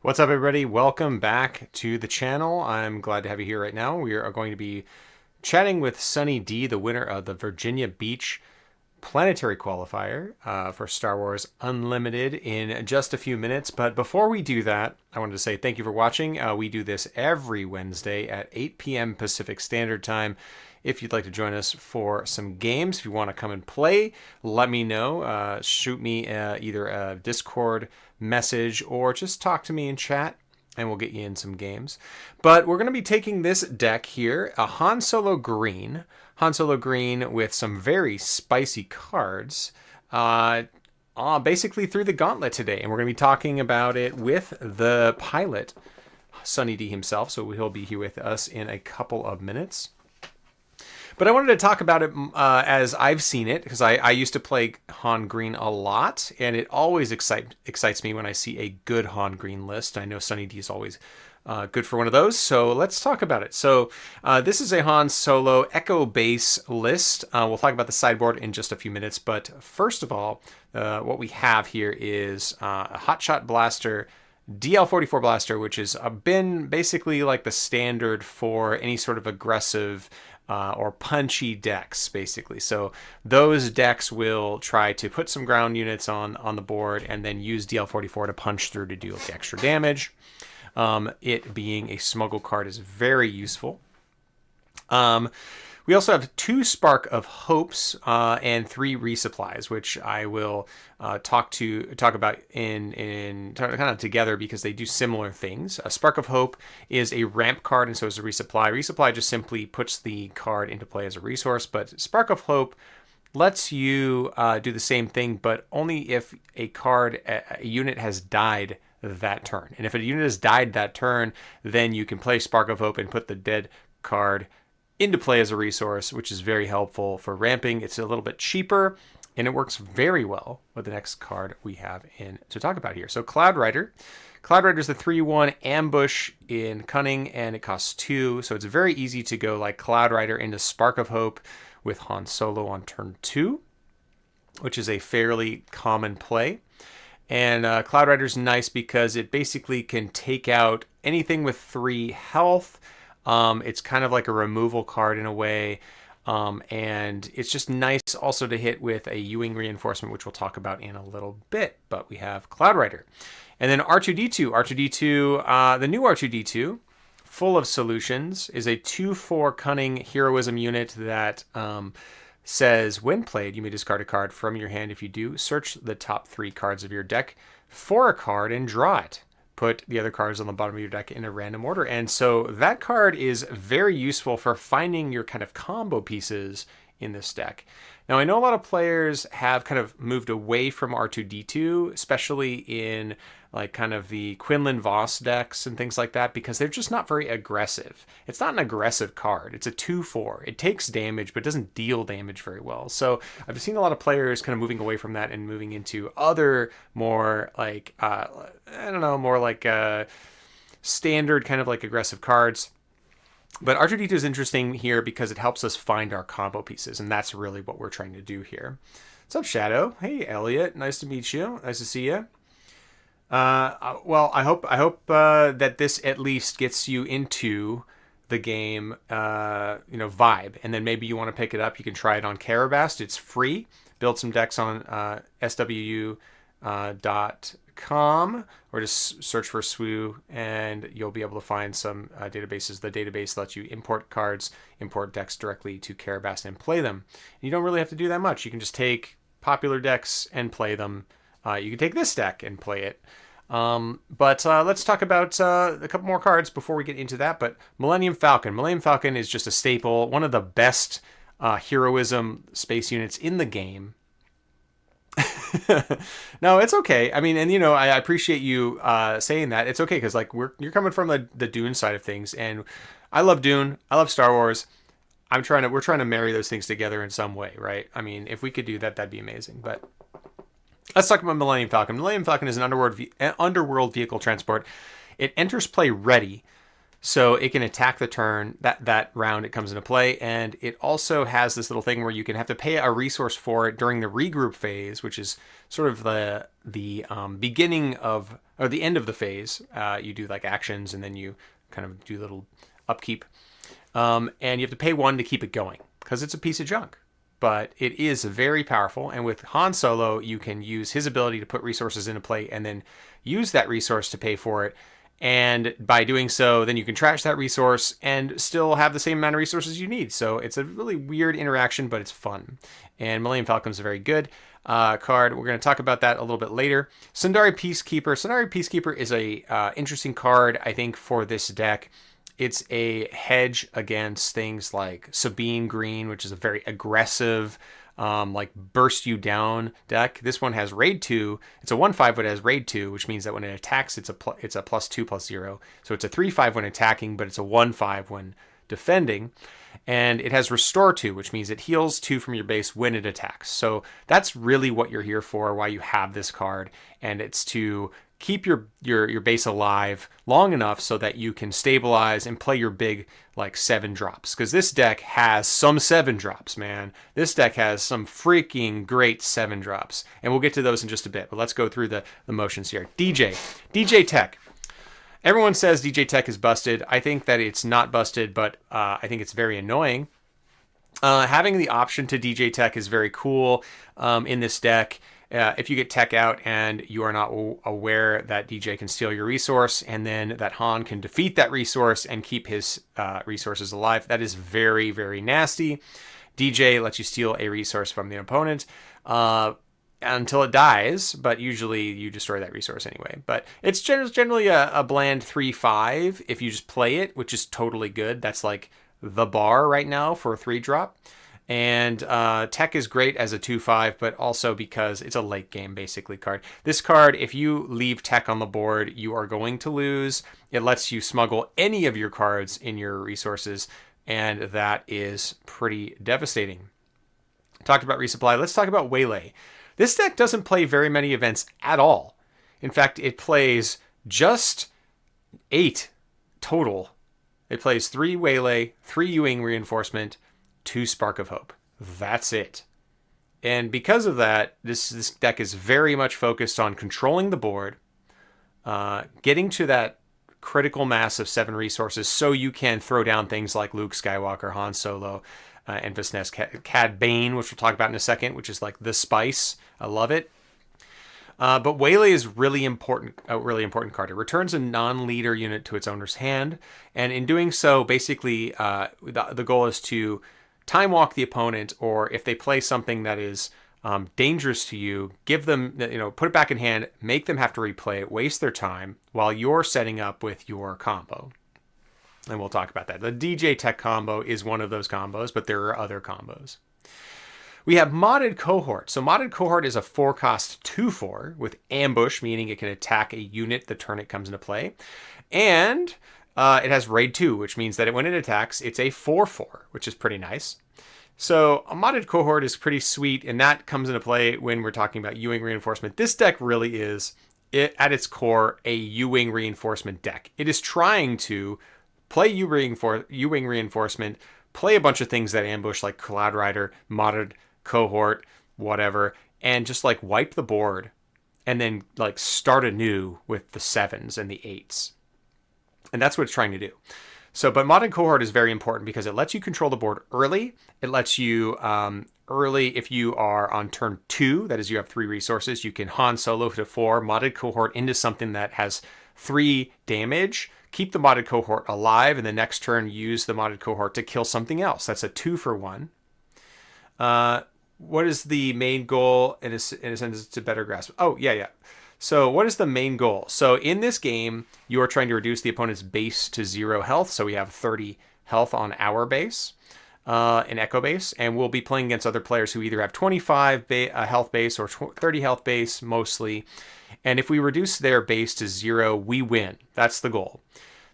What's up, everybody? Welcome back to the channel. I'm glad to have you here right now. We are going to be chatting with Sunny D, the winner of the Virginia Beach Planetary Qualifier for Star Wars Unlimited in just a few minutes. But before we do that, I wanted to say thank you for watching. We do this every Wednesday at 8 p.m. Pacific Standard Time. If you'd like to join us for some games, if you want to come and play, let me know. Shoot me either a Discord message or just talk to me in chat and we'll get you in some games. But we're going to be taking this deck here, a Han Solo Green with some very spicy cards, basically through the Gauntlet today. And we're going to be talking about it with the pilot, Sunny D himself, so he'll be here with us in a couple of minutes. But I wanted to talk about it as I've seen it, because I used to play Han Green a lot, and it always excites me when I see a good Han Green list. I know Sunny D is always good for one of those, so let's talk about it. So this is a Han Solo Echo Base list. We'll talk about the sideboard in just a few minutes, but first of all, what we have here is a Hotshot Blaster, DL-44 Blaster, which has been basically like the standard for any sort of aggressive or punchy decks, basically. So those decks will try to put some ground units on the board and then use DL-44 to punch through to do the extra damage. It being a smuggle card is very useful. We also have 2 Spark of Hopes and 3 resupplies, which I will talk about in kind of together because they do similar things. A Spark of Hope is a ramp card, and so is a resupply. Resupply just simply puts the card into play as a resource, but Spark of Hope lets you do the same thing, but only if a unit has died that turn. And if a unit has died that turn, then you can play Spark of Hope and put the dead card into play as a resource, which is very helpful for ramping. It's a little bit cheaper, and it works very well with the next card we have in to talk about here. So Cloud Rider. Cloud Rider is the 3/1 ambush in Cunning, and it costs 2, so it's very easy to go like Cloud Rider into Spark of Hope with Han Solo on turn 2, which is a fairly common play. And Cloud Rider is nice because it basically can take out anything with 3 health. It's kind of like a removal card in a way, and it's just nice also to hit with a Ewing reinforcement, which we'll talk about in a little bit. But we have Cloud Rider. And then R2-D2. R2-D2, the new R2-D2, full of solutions, is a 2/4 Cunning heroism unit that says, when played, you may discard a card from your hand. If you do, search the top 3 cards of your deck for a card and draw it. Put the other cards on the bottom of your deck in a random order. And so that card is very useful for finding your kind of combo pieces in this deck. Now, I know a lot of players have kind of moved away from R2-D2, especially in like kind of the Quinlan Voss decks and things like that, because they're just not very aggressive. It's not an aggressive card. It's a 2/4. It takes damage, but doesn't deal damage very well. So I've seen a lot of players kind of moving away from that and moving into other more like, more like standard kind of like aggressive cards. But R2-D2 is interesting here because it helps us find our combo pieces, and that's really what we're trying to do here. What's up, Shadow? Hey, Elliot. Nice to meet you. Nice to see you. Well, I hope that this at least gets you into the game, vibe, and then maybe you want to pick it up. You can try it on Carabast. It's free. Build some decks on SWU.com, or just search for SWU, and you'll be able to find some databases. The database lets you import cards, import decks directly to Carabast and play them. And you don't really have to do that much. You can just take popular decks and play them. You can take this deck and play it. But let's talk about a couple more cards before we get into that. But Millennium Falcon. Millennium Falcon is just a staple, one of the best heroism space units in the game. No, it's okay. I mean, and I appreciate you saying that. It's okay because like you're coming from the Dune side of things, and I love Dune. I love Star Wars. We're trying to marry those things together in some way, right? I mean, if we could do that, that'd be amazing. But let's talk about Millennium Falcon. Millennium Falcon is an underworld vehicle transport. It enters play ready. So it can attack the turn that round it comes into play, and it also has this little thing where you can have to pay a resource for it during the regroup phase, which is sort of the beginning of, or the end of the phase. You do like actions, and then you kind of do little upkeep, and you have to pay 1 to keep it going because it's a piece of junk. But it is very powerful, and with Han Solo, you can use his ability to put resources into play and then use that resource to pay for it. And by doing so, then you can trash that resource and still have the same amount of resources you need. So it's a really weird interaction, but it's fun. And Millennium Falcon's a very good card. We're going to talk about that a little bit later. Sundari Peacekeeper. Sundari Peacekeeper is a interesting card, I think, for this deck. It's a hedge against things like Sabine Green, which is a very aggressive, like burst you down deck. This one has raid 2. It's a 1/5, but it has raid 2, which means that when it attacks, it's a +2/+0. So it's a 3/5 when attacking, but it's a 1/5 when defending. And it has restore 2, which means it heals 2 from your base when it attacks. So that's really what you're here for, why you have this card, and it's to keep your base alive long enough so that you can stabilize and play your big like 7 drops. Because this deck has some 7 drops, man. This deck has some freaking great 7 drops. And we'll get to those in just a bit. But let's go through the motions here. DJ Tech. Everyone says DJ Tech is busted. I think that it's not busted, but I think it's very annoying. Having the option to DJ Tech is very cool in this deck. If you get Tech out and you are not aware that DJ can steal your resource, and then that Han can defeat that resource and keep his resources alive, that is very, very nasty. DJ lets you steal a resource from the opponent until it dies, but usually you destroy that resource anyway. But it's generally a bland 3/5 if you just play it, which is totally good. That's like the bar right now for a 3-drop. And Tech is great as a 2/5, but also because it's a late game, basically, card. This card, if you leave Tech on the board, you are going to lose. It lets you smuggle any of your cards in your resources, and that is pretty devastating. Talked about resupply. Let's talk about Waylay. This deck doesn't play very many events at all. In fact, it plays just 8 total. It plays 3 Waylay, 3 U-Wing Reinforcement, 2 Spark of Hope. That's it. And because of that, this deck is very much focused on controlling the board, getting to that critical mass of 7 resources so you can throw down things like Luke Skywalker, Han Solo, Enfys Nest, Cad Bane, which we'll talk about in a second, which is like the spice. I love it. But Waylay is really important, a really important card. It returns a non-leader unit to its owner's hand, and in doing so, basically, the goal is to time walk the opponent, or if they play something that is dangerous to you, give them, put it back in hand, make them have to replay it, waste their time while you're setting up with your combo. And we'll talk about that. The DJ Tech combo is one of those combos, but there are other combos. We have Modded Cohort. So Modded Cohort is a 4-cost 2/4 with ambush, meaning it can attack a unit the turn it comes into play. And it has raid 2, which means that when it attacks, it's a 4/4, which is pretty nice. So a Modded Cohort is pretty sweet, and that comes into play when we're talking about U-Wing Reinforcement. This deck really is, at its core, a U-Wing Reinforcement deck. It is trying to play U-Wing Reinforcement, play a bunch of things that ambush, like Cloud Rider, Modded Cohort, whatever, and just like wipe the board and then like start anew with the 7s and the 8s. And that's what it's trying to do. So, but Modded Cohort is very important because it lets you control the board early. It lets you early, if you are on turn 2, that is, you have 3 resources, you can Han Solo to 4, Modded Cohort into something that has 3 damage, keep the Modded Cohort alive, and the next turn use the Modded Cohort to kill something else. That's a 2-for-1. What is the main goal? In a sense, it's to better grasp. Oh, yeah. So what is the main goal? So in this game, you are trying to reduce the opponent's base to 0 health. So we have 30 health on our base, in Echo base, and we'll be playing against other players who either have 25 health base or 30 health base mostly. And if we reduce their base to 0, we win. That's the goal.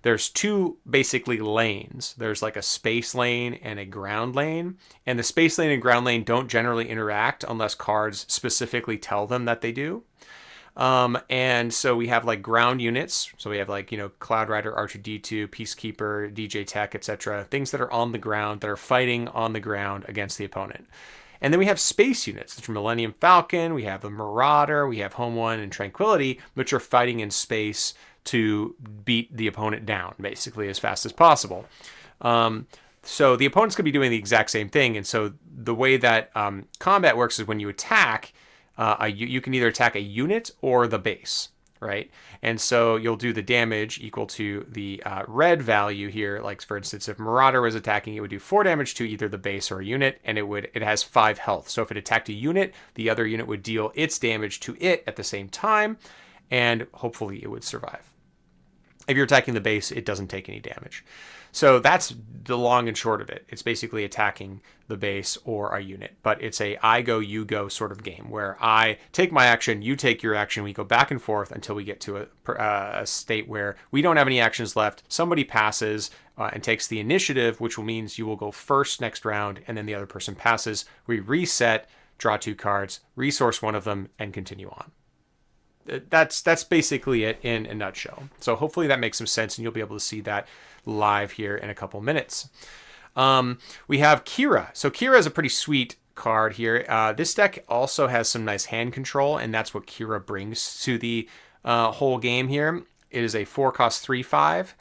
There's 2 basically lanes. There's like a space lane and a ground lane. And the space lane and ground lane don't generally interact unless cards specifically tell them that they do. And so we have like ground units. So we have like, Cloud Rider, R2D2, Peacekeeper, DJ Tech, etc. Things that are on the ground, that are fighting on the ground against the opponent. And then we have space units, which are Millennium Falcon, we have the Marauder, we have Home One and Tranquility, which are fighting in space to beat the opponent down, basically, as fast as possible. So the opponent's going to be doing the exact same thing. And so the way that combat works is when you attack, you can either attack a unit or the base, right? And so you'll do the damage equal to the red value here. Like, for instance, if Marauder was attacking, it would do 4 damage to either the base or a unit, and it has 5 health. So if it attacked a unit, the other unit would deal its damage to it at the same time, and hopefully it would survive. If you're attacking the base, it doesn't take any damage. So that's the long and short of it. It's basically attacking the base or a unit, but it's a I go, you go sort of game where I take my action, you take your action. We go back and forth until we get to a state where we don't have any actions left. Somebody passes and takes the initiative, which means you will go first next round, and then the other person passes. We reset, draw 2 cards, resource one of them, and continue on. That's basically it in a nutshell. So hopefully that makes some sense, and you'll be able to see that live here in a couple minutes. We have Kira. So Kira is a pretty sweet card here. This deck also has some nice hand control, and that's what Kira brings to the whole game here. It is a 4-cost 3/5.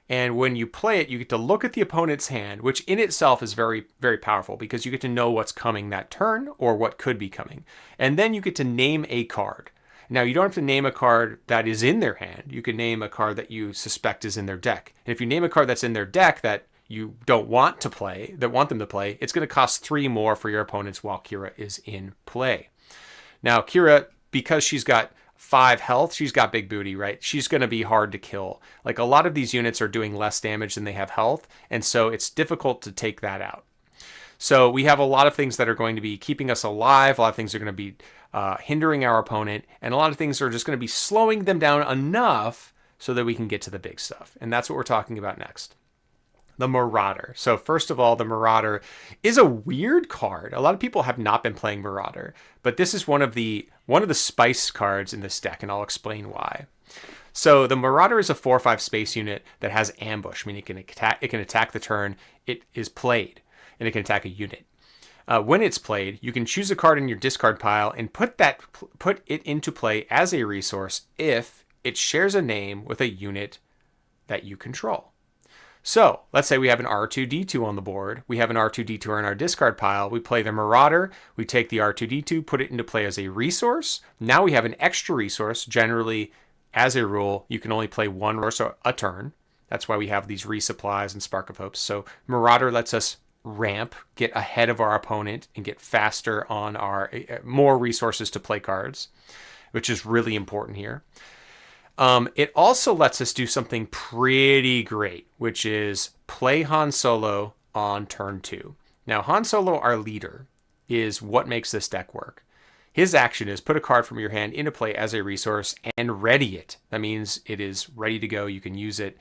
And when you play it, you get to look at the opponent's hand, which in itself is very, very powerful because you get to know what's coming that turn or what could be coming. And then you get to name a card. Now, you don't have to name a card that is in their hand. You can name a card that you suspect is in their deck. And if you name a card that's in their deck that you don't want to play, that want them to play, it's going to cost 3 more for your opponents while Kira is in play. Now, Kira, because she's got 5 health, she's got big booty, right? She's going to be hard to kill. Like, a lot of these units are doing less damage than they have health, and so it's difficult to take that out. So we have a lot of things that are going to be keeping us alive. A lot of things are going to be hindering our opponent. And a lot of things are just going to be slowing them down enough so that we can get to the big stuff. And that's what we're talking about next. The Marauder. So first of all, the Marauder is a weird card. A lot of people have not been playing Marauder, but this is one of the spice cards in this deck, and I'll explain why. So the Marauder is a 4/5 space unit that has ambush, meaning it can attack the turn it is played. And it can attack a unit. When it's played, you can choose a card in your discard pile and put it into play as a resource if it shares a name with a unit that you control. So let's say we have an R2D2 on the board. We have an R2D2 in our discard pile. We play the Marauder. We take the R2D2, put it into play as a resource. Now we have an extra resource. Generally, as a rule, you can only play 1 resource a turn. That's why we have these resupplies and Spark of Hopes. So Marauder lets us ramp, get ahead of our opponent, and get faster on our more resources to play cards, which is really important here. It also lets us do something pretty great, which is play Han Solo on turn 2. Now, Han Solo, our leader, is what makes this deck work. His action is put a card from your hand into play as a resource and ready it. That means it is ready to go. You can use it.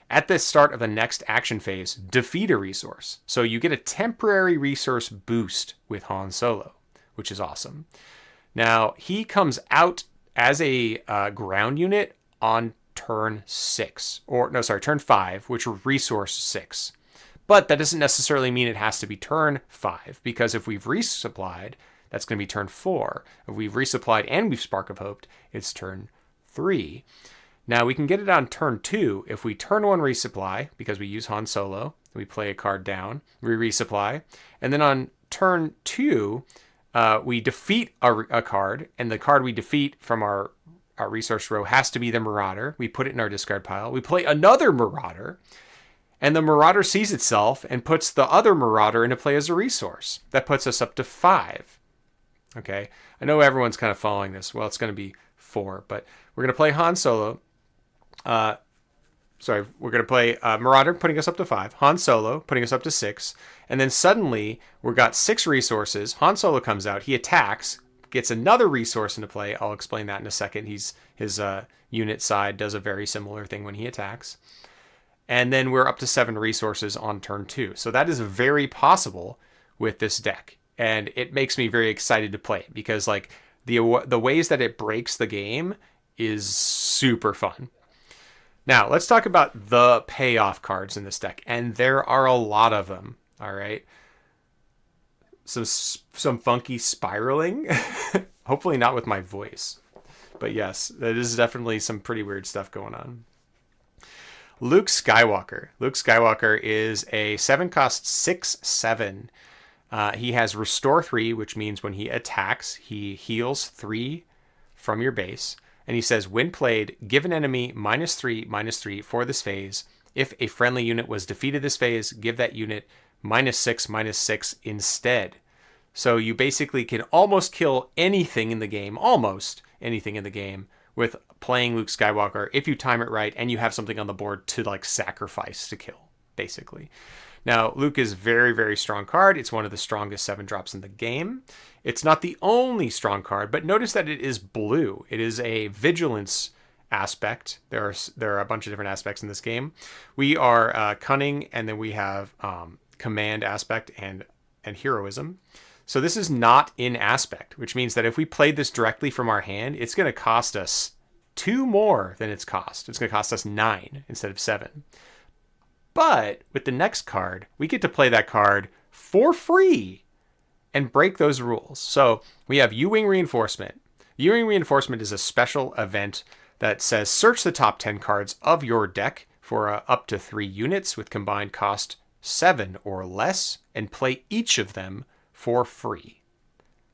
At the start of the next action phase, defeat a resource. So you get a temporary resource boost with Han Solo, which is awesome. Now, he comes out as a ground unit on turn 5, which are resource 6. But that doesn't necessarily mean it has to be turn 5, because if we've resupplied, that's going to be turn 4. If we've resupplied and we've Spark of Hope, it's turn 3. Now, we can get it on turn 2 if we turn 1 resupply, because we use Han Solo, we play a card down, we resupply, and then on turn 2, we defeat a card, and the card we defeat from our resource row has to be the Marauder. We put it in our discard pile. We play another Marauder, and the Marauder sees itself and puts the other Marauder into play as a resource. That puts us up to 5. Okay, I know everyone's kind of following this. Well, it's going to be 4, but we're going to play Han Solo. We're going to play Marauder, putting us up to 5. Han Solo, putting us up to 6. And then suddenly, we've got 6 resources. Han Solo comes out. He attacks, gets another resource into play. I'll explain that in a second. His unit side does a very similar thing when he attacks. And then we're up to 7 resources on turn 2. So that is very possible with this deck. And it makes me very excited to play it because, like, The ways that it breaks the game is super fun. Now, let's talk about the payoff cards in this deck, and there are a lot of them, all right? Some funky spiraling, hopefully not with my voice. But yes, that is definitely some pretty weird stuff going on. Luke Skywalker. Luke Skywalker is a 7-cost 6/7. He has Restore 3, which means when he attacks, he heals 3 from your base. And he says, when played, give an enemy -3/-3 for this phase. If a friendly unit was defeated this phase, give that unit -6/-6 instead. So you basically can almost kill anything in the game, with playing Luke Skywalker if you time it right and you have something on the board to like sacrifice to kill, basically. Now, Luke is very, very strong card. It's one of the strongest 7-drops in the game. It's not the only strong card, but notice that it is blue. It is a vigilance aspect. There are a bunch of different aspects in this game. We are cunning, and then we have command aspect and heroism. So this is not in aspect, which means that if we played this directly from our hand, it's going to cost us 2 more than its cost. It's going to cost us 9 instead of 7. But with the next card, we get to play that card for free and break those rules. So we have U-Wing Reinforcement. U-Wing Reinforcement is a special event that says search the top 10 cards of your deck for up to 3 units with combined cost 7 or less and play each of them for free.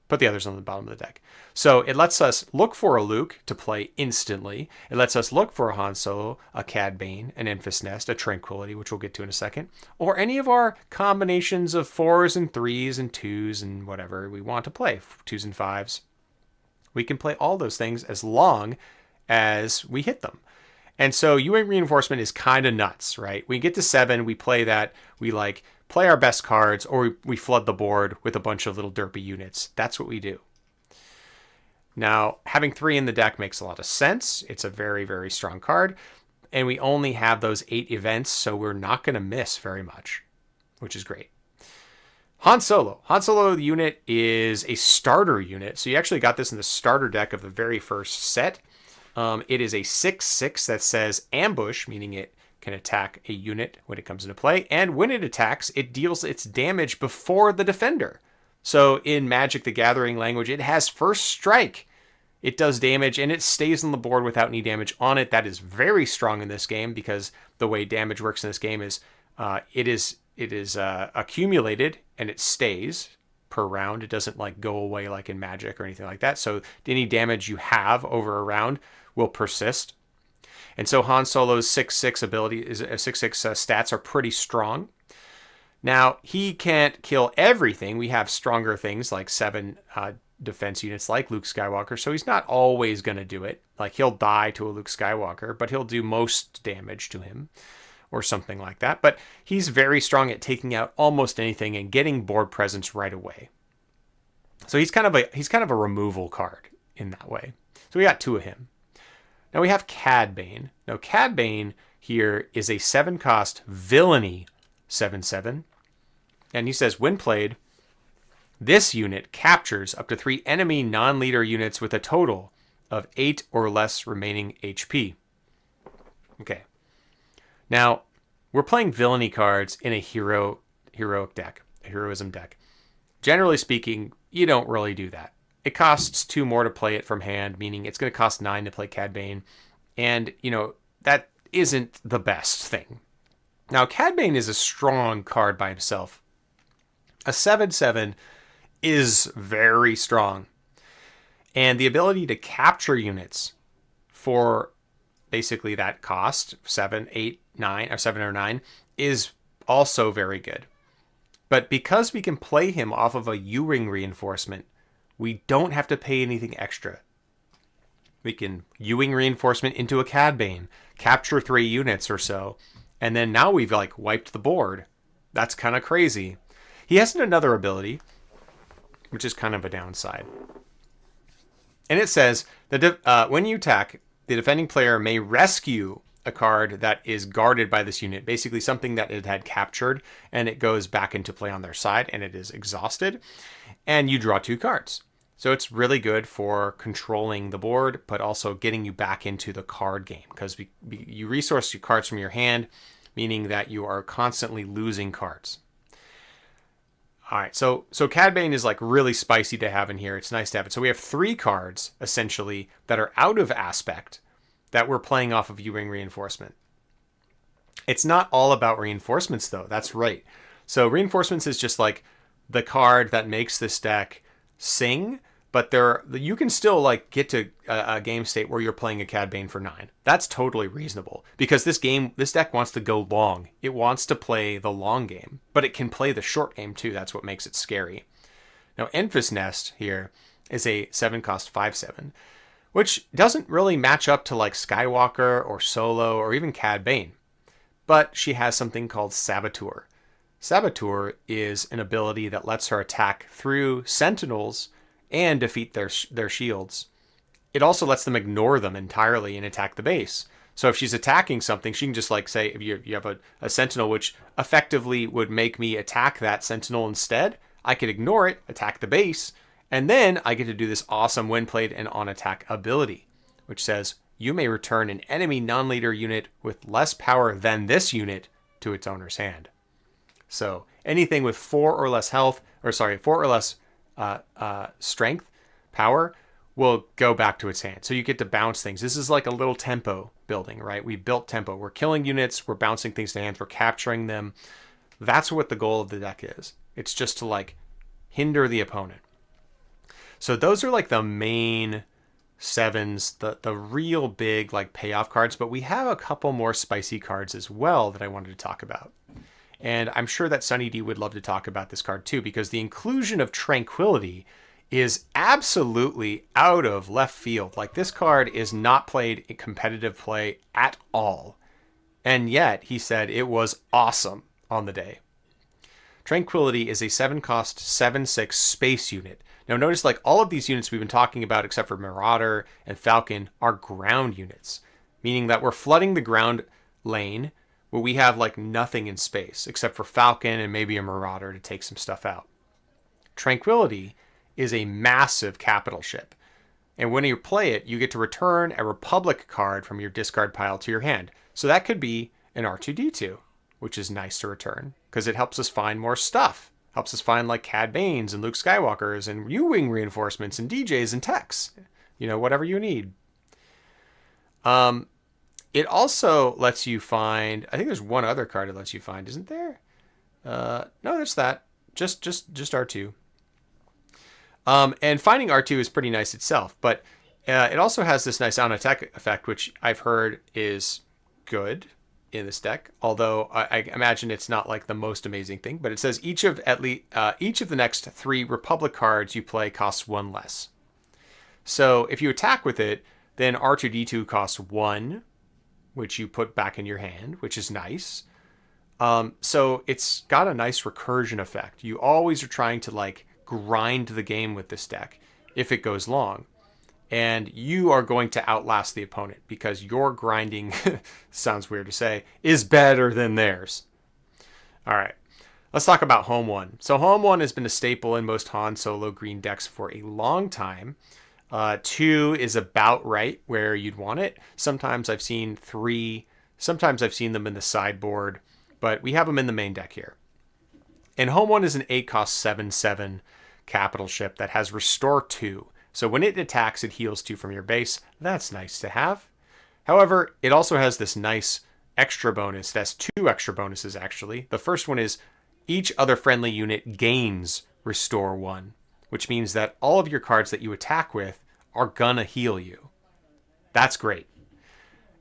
Put the others on the bottom of the deck. So it lets us look for a Luke to play instantly. It lets us look for a Han Solo, a Cad Bane, an Enfys Nest, a Tranquility, which we'll get to in a second, or any of our combinations of 4s and 3s and 2s and whatever we want to play, 2s and 5s. We can play all those things as long as we hit them. And so U-Wing Reinforcement is kind of nuts, right? We get to 7, we play that, we like play our best cards, or we flood the board with a bunch of little derpy units. That's what we do. Now, having 3 in the deck makes a lot of sense. It's a very, very strong card. And we only have those 8 events, so we're not going to miss very much, which is great. Han Solo. Han Solo unit is a starter unit. So you actually got this in the starter deck of the very first set. It is a 6/6 that says ambush, meaning it can attack a unit when it comes into play. And when it attacks, it deals its damage before the defender. So in Magic the Gathering language, it has first strike. It does damage and it stays on the board without any damage on it. That is very strong in this game because the way damage works in this game is it is accumulated and it stays per round. It doesn't like go away like in Magic or anything like that. So any damage you have over a round will persist. And so Han Solo's 6/6 ability is 6/6 stats are pretty strong. Now, he can't kill everything. We have stronger things like 7 defense units like Luke Skywalker, so he's not always going to do it. Like, he'll die to a Luke Skywalker, but he'll do most damage to him or something like that. But he's very strong at taking out almost anything and getting board presence right away. So he's kind of a removal card in that way. So we got 2 of him. Now we have Cad Bane. Now Cad Bane here is a 7-cost villainy 7/7. And he says, when played, this unit captures up to 3 enemy non-leader units with a total of 8 or less remaining HP. Okay. Now, we're playing villainy cards in a heroic deck, a heroism deck. Generally speaking, you don't really do that. It costs 2 more to play it from hand, meaning it's going to cost 9 to play Cad Bane. And, that isn't the best thing. Now, Cad Bane is a strong card by himself. A 7/7 is very strong. And the ability to capture units for basically that cost, 7, 8, 9, or 7 or 9, is also very good. But because we can play him off of a U-Wing Reinforcement, we don't have to pay anything extra. We can U-Wing Reinforcement into a Cad Bane, capture 3 units or so, and then now we've like wiped the board. That's kind of crazy. He has another ability, which is kind of a downside. And it says that when you attack, the defending player may rescue a card that is guarded by this unit, basically something that it had captured, and it goes back into play on their side, and it is exhausted, and you draw 2 cards. So it's really good for controlling the board, but also getting you back into the card game because you resource your cards from your hand, meaning that you are constantly losing cards. All right, so Cad Bane is like really spicy to have in here. It's nice to have it. So we have 3 cards essentially that are out of aspect that we're playing off of U-Wing Reinforcement. It's not all about reinforcements though. That's right. So reinforcements is just like the card that makes this deck sing, but you can still like get to a game state where you're playing a Cad Bane for 9. That's totally reasonable because this deck wants to go long. It wants to play the long game, but it can play the short game too. That's what makes it scary. Now Enfys Nest here is a 7-cost 5/7, which doesn't really match up to like Skywalker or Solo or even Cad Bane, but she has something called Saboteur. Saboteur is an ability that lets her attack through Sentinels and defeat their shields. It also lets them ignore them entirely and attack the base. So if she's attacking something, she can just like say, if you have a Sentinel which effectively would make me attack that Sentinel instead, I could ignore it, attack the base, and then I get to do this awesome when played and on attack ability, which says, you may return an enemy non-leader unit with less power than this unit to its owner's hand. So anything with 4 or less health, 4 or less strength, power, will go back to its hand. So you get to bounce things. This is like a little tempo building, right? We built tempo. We're killing units. We're bouncing things to hands. We're capturing them. That's what the goal of the deck is. It's just to like hinder the opponent. So those are like the main 7s, the real big like payoff cards. But we have a couple more spicy cards as well that I wanted to talk about. And I'm sure that Sunny D would love to talk about this card too, because the inclusion of Tranquility is absolutely out of left field. Like this card is not played in competitive play at all. And yet he said it was awesome on the day. Tranquility is a 7-cost 7/6 space unit. Now notice like all of these units we've been talking about except for Marauder and Falcon are ground units, meaning that we're flooding the ground lane where we have like nothing in space except for Falcon and maybe a Marauder to take some stuff out. Tranquility is a massive capital ship. And when you play it, you get to return a Republic card from your discard pile to your hand. So that could be an R2-D2, which is nice to return because it helps us find more stuff. Helps us find like Cad Banes and Luke Skywalkers and U-Wing reinforcements and DJs and techs. You know, whatever you need. It also lets you find, I think there's one other card it lets you find, isn't there? No, there's that. Just R2. And finding R2 is pretty nice itself, but it also has this nice on-attack effect, which I've heard is good in this deck, although I imagine it's not like the most amazing thing, but it says each of the next 3 Republic cards you play costs 1 less. So if you attack with it, then R2-D2 costs 1, which you put back in your hand, which is nice. So it's got a nice recursion effect. You always are trying to like grind the game with this deck if it goes long. And you are going to outlast the opponent because your grinding, sounds weird to say, is better than theirs. All right, let's talk about Home 1. So Home 1 has been a staple in most Han Solo green decks for a long time. 2 is about right where you'd want it. Sometimes I've seen 3. Sometimes I've seen them in the sideboard, but we have them in the main deck here. And Home 1 is an 8-cost 7/7 capital ship that has Restore 2. So when it attacks, it heals 2 from your base. That's nice to have. However, it also has this nice extra bonus. It has 2 extra bonuses, actually. The first one is each other friendly unit gains Restore 1, which means that all of your cards that you attack with are gonna heal you. That's great.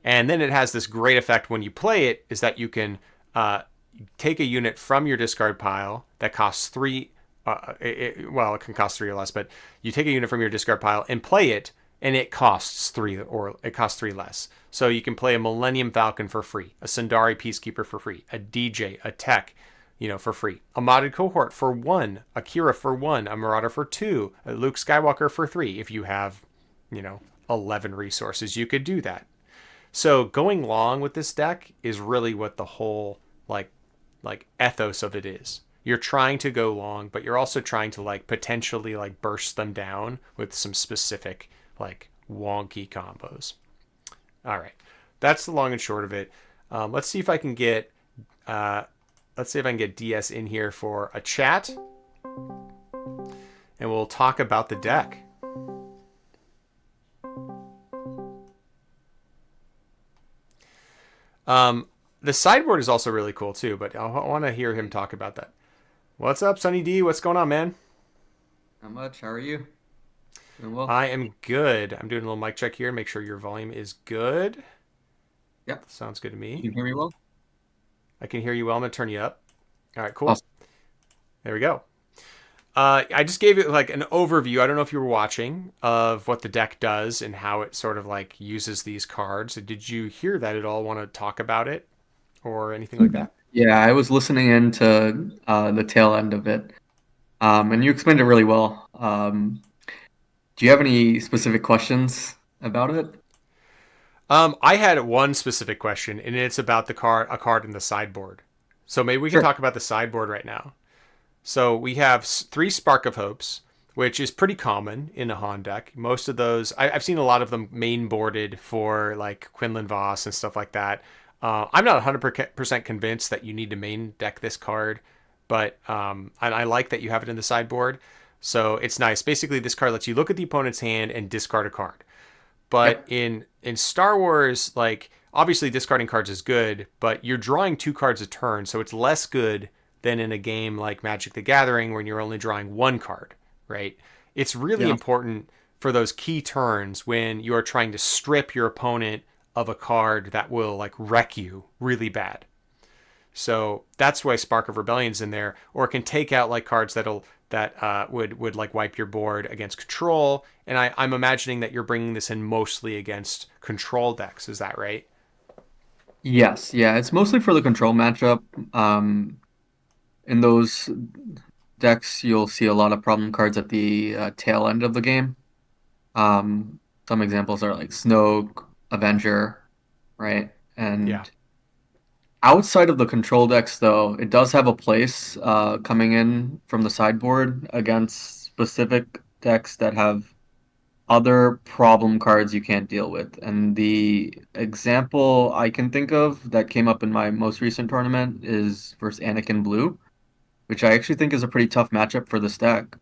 And then it has this great effect when you play it, is that you can take a unit from your discard pile that costs 3. It can cost 3 or less, but you take a unit from your discard pile and play it, and it costs 3 or it costs 3 less. So you can play a Millennium Falcon for free, a Sundari Peacekeeper for free, a DJ, a Tech, for free, a modded cohort for 1, a Kira for 1, a Marauder for 2, a Luke Skywalker for 3. If you have, 11 resources, you could do that. So going long with this deck is really what the whole like ethos of it is. you're trying to go long, but you're also trying to like potentially like burst them down with some specific like wonky combos. All right, that's the long and short of it. Let's see if I can get DS in here for a chat, and we'll talk about the deck. The sideboard is also really cool too, but I want to hear him talk about that. What's up, Sunny D? What's going on, man? Not much. How are you? Doing well. I am good. I'm doing a little mic check here. Make sure your volume is good. Yep. Sounds good to You me. can hear me well? I can hear you well. I'm gonna turn you up. All right, cool. Awesome. There we go. I just gave it like an overview. I don't know if you were watching of what the deck does and how it sort of like uses these cards. Did you hear that at all? Want to talk about it or anything like that? Yeah, I was listening into the tail end of it, and you explained it really well. Do you have any specific questions about it? I had one specific question, and it's about a card in the sideboard. So maybe we can Sure. talk about the sideboard right now. So we have three Spark of Hopes, which is pretty common in a Han deck. Most of those, I've seen a lot of them main boarded for like Quinlan Voss and stuff like that. I'm not 100% convinced that you need to main deck this card, but and I like that you have it in the sideboard. So it's nice. Basically, this card lets you look at the opponent's hand and discard a card. But Yep. in Star Wars, like obviously discarding cards is good, but you're drawing two cards a turn, so it's less good than in a game like Magic the Gathering when you're only drawing one card, right? It's really Yeah. important for those key turns when you are trying to strip your opponent of a card that will like wreck you really bad. So that's why Spark of Rebellion's in there, or it can take out like cards that would like wipe your board against control. And I'm imagining that you're bringing this in mostly against control decks. Is that right? Yes. Yeah. It's mostly for the control matchup. In those decks, you'll see a lot of problem cards at the tail end of the game. Some examples are like Snoke, Avenger, right? Yeah. And outside of the control decks, though, it does have a place coming in from the sideboard against specific decks that have other problem cards you can't deal with. And the example I can think of that came up in my most recent tournament is versus Anakin Blue, which I actually think is a pretty tough matchup for this deck.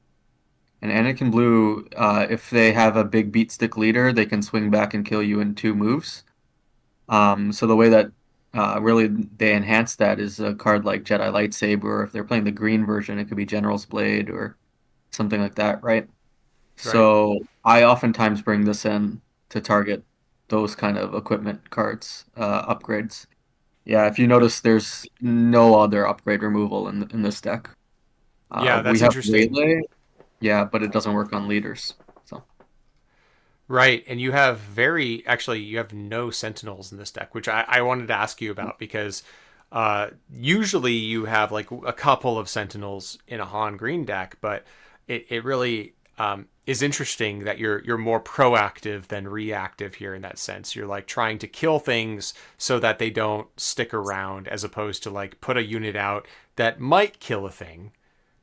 And Anakin Blue, if they have a big beat stick leader, they can swing back and kill you in two moves. So the way that really they enhance that is a card like Jedi Lightsaber, or if they're playing the green version, it could be General's Blade or something like that, right? Right. So I oftentimes bring this in to target those kind of equipment cards, upgrades. Yeah, if you notice, there's no other upgrade removal in this deck. Yeah, We that's have interesting. Waylay, yeah, but it doesn't work on leaders. So Right. And you have you have no sentinels in this deck, which I wanted to ask you about because usually you have like a couple of sentinels in a Han Green deck, but it really is interesting that you're more proactive than reactive here in that sense. You're like trying to kill things so that they don't stick around as opposed to like put a unit out that might kill a thing,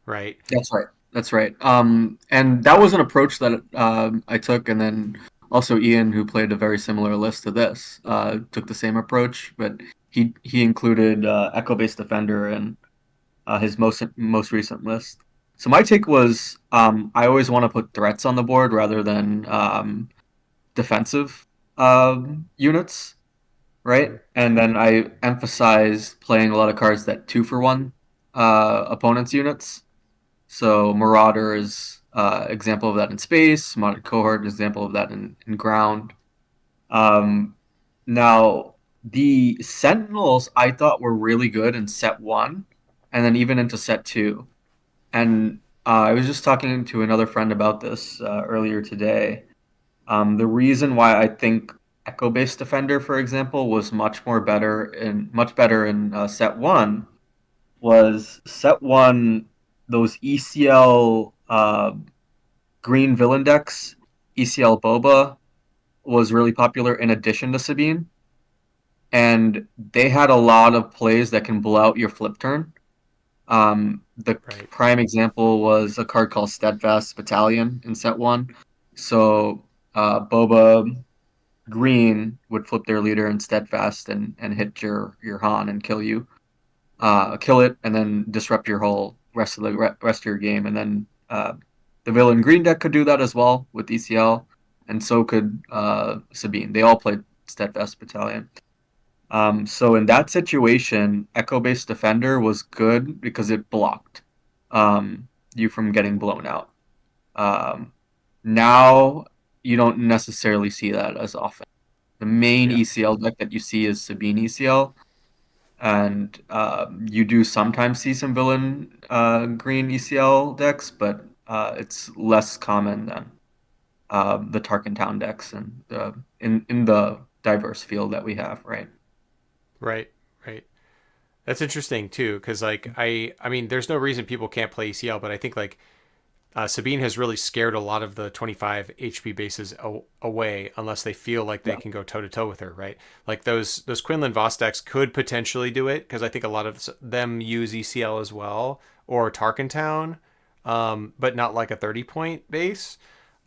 right? that's right. That's right. And that was an approach that I took, and then also Ian, who played a very similar list to this, took the same approach, but he included Echo-based Defender in his most recent list. So my take was I always want to put threats on the board rather than defensive units, right? Mm-hmm. And then I emphasize playing a lot of cards that two for one opponents' units. So Marauder is example of that in space. Modern Cohort example of that in ground. Um, Now the Sentinels I thought were really good in set one, and then even into set two. And I was just talking to another friend about this earlier today. The reason why I think Echo-based Defender, for example, was much better in set one was set one. Those ECL green villain decks, ECL Boba was really popular in addition to Sabine, and they had a lot of plays that can blow out your flip turn. The Right. prime example was a card called Steadfast Battalion in set one. So Boba Green would flip their leader in Steadfast and hit your Han and kill you, kill it, and then disrupt your whole rest of your game. And then the villain green deck could do that as well with ECL, and so could Sabine. They all played Steadfast Battalion. So in that situation, Echo Based Defender was good because it blocked you from getting blown out. Um, Now you don't necessarily see that as often. The main Yeah. ECL deck that you see is Sabine ECL, and you do sometimes see some villain green ECL decks, but it's less common than the Tarkin Town decks and in the diverse field that we have, right? Right. Right. That's interesting too, because like I mean, there's no reason people can't play ECL, but I think like Sabine has really scared a lot of the 25 HP bases away unless they feel like they Yeah. can go toe to toe with her, right? Like those Quinlan Voss decks could potentially do it because I think a lot of them use ECL as well or Tarkentown, but not like a 30-point base.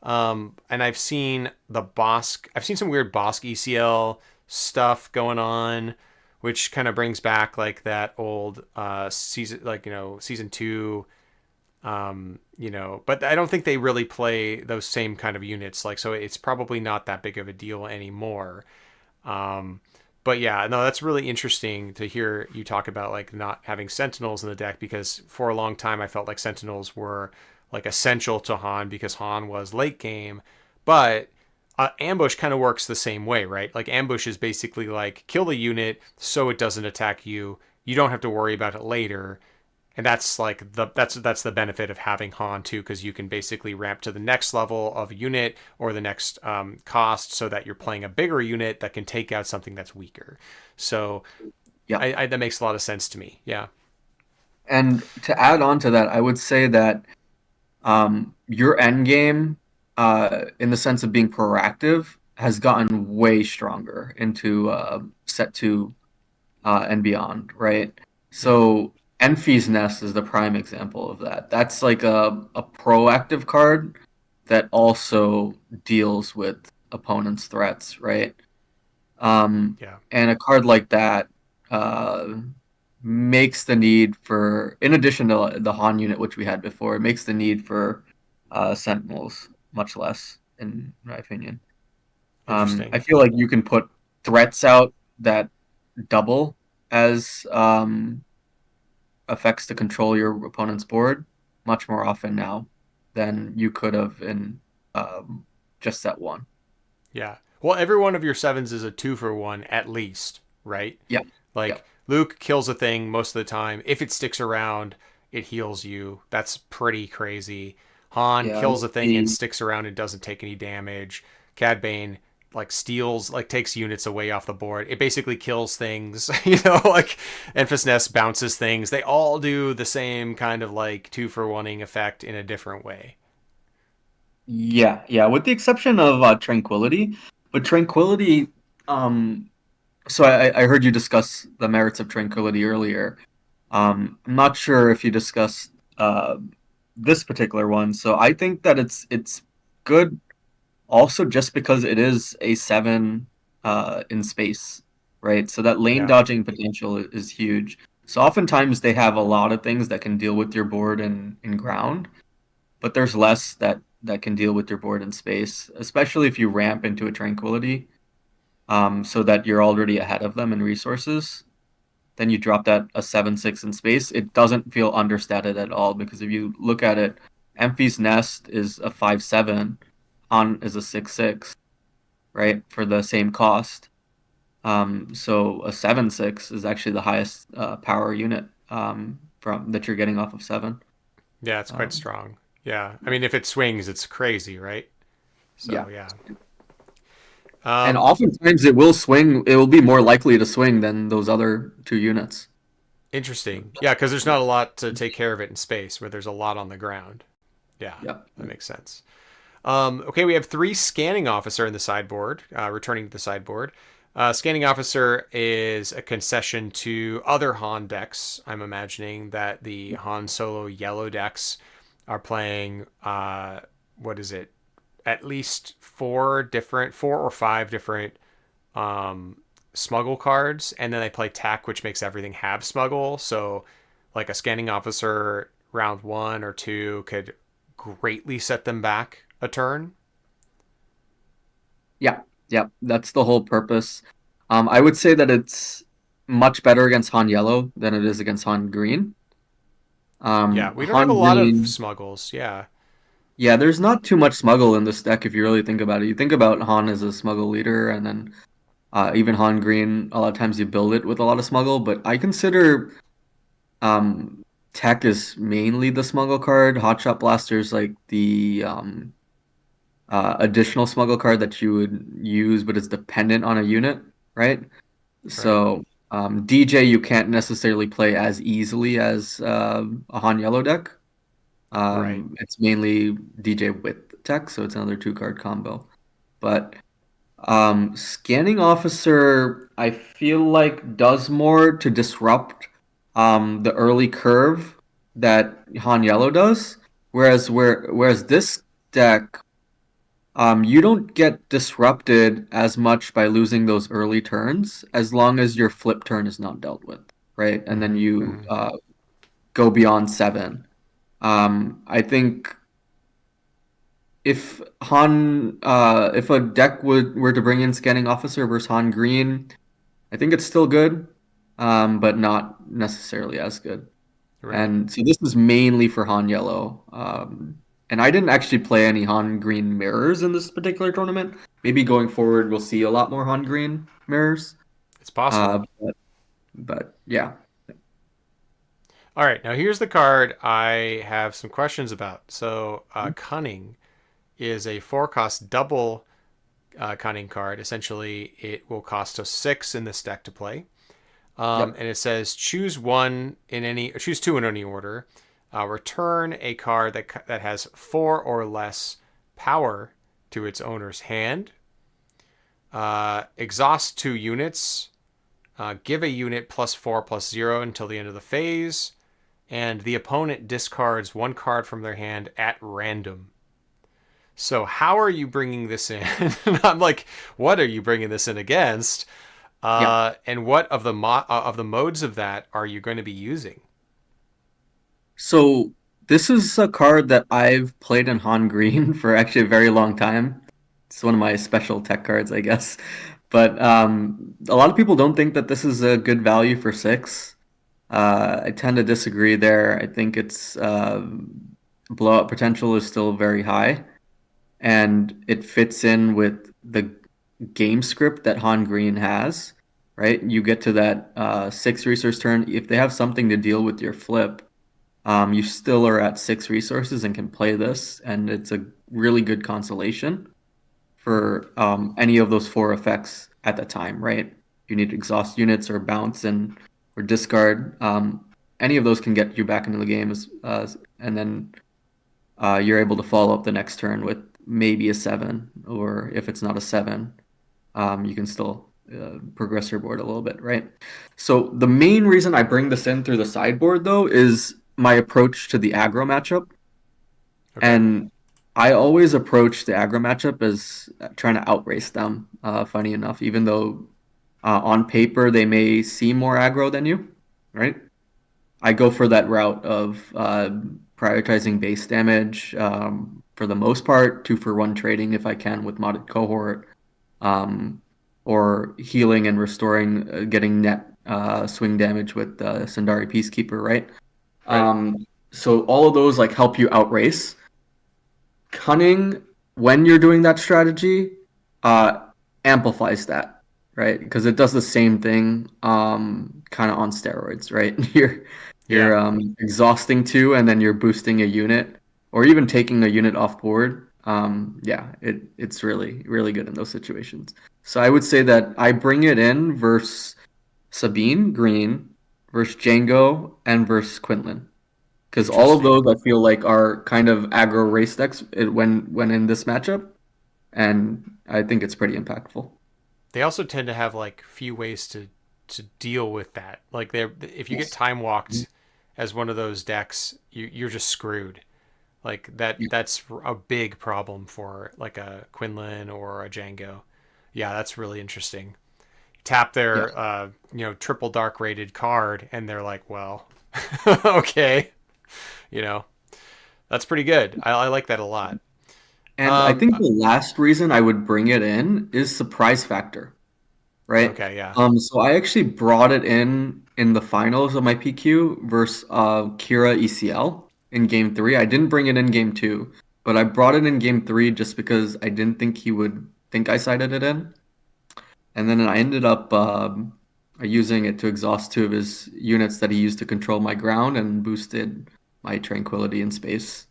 And I've seen some weird Bosk ECL stuff going on, which kind of brings back like that old season, like season two, but I don't think they really play those same kind of units. Like, so it's probably not that big of a deal anymore. Um, but yeah, no, that's really interesting to hear you talk about like not having Sentinels in the deck because for a long time I felt like Sentinels were like essential to Han because Han was late game, but ambush kind of works the same way, right? Like ambush is basically like kill the unit so it doesn't attack you. You don't have to worry about it later, and that's like that's the benefit of having Han too, because you can basically ramp to the next level of a unit or the next cost, so that you're playing a bigger unit that can take out something that's weaker. So Yeah. that makes a lot of sense to me. Yeah, And to add on to that, I would say that your end game, in the sense of being proactive, has gotten way stronger into set two and beyond, right? yeah, So Enfys Nest is the prime example of that. That's like a proactive card that also deals with opponents' threats, right? Um, yeah, and a card like that uh, makes the need for, in addition to the Han unit which we had before, it makes the need for Sentinels much less, in my opinion. I interesting. feel like you can put threats out that double as effects to control your opponent's board much more often now than you could have in um, just set one. Yeah. Well, every one of your sevens is a 2-for-1 at least, right? Yeah, yeah, Like Luke kills a thing most of the time. If it sticks around, it heals you. That's pretty crazy. Han yeah. kills a thing and sticks around and doesn't take any damage. Cad Bane like steals, like takes units away off the board. It basically kills things, like Enfys Nest bounces things. They all do the same kind of like 2-for-1ing effect in a different way. Yeah, yeah, with the exception of Tranquility. But Tranquility, um, so I heard you discuss the merits of Tranquility earlier. I'm not sure if you discussed this particular one. So I think that it's good also just because it is a seven in space, right? So that lane Yeah. dodging potential is huge. So oftentimes they have a lot of things that can deal with your board in ground, but there's less that can deal with your board in space, especially if you ramp into a tranquility, so that you're already ahead of them in resources. Then you drop that a 7/6 in space. It doesn't feel understated at all because if you look at it, Emphy's Nest is a 5/7, Han is a 6/6, right? For the same cost. So a 7/6 is actually the highest power unit from that you're getting off of seven. Yeah, it's quite Um, strong. Yeah. I mean, if it swings, it's crazy, right? yeah. So, yeah. And Um, oftentimes it will swing, it will be more likely to swing than those other two units. Interesting. Yeah, because there's not a lot to take care of it in space where there's a lot on the ground. Yeah, Yeah. that makes sense. Okay, we have 3 scanning officer in the sideboard, returning to the sideboard. Scanning Officer is a concession to other Han decks. I'm imagining that the Han Solo yellow decks are playing, what is it? At least four or five different smuggle cards, and then they play Tack, which makes everything have smuggle. So, like a Scanning Officer round 1 or 2 could greatly set them back a turn. Yeah, yeah, that's the whole purpose. I would say that it's much better against Han Yellow than it is against Han Green. Yeah, we don't have a Han lot of Green, smuggles. Yeah, yeah, there's not too much smuggle in this deck if you really think about it. You think about Han as a smuggle leader, and then even Han Green, a lot of times you build it with a lot of smuggle, but I consider um, Tech is mainly the smuggle card. Hotshot Blaster's like the additional smuggle card that you would use, but it's dependent on a unit, right? right, So DJ you can't necessarily play as easily as a Han Yellow deck. right. It's mainly DJ with tech, so it's another two card combo. But Scanning Officer, I feel like does more to disrupt the early curve that Han Yellow does. Whereas this deck you don't get disrupted as much by losing those early turns as long as your flip turn is not dealt with, right? And then Mm-hmm, you mm-hmm. go beyond 7. I think if a deck were to bring in Scanning Officer versus Han Green, I think it's still good, but not necessarily as good. Right. And so this is mainly for Han Yellow. And I didn't actually play any Han Green mirrors in this particular tournament. Maybe going forward, we'll see a lot more Han Green mirrors. It's possible. But yeah. All right, now here's the card I have some questions about. So, Cunning is a 4 cost double Cunning card. Essentially, it will cost us 6 in this deck to play. Yep. And it says choose 2 in any order. Return a card that has 4 or less power to its owner's hand. Exhaust 2 units. Give a unit +4/+0 until the end of the phase. And the opponent discards 1 card from their hand at random. So how are you bringing this in? I'm like, what are you bringing this in against? Yeah. And what of the modes of that are you going to be using? So this is a card that I've played in Han Green for actually a very long time. It's one of my special tech cards, I guess. But a lot of people don't think that this is a good value for 6. I tend to disagree there. I think its blowout potential is still very high, and it fits in with the game script that Han Green has. Right, you get to that 6 resource turn. If they have something to deal with your flip, you still are at 6 resources and can play this, and it's a really good consolation for any of those 4 effects at the time, right? You need exhaust units or bounce and or discard. Any of those can get you back into the game, and then you're able to follow up the next turn with maybe a 7, or if it's not a 7, you can still progress your board a little bit, right? So the main reason I bring this in through the sideboard, though, is my approach to the aggro matchup. Okay. And I always approach the aggro matchup as trying to outrace them, funny enough, even though on paper they may seem more aggro than you, right? I go for that route of prioritizing base damage for the most part, 2-for-1 trading if I can with modded cohort, um, or healing and restoring, getting net swing damage with Sundari Peacekeeper, right? Right. So all of those like help you outrace. Cunning, when you're doing that strategy, uh, amplifies that, right? Because it does the same thing, kind of on steroids, right? Yeah. You're exhausting 2, and then you're boosting a unit, or even taking a unit off board. Yeah, it's really really good in those situations. So I would say that I bring it in versus Sabine Green, versus Django, and versus Quinlan. Because all of Interesting. those I feel like are kind of aggro race decks when in this matchup, and I think it's pretty impactful. They also tend to have like few ways to deal with that. Like they if you get Yes. time walked as one of those decks, you're just screwed. Like that Yeah. that's a big problem for like a Quinlan or a Django. Yeah, that's really interesting. Tap Yeah. their triple dark rated card and they're like, well, okay, you know. That's pretty good. I like that a lot. And I Um think the last reason I would bring it in is surprise factor, right? okay, yeah. So I actually brought it in the finals of my PQ versus Kira ECL in game three. I didn't bring it in game two, but I brought it in game three just because I didn't think he would think I sided it in. And then I ended up using it to exhaust two of his units that he used to control my ground and boosted my tranquility in space,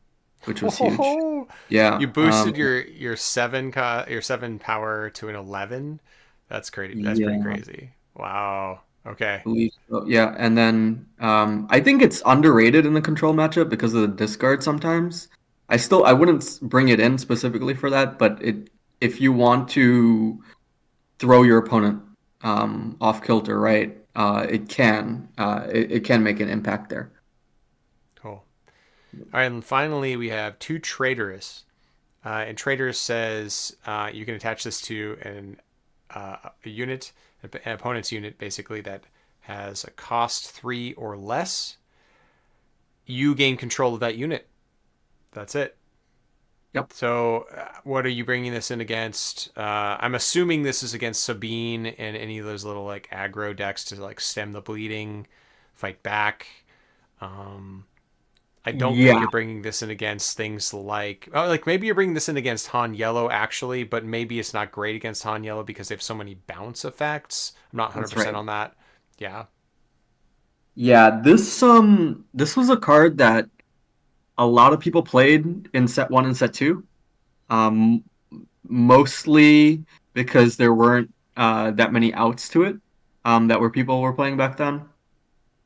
which was huge. Oh, Yeah. you boosted your 7 power to an 11. That's crazy. That's pretty Yeah. crazy. Wow. Okay. Believe so. Yeah, and then I think it's underrated in the control matchup because of the discard sometimes. I wouldn't bring it in specifically for that, but it if you want to throw your opponent off kilter, right? It can make an impact there. Cool. All right, and finally we have two traitorous. And Traitors says you can attach this to a unit, an opponent's unit, basically, that has a cost 3 or less. You gain control of that unit. That's it. Yep. So, what are you bringing this in against? I'm assuming this is against Sabine and any of those little like aggro decks to like stem the bleeding, fight back. Um, I don't think Yeah. you're bringing this in against things like maybe you're bringing this in against Han Yellow actually, but maybe it's not great against Han Yellow because they have so many bounce effects. I'm not That's 100% right. on that. Yeah. Yeah, this was a card that a lot of people played in set one and set two. Um, Mostly because there weren't that many outs to it that were people were playing back then.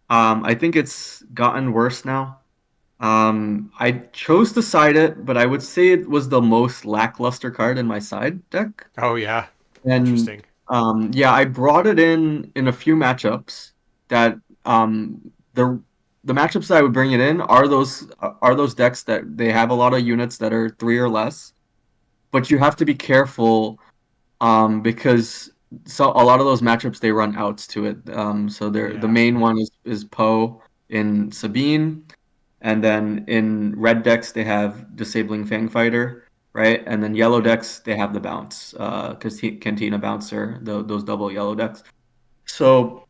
I think it's gotten worse now. I chose to side it, but I would say it was the most lackluster card in my side deck. Oh yeah. And Interesting. yeah, I brought it in a few matchups that the matchups that I would bring it in are those decks that they have a lot of units that are three or less, but you have to be careful because a lot of those matchups they run outs to it. So the Yeah. main one is Poe in Sabine, and then in red decks they have Disabling Fangfighter, right? And then yellow Yep. decks they have the bounce, Cantina Bouncer, those double yellow decks. So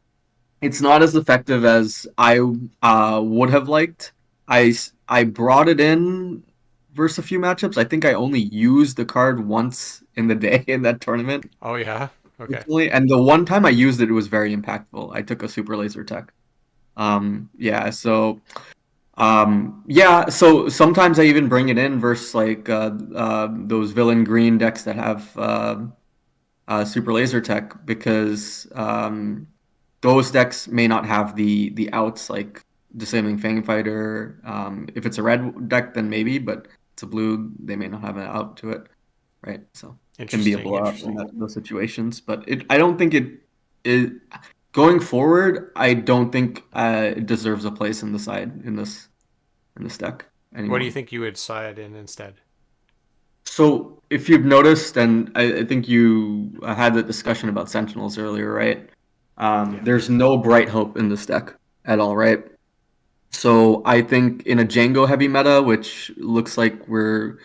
it's not as effective as I would have liked. I brought it in versus a few matchups. I think I only used the card once in the day in that tournament, Oh yeah. Okay. recently, and the one time I used it, it was very impactful. I took a super laser tech. Yeah, so yeah, so sometimes I even bring it in versus like those villain green decks that have super laser tech because those decks may not have the outs like Disabling Fang Fighter. If it's a red deck, then maybe, but it's a blue, they may not have an out to it, right? So can be a Interesting. blowout in Interesting. those situations. But I don't think it going forward. I don't think it deserves a place in the side in this deck What do anymore. you think you would side in instead? So if you've noticed, and I think you had the discussion about Sentinels earlier, right? Yeah. There's no Bright Hope in this deck at all, right? So I think in a Django heavy meta, which looks like we're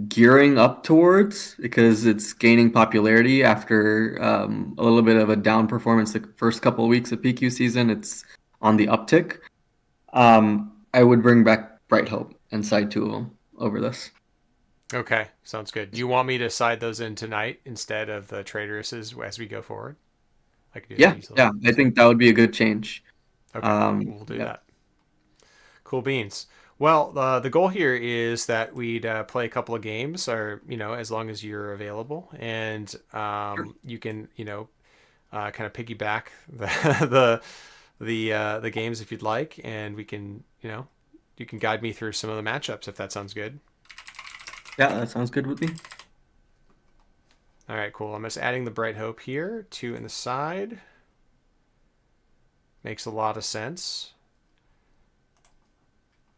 gearing up towards because it's gaining popularity after a little bit of a down performance the first couple of weeks of PQ season, it's on the uptick. I would bring back Bright Hope and side two of them over this. Okay. Sounds good. Do you want me to side those in tonight instead of the Traitoruses as we go forward? I could do that Yeah, easily. yeah, I think that would be a good change. Okay. We'll do Yeah, that. Cool beans. Well, the goal here is that we'd play a couple of games, or as long as you're available, and sure. you can, kind of piggyback the the games if you'd like, and we can, you can guide me through some of the matchups if that sounds good. Yeah, that sounds good with me. All right, cool. I'm just adding the Bright Hope here, 2 in the side. Makes a lot of sense.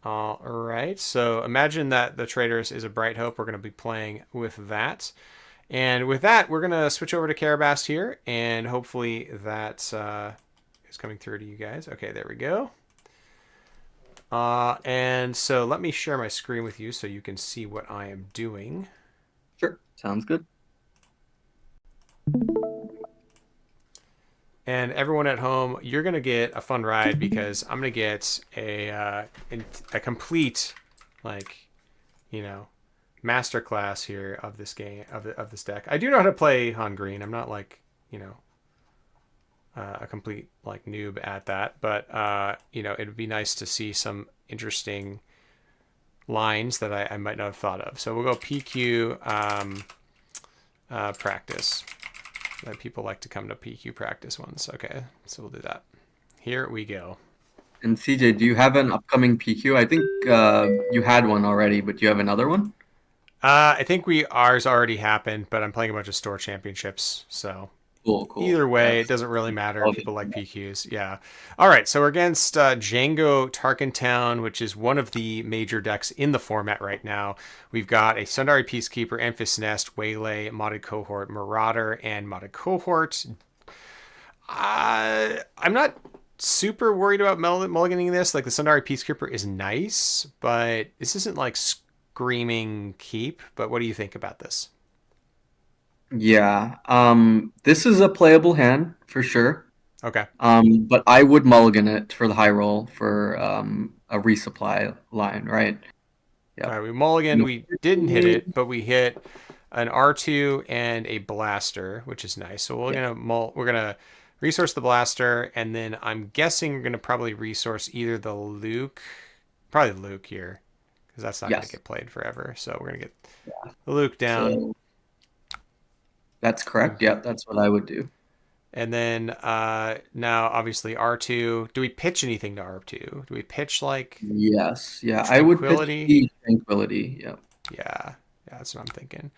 All right, so imagine that the Traders is a Bright Hope. We're going to be playing with that. And with that, we're going to switch over to Karabast here, and hopefully that is coming through to you guys. Okay, there we go. And so let me share my screen with you so you can see what I am doing. Sure, sounds good. And everyone at home, you're going to get a fun ride because I'm going to get a complete, like, masterclass here of this game, of this deck. I do know how to play on green. I'm not like, a complete like noob at that, but it would be nice to see some interesting lines that I might not have thought of. So we'll go PQ practice. People like to come to PQ practice ones. Okay, so we'll do that. Here we go. And CJ, do you have an upcoming PQ? I think you had one already, but do you have another one? I think ours already happened, but I'm playing a bunch of store championships, so Cool, either cool. way, it Yes. doesn't really matter. People like PQs. Yeah. All right. So we're against Django Tarkentown, which is one of the major decks in the format right now. We've got a Sundari Peacekeeper, Enfys Nest, Waylay, Modded Cohort, Marauder, and Modded Cohort. I'm not super worried about mulliganing this. Like the Sundari Peacekeeper is nice, but this isn't like screaming keep. But what do you think about this? Yeah. This is a playable hand for sure. Okay. But I would mulligan it for the high roll for a resupply line, right? All Yep. right, we mulliganed. We didn't hit it, but we hit an R2 and a blaster, which is nice. So Yeah. we're gonna resource the blaster, and then I'm guessing we're gonna probably resource either the Luke, probably Luke here, because that's not gonna Yes. get played forever. So we're gonna get Yeah. the Luke down, So that's correct. Yeah, that's what I would do. and then now obviously R2. Do we pitch anything to R2? Do we pitch like Yes. Yeah, I would pitch Tranquility? the tranquility. Yeah. Yeah, yeah, that's what I'm thinking.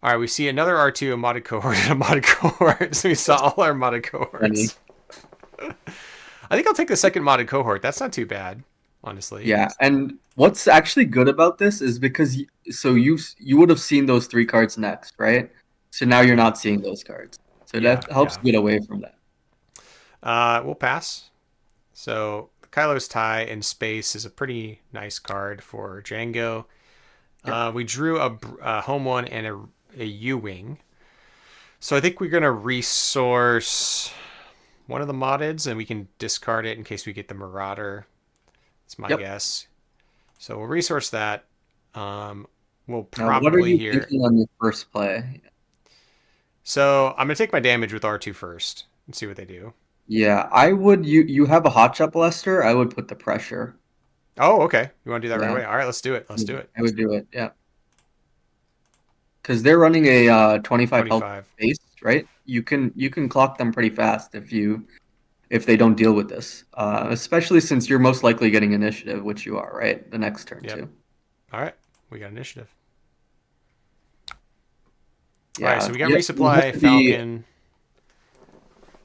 All right, we see another R2, a modded cohort, and a modded cohort. So we saw Yes. all our modded Funny. cohorts. I think I'll take the second modded cohort. That's not too bad, honestly. Yeah, and what's actually good about this is because you would have seen those three cards next, right? So now you're not seeing those cards. So Yeah, that helps yeah. get away from that. We'll pass. So Kylo's Tie in space is a pretty nice card for Django. Yep. We drew a home one and a U-Wing. So I think we're going to resource one of the moddeds, and we can discard it in case we get the Marauder. That's my Yep. guess. So we'll resource that. We'll Now, what are probably you here. thinking on your first play? So I'm going to take my damage with R2 first and see what they do. Yeah, I would. You have a hot shot Lester. I would put the pressure. Oh, okay. You want to do that right Yeah, away? All right, let's do it. Let's do it. I would do it. Yeah, because they're running a 25 health 25. base, right? You can clock them pretty fast if they don't deal with this. Especially since you're most likely getting initiative, which you are, right? The next turn Yep. too. All right. We got initiative. All right, Yeah, so we got yeah, we have resupply, to be Falcon.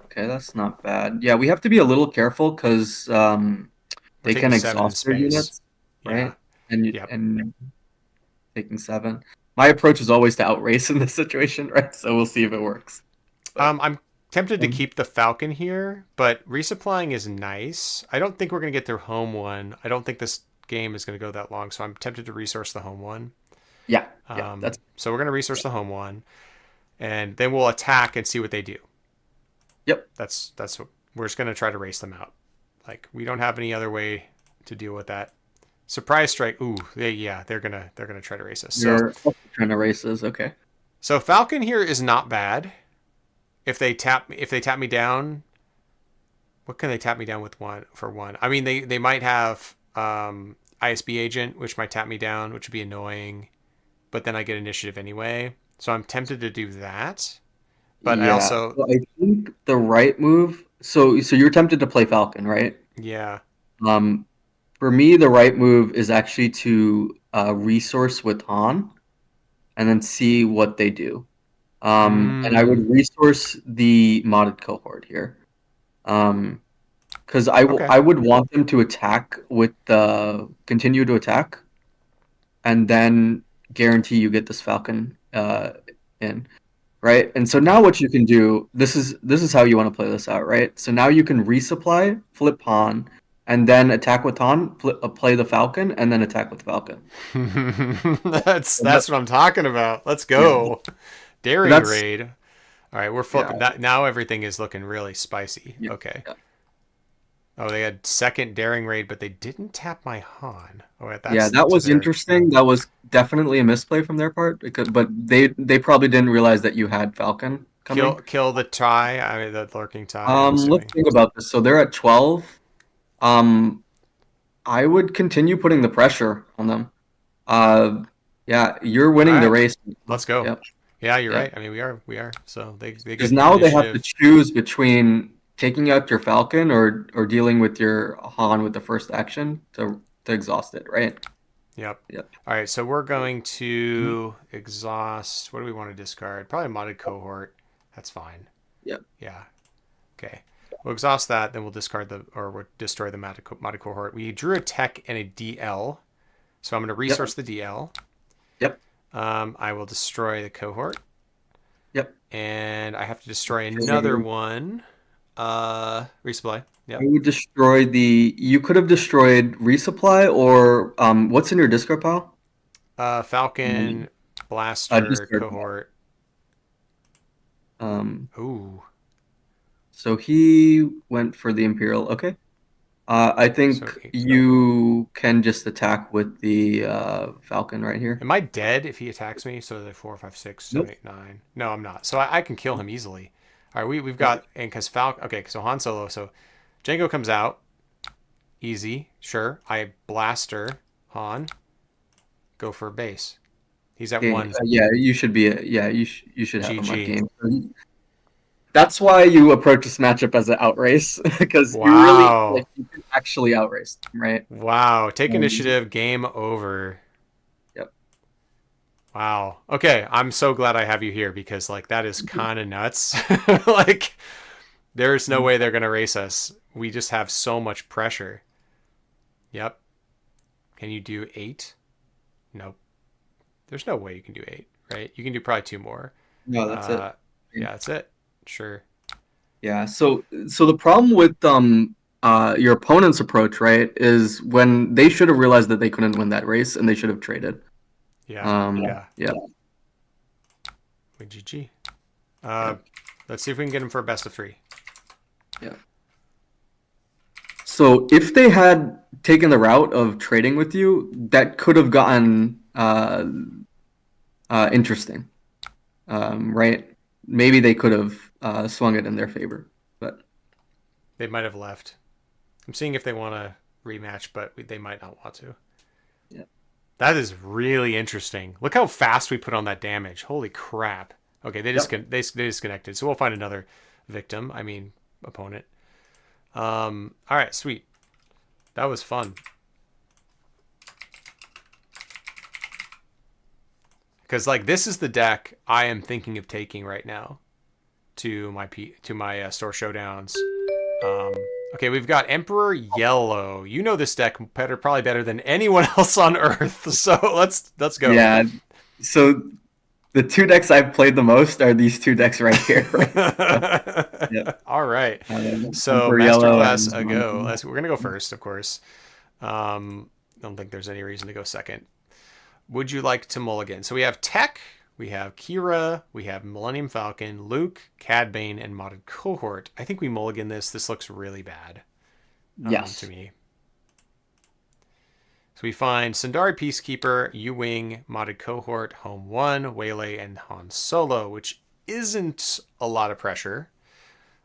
okay. That's not bad. Yeah, we have to be a little careful because We're they can taking 7 in exhaust their space. units, Yeah. right? And Yep. and taking 7. My approach is always to outrace in this situation, right? So we'll see if it works. But I'm tempted to um, keep the Falcon here, but resupplying is nice. I don't think we're going to get their home one. I don't think this game is going to go that long, so I'm tempted to resource the home one. yeah, yeah, that's So we're going to resource the home one, and then we'll attack and see what they do. yep. That's what we're just going to try to race them out. Like we don't have any other way to deal with that. Surprise strike. Ooh, they're gonna try to race us. You're trying to races. Okay. So Falcon here is not bad. If they tap me down, what can they tap me down with one? I mean they might have ISB agent, which might tap me down, which would be annoying, but then I get initiative anyway. So I'm tempted to do that. But I Yeah. also So I think the right move. So you're tempted to play Falcon, right? yeah. Um, for me, the right move is actually to resource with Han and then see what they do. And I would Mm, resource the modded cohort here. Because okay. I would want them to attack with the continue to attack, and then guarantee you get this Falcon in. Right? And so now what you can do, this is how you want to play this out, right? So now you can resupply, flip pawn, and then attack with pawn, play the Falcon, and then attack with Falcon. So That's what I'm talking about. Let's yeah, go. so Daring that's raid. All right, we're yeah, flipping that now. Everything is looking really spicy. yeah, Okay. yeah. Oh, they had second daring raid, but they didn't tap my Han. Oh, wait, Yeah, that's that to was their interesting. That was definitely a misplay from their part, but they probably didn't realize that you had Falcon coming. kill the tie. I mean, the lurking tie. I'm Let's assuming. think about this. So they're at 12. Um, I would continue putting the pressure on them. Uh, yeah, you're All winning the right, race. let's go. Yep, Yeah, you're yep. right. I mean, we are. So they Because get now they have to initiative. choose between taking out your Falcon or dealing with your Han with the first action to exhaust it, right? Yep. Yep. All right, so we're going Mhm. to exhaust. What do we want to discard? Probably modded cohort. That's fine. Yep. Yeah. Okay. We'll exhaust that, then we'll discard we'll destroy the modded cohort. We drew a tech and a DL, so I'm going to Yep. resource the DL. Yep. I will destroy the cohort, Yep. and I have to destroy another Okay. one. Resupply. I Yep. would destroy the. You could have destroyed resupply or what's in your discard pile? Falcon, Um, blaster, discard pile. cohort. Um, Ooh. so he went for the Imperial. Okay. I So think 8. you can just attack with the Falcon right here. Am I dead if he attacks me? So they're 4, 5, 6, Nope. 7, 8, 9. No, I'm not. So I can kill him easily. All right, we've Yep. got, and because Falcon, okay, so Han Solo. So Django comes out. Easy. Sure. I blaster Han. Go for base. He's at Okay. 1. Yeah, you should be. Yeah, you should have him at GG. game. That's why you approach this matchup as an outrace because you really like Wow. you can actually outrace them, right? Wow. Take Um, initiative. Game over. yep. Wow. Okay. I'm so glad I have you here because, like, that is kind of nuts. Like, there's no way they're going to race us. We just have so much pressure. Yep. Can you do 8? Nope. There's no way you can do 8, right? You can do probably 2 more. No, that's it. Uh, yeah, that's it. Sure. Yeah. So the problem with your opponent's approach, right, is when they should have realized that they couldn't win that race and they should have traded. Yeah. Yeah. Yeah. Wait, GG. Yeah. Let's see if we can get him for a best of 3. Yeah. So if they had taken the route of trading with you, that could have gotten interesting, right? Maybe they could have swung it in their favor, but They might have left. I'm seeing if they want to rematch, but they might not want to. yeah, That is really interesting. Look how fast we put on that damage. Holy crap. Okay, yep. they disconnected. So we'll find another victim. I mean, opponent. All right, sweet. That was fun. Because like this is the deck I am thinking of taking right now to my store showdowns. Um, okay, we've got Emperor Yellow. You know this deck better, probably better than anyone else on Earth. So let's go. Yeah. So the two decks I've played the most are these two decks right here. Right? So, yeah. All right. So Emperor Yellow masterclass and a go. We're gonna go first, of course. I don't think there's any reason to go second. Would you like to mulligan? So we have Tech, we have Kira, we have Millennium Falcon, Luke, Cad Bane, and modded cohort. I think we mulligan this. This looks really bad to yes. me. So we find Sundari Peacekeeper, U-Wing, modded cohort, Home 1, Waylay, and Han Solo, which isn't a lot of pressure.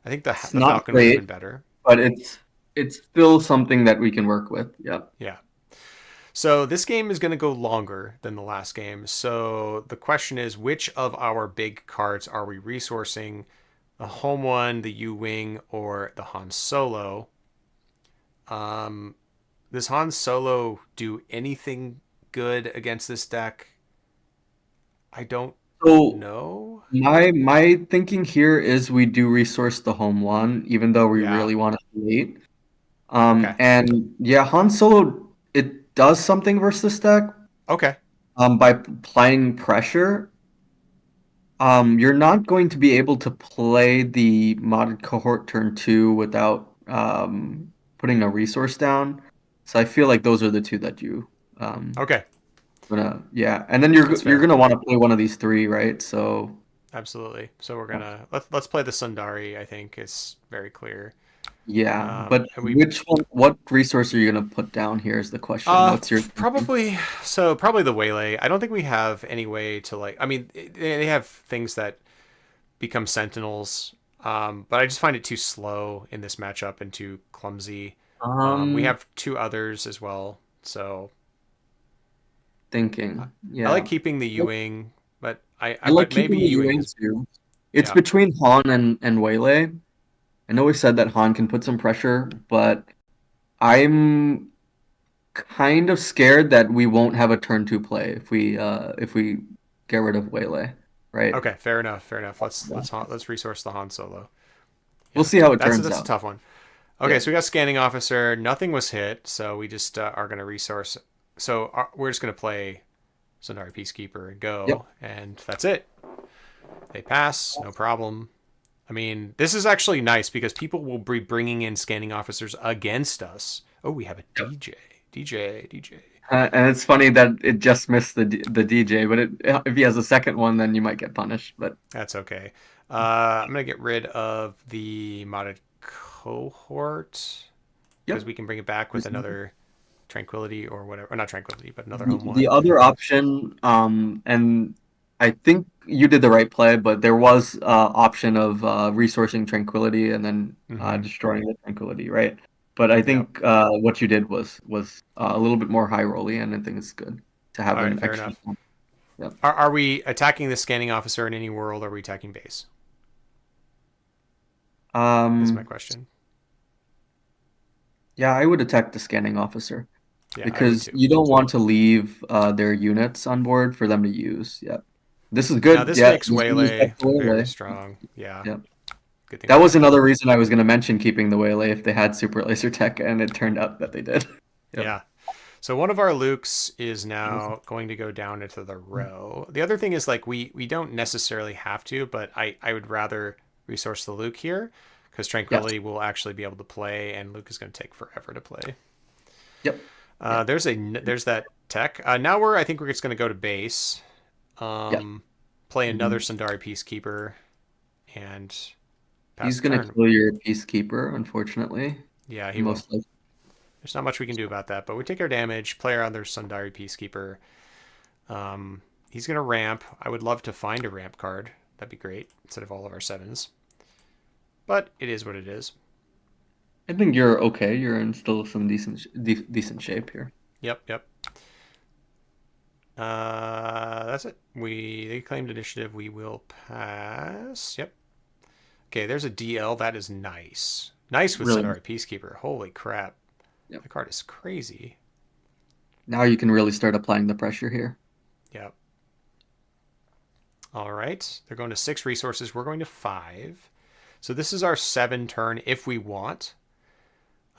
I think It's the not Falcon would have been great, better. but it's still something that we can work with. Yeah. Yeah. So this game is going to go longer than the last game. So the question is, which of our big cards are we resourcing? The Home 1, the U-Wing, or the Han Solo? Does Han Solo do anything good against this deck? I don't So know. My thinking here is we do resource the home one, even though we Yeah. really want to wait. Okay. And yeah, Han Solo, it does something versus this deck. Okay. By applying pressure, you're not going to be able to play the modded cohort turn two without putting a resource down. So I feel like those are the two that you um Okay. gonna yeah, and then That's you're fair. gonna want to play one of these three, right? So Absolutely. So we're gonna let's play the Sundari. I think it's very clear. yeah, but And we which one, what resource are you gonna put down here is the question. What's your thinking? probably so probably the Waylay. I don't think we have any way to like. I mean, they have things that become Sentinels, but I just find it too slow in this matchup and too clumsy. We Um, have two others as well, so thinking. I like Yeah. keeping the Ewing, but I like but maybe keeping the Ewing UA is too. It's yeah. between Han and Waylay. I know we said that Han can put some pressure, but I'm kind of scared that we won't have a turn two play if we get rid of Waylay, right? Okay, fair enough. Fair enough. Yeah. Let's resource the Han Solo. We'll Yeah, see how it turns that's a out. tough one. Okay, Yeah. so we got scanning officer. Nothing was hit, so we just are gonna resource. So we're just gonna play Sundari Peacekeeper and Yep. go, and that's it. They pass, no problem. I mean, this is actually nice because people will be bringing in scanning officers against us. Oh, we have a Yep. DJ. And it's funny that it just missed the DJ, but if he has a second one, then you might get punished. But That's okay. I'm gonna get rid of the modded cohort because yep. we can bring it back with another tranquility or whatever, or not tranquility, but another home The one. other option, and I think you did the right play, but there was option of resourcing Tranquility and then Mm-hmm. destroying the Tranquility, right? But I Yep. think what you did was a little bit more high rolly, and I think it's good to have All right, an fair extra. enough. Yeah. Are we attacking the scanning officer in any world? Or are we attacking base? Is my Um, question. yeah, I would attack the scanning officer Yeah, I would because too. you don't want to leave their units on board for them to use. Yeah, this is Now good. this Yeah, makes he's gonna Waylay respect the very Waylay. strong. Yeah, Yeah. good thing That we was have that. another reason I was going to mention keeping the Waylay if they had Super Laser Tech, and it turned out that they did. Yep. Yeah. So one of our Lukes is now going to go down into the row. The other thing is like we don't necessarily have to, but I would rather resource the Luke here because Yes. Tranquility will actually be able to play, and Luke is going to take forever to play. Yep. Yeah. There's that tech. Now I think we're just going to go to base, Yeah. play another Mhm. Sundari Peacekeeper, and pass He's the going to turn. kill your Peacekeeper, unfortunately. Yeah, he will. Most likely. There's not much we can do about that, but we take our damage. Play our other Sundari Peacekeeper. He's going to ramp. I would love to find a ramp card. That'd be great instead of all of our sevens. But it is what it is. I think you're okay. You're in still some decent shape here. Yep. That's it. They claimed initiative. We will pass. Yep. Okay, there's a DL. That is nice. Nice with Really. Sundari Peacekeeper. Holy crap. Yep. The card is crazy. Now you can really start applying the pressure here. Yep. All right. They're going to 6 resources. We're going to 5. So this is our 7 turn if we want.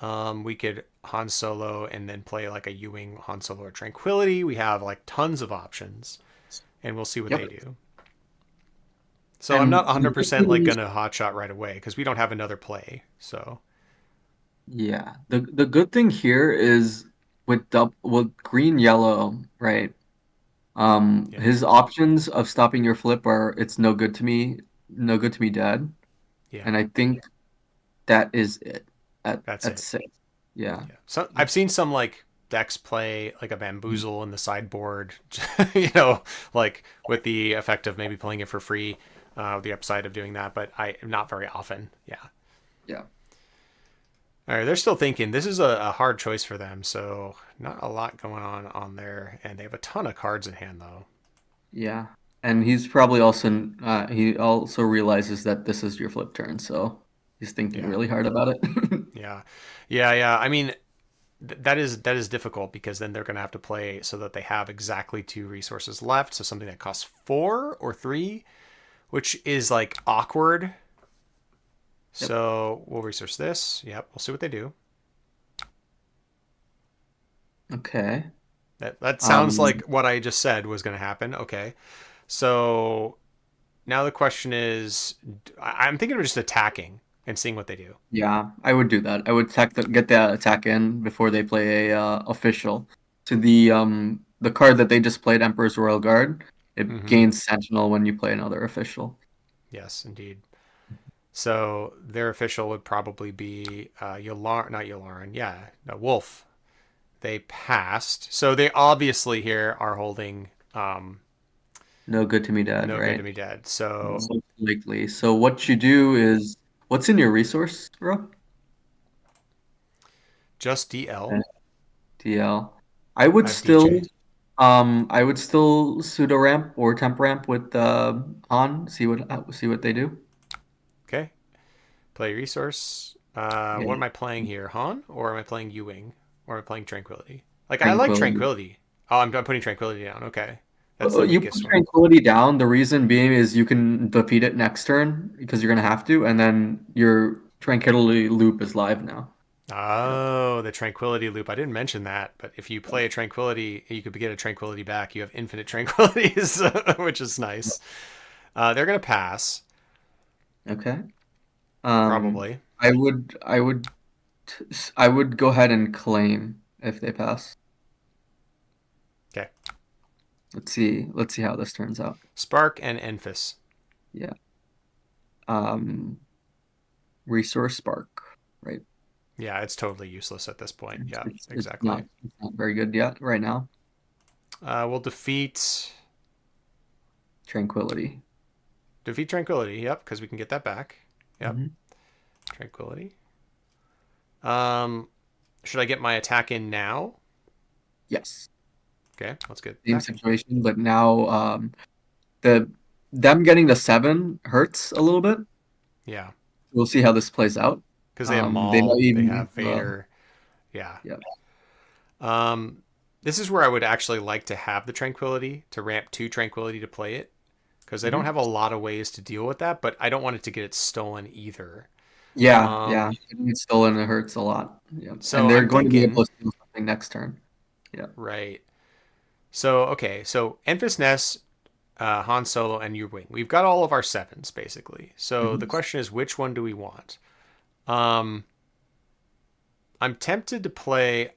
We could Han Solo and then play like a Ewing, Han Solo, or Tranquility. We have like tons of options, and we'll see what they Yep. do. So I'm not And the good 100% like thing gonna hotshot right away because we don't have another play. So yeah, the good thing here is with green yellow, right? yeah, His options of stopping your flip are it's no good to me, no good to me, dad. yeah, And I think that is it that's at it. 6. Yeah. Yeah. So I've seen some like decks play like a bamboozle in the sideboard, you know, like with the effect of maybe playing it for free, the upside of doing that, but I not very often. Yeah. Yeah. All right, they're still thinking. This is a hard choice for them, so not a lot going on there, and they have a ton of cards in hand though. Yeah. And he's probably also he also realizes that this is your flip turn, so he's thinking Yeah, really hard about it. yeah, yeah. I mean, that is difficult because then they're going to have to play so that they have exactly 2 resources left. So something that costs 4 or 3 which is like awkward. Yep. So we'll research this. Yep, we'll see what they do. Okay. That sounds Um, like what I just said was going to happen. Okay. So now the question is, I'm thinking of just attacking and seeing what they do. yeah, I would do that. I would get that attack in before they play a official. To the card that they just played, Emperor's Royal Guard, it Mm-hmm. gains Sentinel when you play another official. Yes, indeed. So their official would probably be not Yularen. Yeah, no, Wolf. They passed. So they obviously here are holding No good to me, Dad, no good to right? me dead. So Most likely. So what you do is, what's in your resource, bro? just DL. Okay, DL. I I would have DJ. still, I would still pseudo ramp or temp ramp with Han. See what they do. Okay. Play resource. What am Yeah, I playing here? Han? Or am I playing Ewing? Or am I playing Tranquility? Like, I like Tranquility. Tranquility. Oh, I'm putting Tranquility down. Okay. That's the You put weakest one. Tranquility down. The reason being is you can defeat it next turn because you're gonna have to, and then your Tranquility loop is live now. Yep. Oh, the Tranquility loop. I didn't mention that, but if you play a Tranquility, you could get a Tranquility back. You have infinite Tranquilities, which is nice. They're going to pass, Okay. probably. I would, I would go ahead and claim if they pass. Okay. Let's see how this turns out. Spark and Enfys. Yeah. Um, Resource Spark, right? Yeah, it's totally useless at this point. Yeah, exactly. It's not very good yet right now. We'll Tranquility. defeat Tranquility. Yep, because we can get that back. Yep, Hmm. Tranquility. Um, should I get my attack in now? Yes. Okay, let's get Same attacking. situation, but now the them getting the 7 hurts a little bit. Yeah, We'll see how this plays out. because they have They might Maul, they even have Vader. Yeah. yeah. Um, this is where I would actually like to have the Tranquility to ramp to Tranquility to play it, because I don't Hmm. have a lot of ways to deal with that, but I don't want it to get it stolen either. Yeah, yeah. Um, Getting it stolen, it hurts a lot. Yeah. And so they're I'm going to be thinking, able to steal something next turn. Yeah. right. So okay, so Enfys Nest, Han Solo, and Yu Wing. We've got all of our sevens basically. So the Hmm. question is, which one do we want? Um, I'm tempted to play.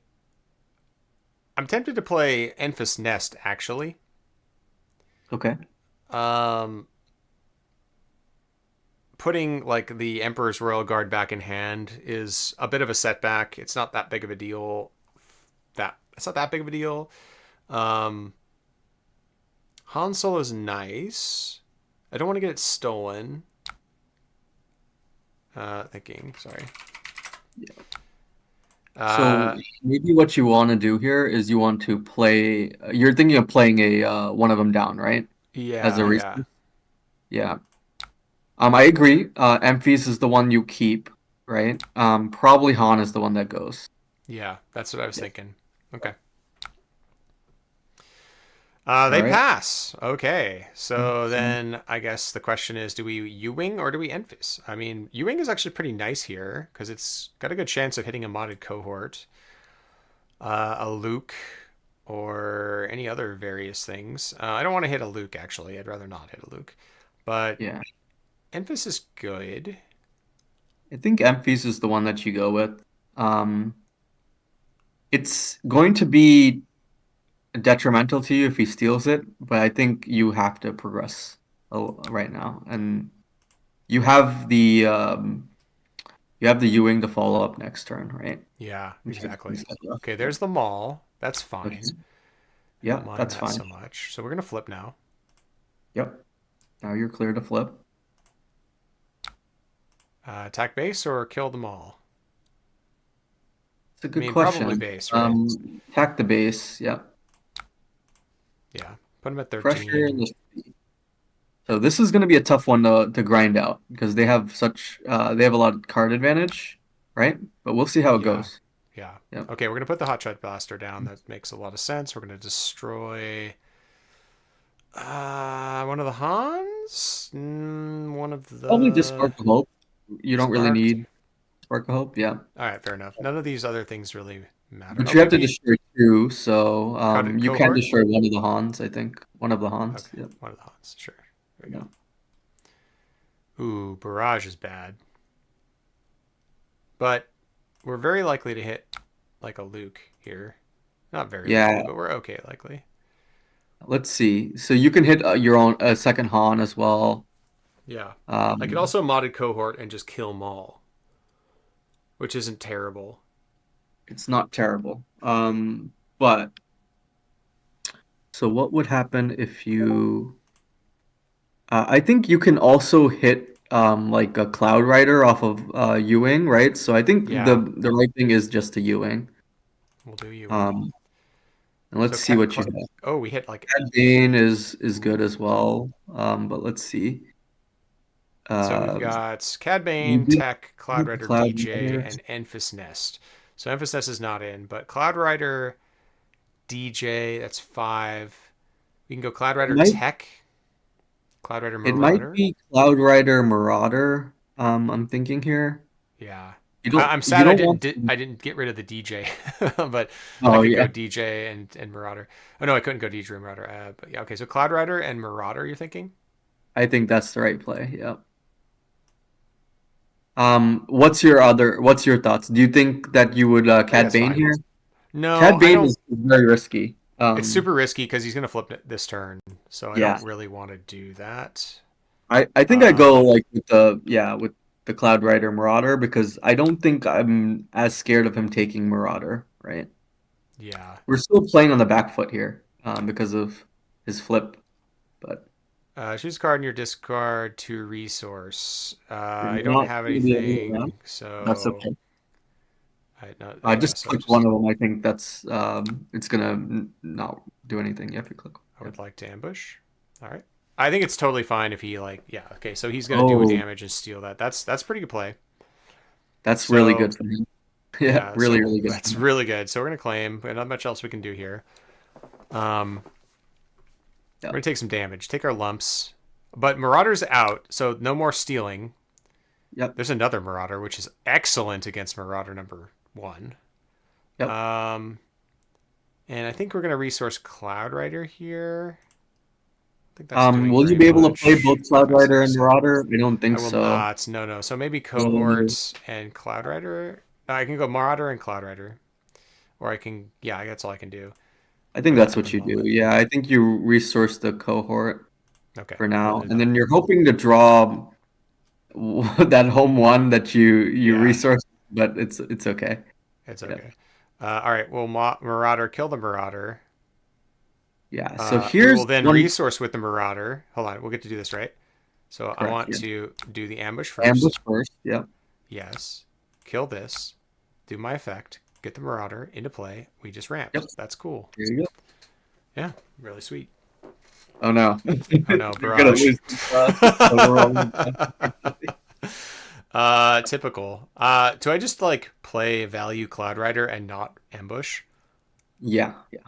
I'm tempted to play Enfys Nest actually. Okay. Um, putting like the Emperor's Royal Guard back in hand is a bit of a setback. It's not that big of a deal. That it's not that big of a deal. Um, Han Solo's nice. I don't want to get it stolen. Thinking, sorry. So Uh, maybe what you want to do here is you want to play. You're thinking of playing a one of them down, right? As a yeah, yeah, resource. Yeah. I agree. Emphys is the one you keep, right? Probably Han is the one that goes. yeah. That's what I was Yeah. thinking. Okay. All They right. pass. Okay. So So, then I guess the question is, do we U-Wing or do we Enfys? I mean, U-Wing is actually pretty nice here because it's got a good chance of hitting a modded cohort, a Luke, or any other various things. I don't want to hit a Luke, actually. I'd rather not hit a Luke. But yeah, Enfys is good. I think Emphys is the one that you go with. Um, it's going to be detrimental to you if he steals it, but I think you have to progress right now, and you have the Ewing to follow up next turn, right? Yeah, In case exactly. things get rough. Okay, Yeah. there's the mall. That's Okay. fine. I don't Yeah, mind that's that fine. so much. So we're going to flip now. Yep. Now you're clear to flip. Attack base or kill them all? It's a I good mean, probably question. base, right? Attack the base. Yep. Yeah. Put them at Pressure 13. the So this is going to be a tough one to grind out because they have a lot of card advantage, right? But we'll see how it Yeah. goes. Yeah. Yep. Okay, we're going to put the Hot Shot Blaster down. That makes a lot of sense. We're going to destroy one of the Hans? one of Probably just the Spark of Hope. You don't really sparked? need Spark of Hope, yeah. All right, fair enough. None of these other things really matter. But Oh, you have to maybe destroy two, so you can cohort. destroy one of the Hans, I think. One of the Okay, Hans, yep. one of the Hans. Sure. There we Yeah. go. Ooh, barrage is bad, but we're very likely to hit like a Luke here. Not very likely, Yeah, but we're okay likely. let's see. So you can hit your own second Han as well. Yeah. I could Um, also modded cohort and just kill Maul, which isn't terrible. it's not terrible. But so what would happen if you I think you can also hit like a Cloud Rider off of Ewing, right? So I think Yeah, the right thing is just to Ewing. we'll do Ewing. Um, and let's So see what you have. oh, we hit like Cad Bane is good ooh. as well. But let's see. So we've Uh, got Cad you Bane, do Tech, Cloud have the Rider, Cloud DJ, Rider. and Enfys Nest. So Enfys Nest is not in, but Cloud Rider, DJ, that's five. We can go Cloud It Rider might Tech, Cloud Rider it might Marauder. be Cloud Rider Marauder. I'm thinking here. Yeah. I'm You sad don't want. I didn't get rid of the DJ, but I Oh could go yeah, DJ and Marauder. Oh no, I couldn't go DJ and Marauder. But yeah, okay. So Cloud Rider and Marauder, you're thinking? I think that's the right play. Yeah. What's your thoughts? Do you think that you would I think Cad that's Bane fine. here? No, Cad I Bane don't. is very risky. It's super risky because he's gonna flip it this turn, so I Yeah. don't really want to do that. I think I go Um, like with the Cloud Rider Marauder because I don't think I'm as scared of him taking Marauder, right? yeah. We're still playing on the back foot here, because of his flip, but Choose a card in your discard to resource. you're I don't not have gonna be able to run. anything, That's so okay. I no, I yeah. just So I click one just of them. I think that's it's gonna not do anything. You have to click. I Yeah. would like to ambush. All right. I think it's totally fine if he like yeah. Okay, so he's gonna do a Oh, damage and steal that. That's pretty good play. that's really So good for him. Yeah, yeah, really, so really good for that's him. really good. So we're gonna claim. But not much else we can do here. Um, we're Yeah. gonna take some damage. Take our lumps. But Marauder's out, so no more stealing. Yep. There's another Marauder, which is excellent against Marauder number one. Yep. Um, and I think we're gonna resource Cloud Rider here. I think that's doing Will you very be able to play much. both Five, Cloud five, Rider and six. Marauder? I don't I think will so. not. No, no. So maybe So cohorts and Cloud Rider. I can go Marauder and Cloud Rider, or I can. Yeah, that's all I can do I think that's at the what you do. moment. Yeah, I think you resource the cohort Okay, for we'll now, do and that. then you're hoping to draw that home one that you Yeah, resource, but it's okay. it's Yeah. okay. All right. Well, Marauder kill the Marauder. Yeah. So We will here's then one resource with the Marauder. Hold on, we'll get to do this right. So I correct. want Yeah. to do the ambush Ambush first. first. Yeah. Yes. Kill this. Do my effect. Get the Marauder into play. We just Yep. ramped. That's cool. Here you go. Yeah, really sweet. Oh no. Oh no, You're gonna barrage. lose this overall. Typical. Do I just like play value Cloud Rider and not ambush? Yeah. Yeah.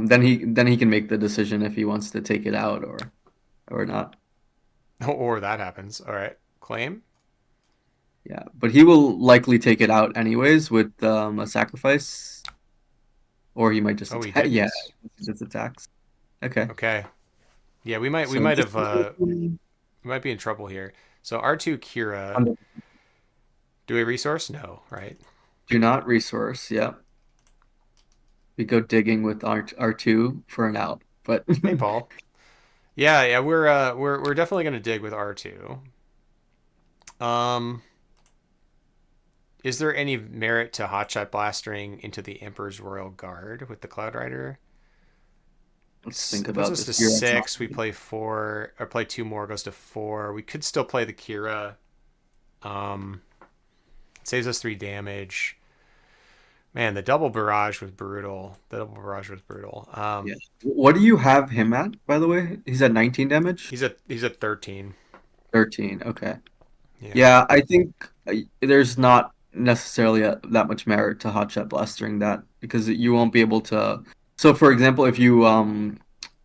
Then he can make the decision if he wants to take it out or not. Or that happens. All right. Claim. Yeah, but he will likely take it out anyways with a sacrifice, or he might just Oh, he attack. Yeah, didn't. just attacks. Okay. Okay. Yeah, we So might this have is we might be in trouble here. So R2 Kira, under- do we resource? No, right? do not resource. Yeah, we go digging with R2 for an out, but Hey, Paul. Yeah, yeah, we're definitely gonna dig with R2. Um, is there any merit to hotshot blastering into the Emperor's Royal Guard with the Cloud Rider? let's think Puts about us this to here. six. We play four, or play two more, goes to four. We could still play the Kira. Um, saves us three damage. Man, the double barrage was brutal. The double barrage was brutal. Yeah. What do you have him at, by the way? He's at 19 damage. He's at 13. 13. Okay. Yeah. Yeah, I think there's not necessarily that much merit to hotshot blastering that because you won't be able to. So, for example, if you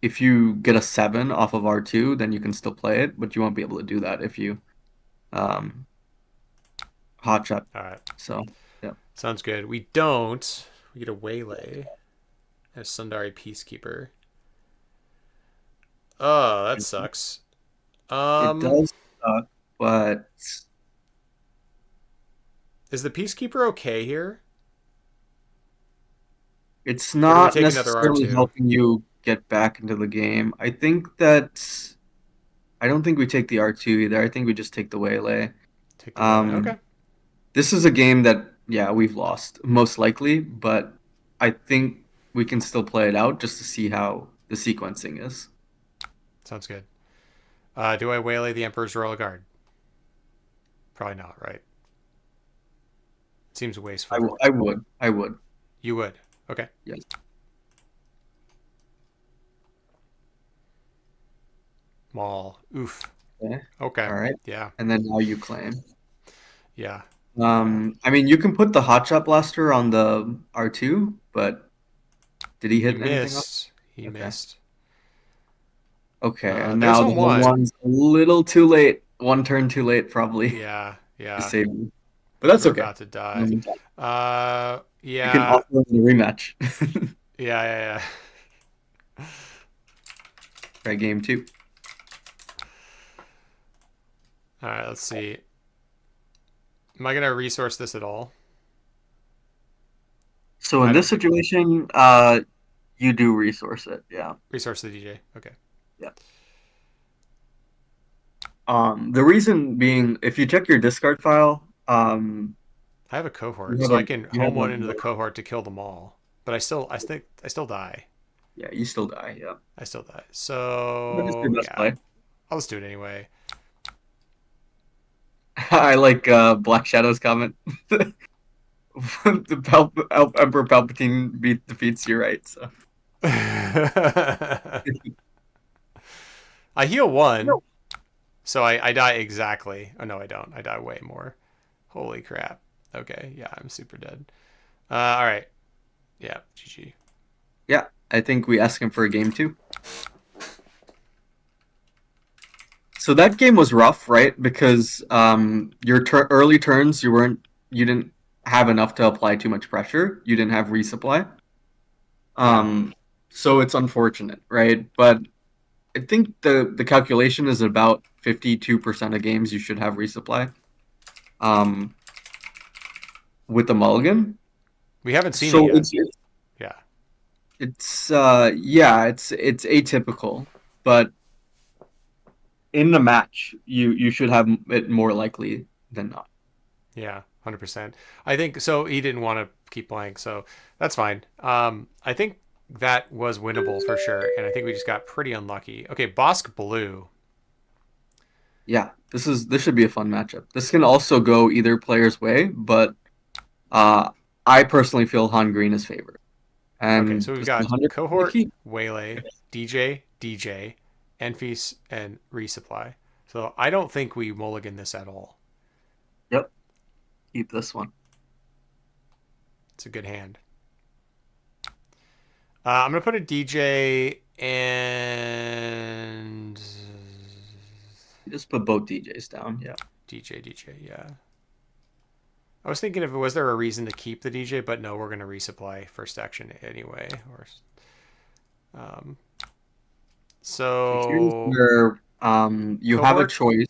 if you get a 7 off of R2, then you can still play it, but you won't be able to do that if you um, hot shot. All right. So, yeah. Sounds good. We don't. We get a waylay as Sundari Peacekeeper. Oh, that sucks. It Um, does suck, but is the Peacekeeper okay here? it's Or do we not take another necessarily R2? helping you get back into the game. I don't think we take the R2 either. I think we just take the waylay. Take the waylay. Okay. Um, this is a game that, yeah, we've lost, most likely, but I think we can still play it out just to see how the sequencing is. Sounds good. Do I waylay the Emperor's Royal Guard? Probably not, right? Seems wasteful. I would. I would. You would. Okay. Yes. Maul. Oof. Okay. Okay. All right. Yeah. And then now you claim. Yeah. Yeah. I mean, you can put the hotshot blaster on the R2, but did he He hit anything up? missed. He Okay. missed. Okay, and There's now a the home one. one's a little too late. One turn too late, probably, Yeah. to Yeah. save you. But that's We're okay. about to die. You can Yeah. offer him the rematch. Yeah. Yeah. Yeah. Try game two. All right. Let's see. Am I gonna resource this at all? So in I this don't think situation, you do resource it. Yeah. resource the DJ. Okay. Yeah. The reason being, if you check your discard file, I have a you cohort, have so a I can you have home a one into the cohort to kill them all. But I still die. yeah, you still die. Yeah. I still die. That is your So best yeah, play. I'll just do it anyway. I like Black Shadow's comment. Emperor Palpatine defeats you, right? So I heal one, no. so I die exactly. Oh no, I don't. I die way more. Holy crap. Okay, yeah, I'm super dead. All right. Yeah, GG. Yeah, I think we ask him for a game too. So that game was rough, right? Because your early turns you didn't have enough to apply too much pressure. You didn't have resupply. Yeah. Um, so it's unfortunate, right? But I think the calculation is about 52% of games you should have resupply. Um, with the mulligan. We haven't seen it So yet. Yeah. yeah, it's atypical, but in the match you should have it more likely than not. Yeah, 100%. I think so. He didn't want to keep playing, so that's fine. I think that was winnable for sure, and I think we just got pretty unlucky. Okay, Bosk Blue. Yeah, this should be a fun matchup. This can also go either player's way, but uh I personally feel Han Green is favored. Okay, And so we've this is got 100% Cohort, key. Waylay, DJ, Enfeast, and Resupply. So I don't think we mulligan this at all. Yep, keep this one. It's a good hand. I'm gonna put a DJ and You just put both DJs down. Yeah. DJ. Yeah. I was thinking if was there a reason to keep the DJ, but no, we're gonna resupply first action anyway. Or um, So here's so where you have a cohort, choice.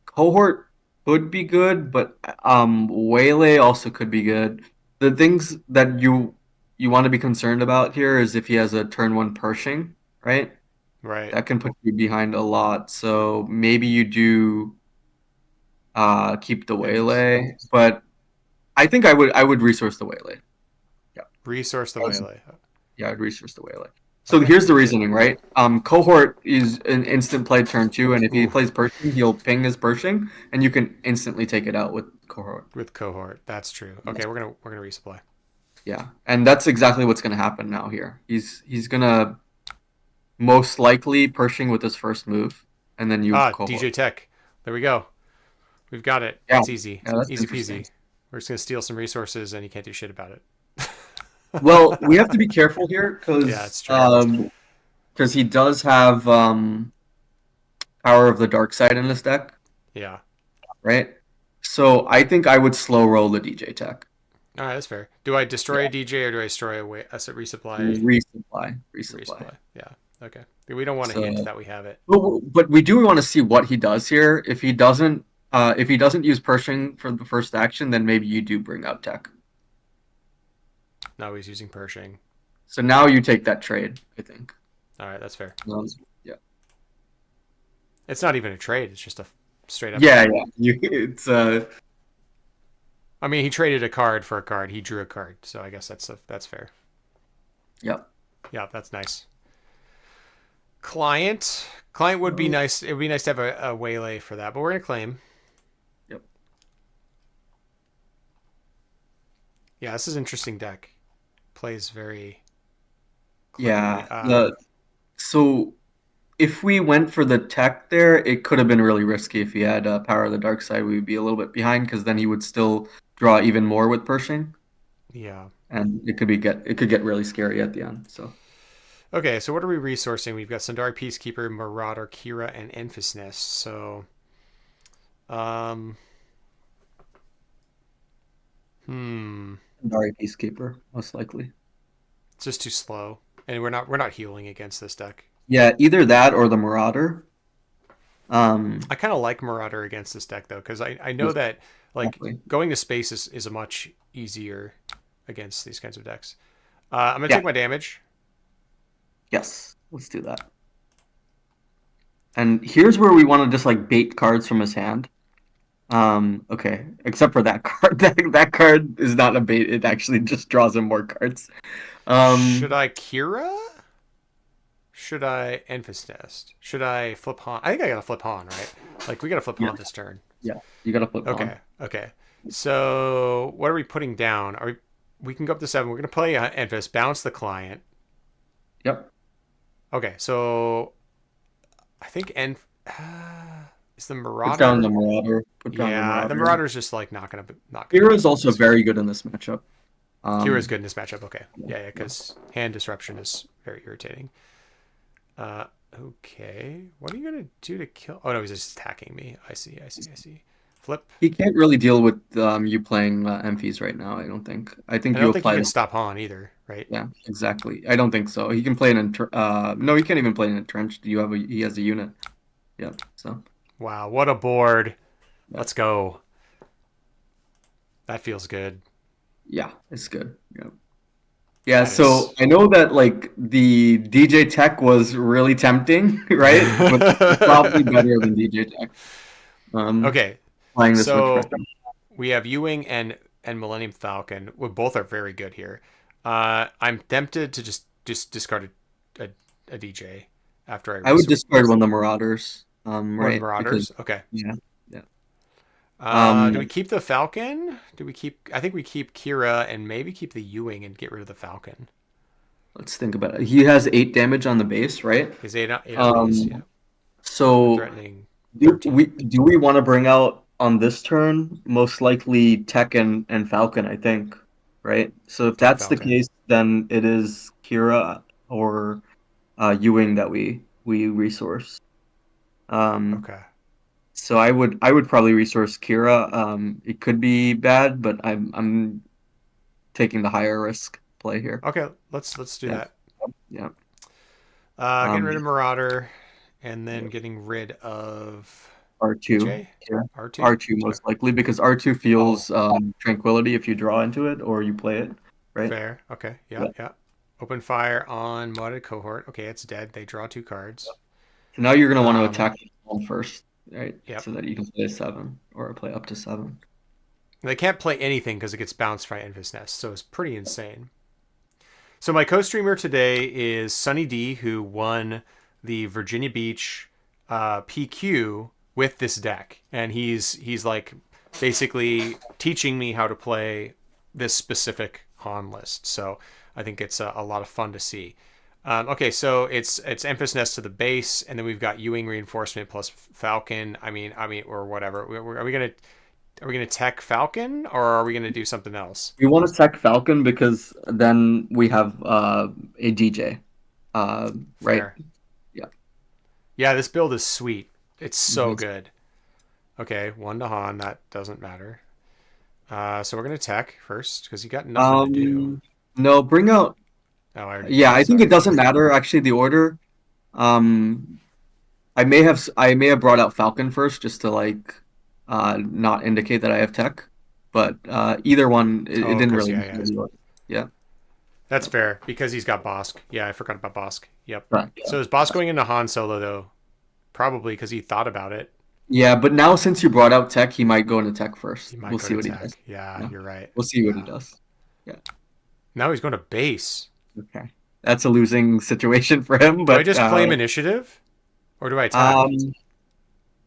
Cohort could be good, but Waylay also could be good. The things that you want to be concerned about here is if he has a turn one Pershing, right? right? That can put you behind a lot. So maybe you do keep the Enfeast. Waylay, but I think I would resource the Waylay. Yeah. Resource the As- Waylay. Yeah, I'd resource the Waylay. So Okay. here's the reasoning, right? Cohort is an instant play turn two, and if he Ooh, plays Pershing, he'll ping his Pershing, and you can instantly take it out with Cohort. with cohort, that's true. Yes. Okay, we're gonna resupply. Yeah, and that's exactly what's going to happen now here. He's going to most likely Pershing with his first move, and then you Ah, Cohort. DJ Tech. There we go. We've got it. Yeah, It's easy. yeah, that's Easy interesting. peasy. We're just gonna steal some resources and you can't do shit about it. Well, we have to be careful here Yeah, it's true. because he does have Power of the Dark Side in his deck, Yeah. right? So I think I would slow roll the DJ tech. All right, that's fair. Do I destroy a Yeah, DJ or do I destroy a resupply? resupply. Resupply. Yeah. Okay. We don't want to hint So, that we have it. but we do want to see what he does here. If he doesn't use Pershing for the first action, then maybe you do bring out tech. No, he's using Pershing. So now you take that trade, I think. All right, that's fair. Yeah. It's not even a trade. It's just a straight up Yeah, trade. yeah. It's I mean, he traded a card for a card. He drew a card, so I guess that's fair. yeah. Yeah, that's nice. Client would be nice. It would be nice to have a waylay for that, but we're gonna claim. Yep. Yeah, this is an interesting deck. Plays very cleverly. Yeah. So if we went for the tech there, it could have been really risky. If he had Power of the Dark Side, we would be a little bit behind because then he would still draw even more with Pershing, Yeah. and it could get really scary at the end. So Okay, so what are we resourcing? We've got Sundari Peacekeeper, Marauder, Kira, and Enfys Nest. So, um, hmm, Sundari Peacekeeper, most likely. it's just too slow, and we're not healing against this deck. Yeah, either that or the Marauder. I kind of like Marauder against this deck though, because I know Most that like likely. going to space is a much easier against these kinds of decks. I'm gonna Yeah. take my damage. Yes. Let's do that. And here's where we want to just like bait cards from his hand. Okay, except for that card. That card is not a bait. It actually just draws him more cards. Should Um, I Kira? Should I Enfys Nest? Should I flip Han? I think I gotta flip Han, right? Like we gotta flip yeah, Han this turn. yeah. You gotta flip Okay, on. okay. So what are we putting down? We can go up to 7. We're gonna play Enfys, bounce the client. Yep. Okay, so I think is the Put down the Marauder. Marauder. Put down the Yeah, the Marauder. Marauder's just like not gonna Kira be is also useful. very good in this matchup. Kira's Um, good in this matchup. Okay, yeah, yeah, yeah. because hand disruption is very irritating. Uh, okay, what are you gonna do to kill? Oh no, he's just attacking me. I see, I see, I see. Flip. He can't really deal with you playing Emphys right now. I don't think. I I think you don't think he apply can them. stop Han either, right? Yeah, exactly. I don't think so. He can play no, he can't even play an entrenched. He has a unit. Yeah. So Wow, what a board. yeah, Let's go. That feels good. yeah, it's good. Yeah. Yeah, That so is. I know that like the DJ Tech was really tempting, right? But it's probably better than DJ Tech. Um, Okay, playing this with so Fresno. we have Ewing and Millennium Falcon. Well, both are very good here. I'm tempted to just discard a DJ after I I would resupply discard one of the Marauders, one of the right? Because Marauders. Okay. yeah, yeah. Do Um, we keep the Falcon? Do we keep? I think we keep Kira and maybe keep the Ewing and get rid of the Falcon. let's think about it. He has 8 damage on the base, right? Is eight on base? Yeah. Um, so Threatening do 13. we want to bring out on this turn? Most likely Tech and Falcon, I think, right? So if Tech that's the Falcon. case, then it is Kira or Ewing that we resource. Um, Okay. so I would probably resource Kira. It could be bad, but I'm taking the higher risk play here. Okay. Let's do Yeah, that. yeah. Getting rid Yeah. of Marauder and then getting rid of R2. DJ. Yeah. R2. R2 most likely because R2 Oh, feels tranquility if you draw into it or you play it, right? fair. Okay. Yeah. Yeah. Yeah. Open fire on modded cohort. Okay, it's dead. They draw 2 cards. So now you're gonna want to Um. attack the one first, right? Yep. So that you can play a 7 or play up to 7. They can't play anything because it gets bounced by Envis Nest, so it's pretty insane. So my co-streamer today is Sunny D, who won the Virginia Beach PQ with this deck, and he's like basically teaching me how to play this specific Han list. So I think it's a lot of fun to see. Okay, so it's Emphas Nest to the base, and then we've got Ewing reinforcement plus Falcon. I mean, or whatever. Are we gonna? Are we gonna tech Falcon or are we gonna do something else? We want to tech Falcon because then we have a DJ. Right? Fair. Yeah. Yeah, this build is sweet. It's so Mhm. good. Okay, one to Han. That doesn't matter. So we're gonna tech first because you got nothing to do. Um, no, bring out. Oh, I already Yeah, did. I think it Sorry. doesn't matter actually the order. Um, I may have brought out Falcon first just to like not indicate that I have tech, but either one it Oh, didn't because really yeah, matter yeah. the order. Yeah. That's Yep. fair because he's got Bosk. Yeah, I forgot about Bosk. Yep. Right. Yeah. So is Bosk going into Han Solo though? Probably because he thought about it. Yeah, but now since you brought out tech, he might go into tech He first. might We'll go see to what he does. tech. Yeah, Yeah. you're right. We'll see what he Yeah. does. Yeah. Now he's going to base. Okay. That's a losing situation for him, Do I but just claim initiative or do I attack? um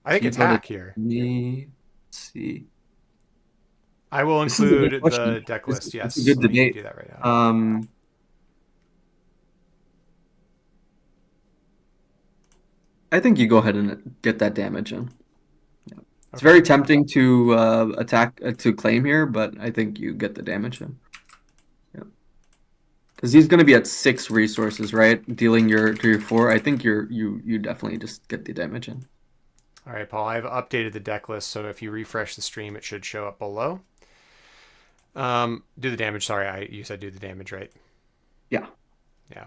I think you go to attack here. me. Let's see. I will This is a good include question. the deck This list. it's a Yes, good let me debate. do that right now. Um I think you go ahead and get that damage in. Yeah. It's Okay. very tempting to attack to claim here, but I think you get the damage in. Yeah. Because he's going to be at 6 resources, right? Dealing your 4. I think you definitely just get the damage in. All right, Paul. I've updated the deck list, so if you refresh the stream, it should show up below. Do the damage. Sorry, you said do the damage, right? Yeah. Yeah,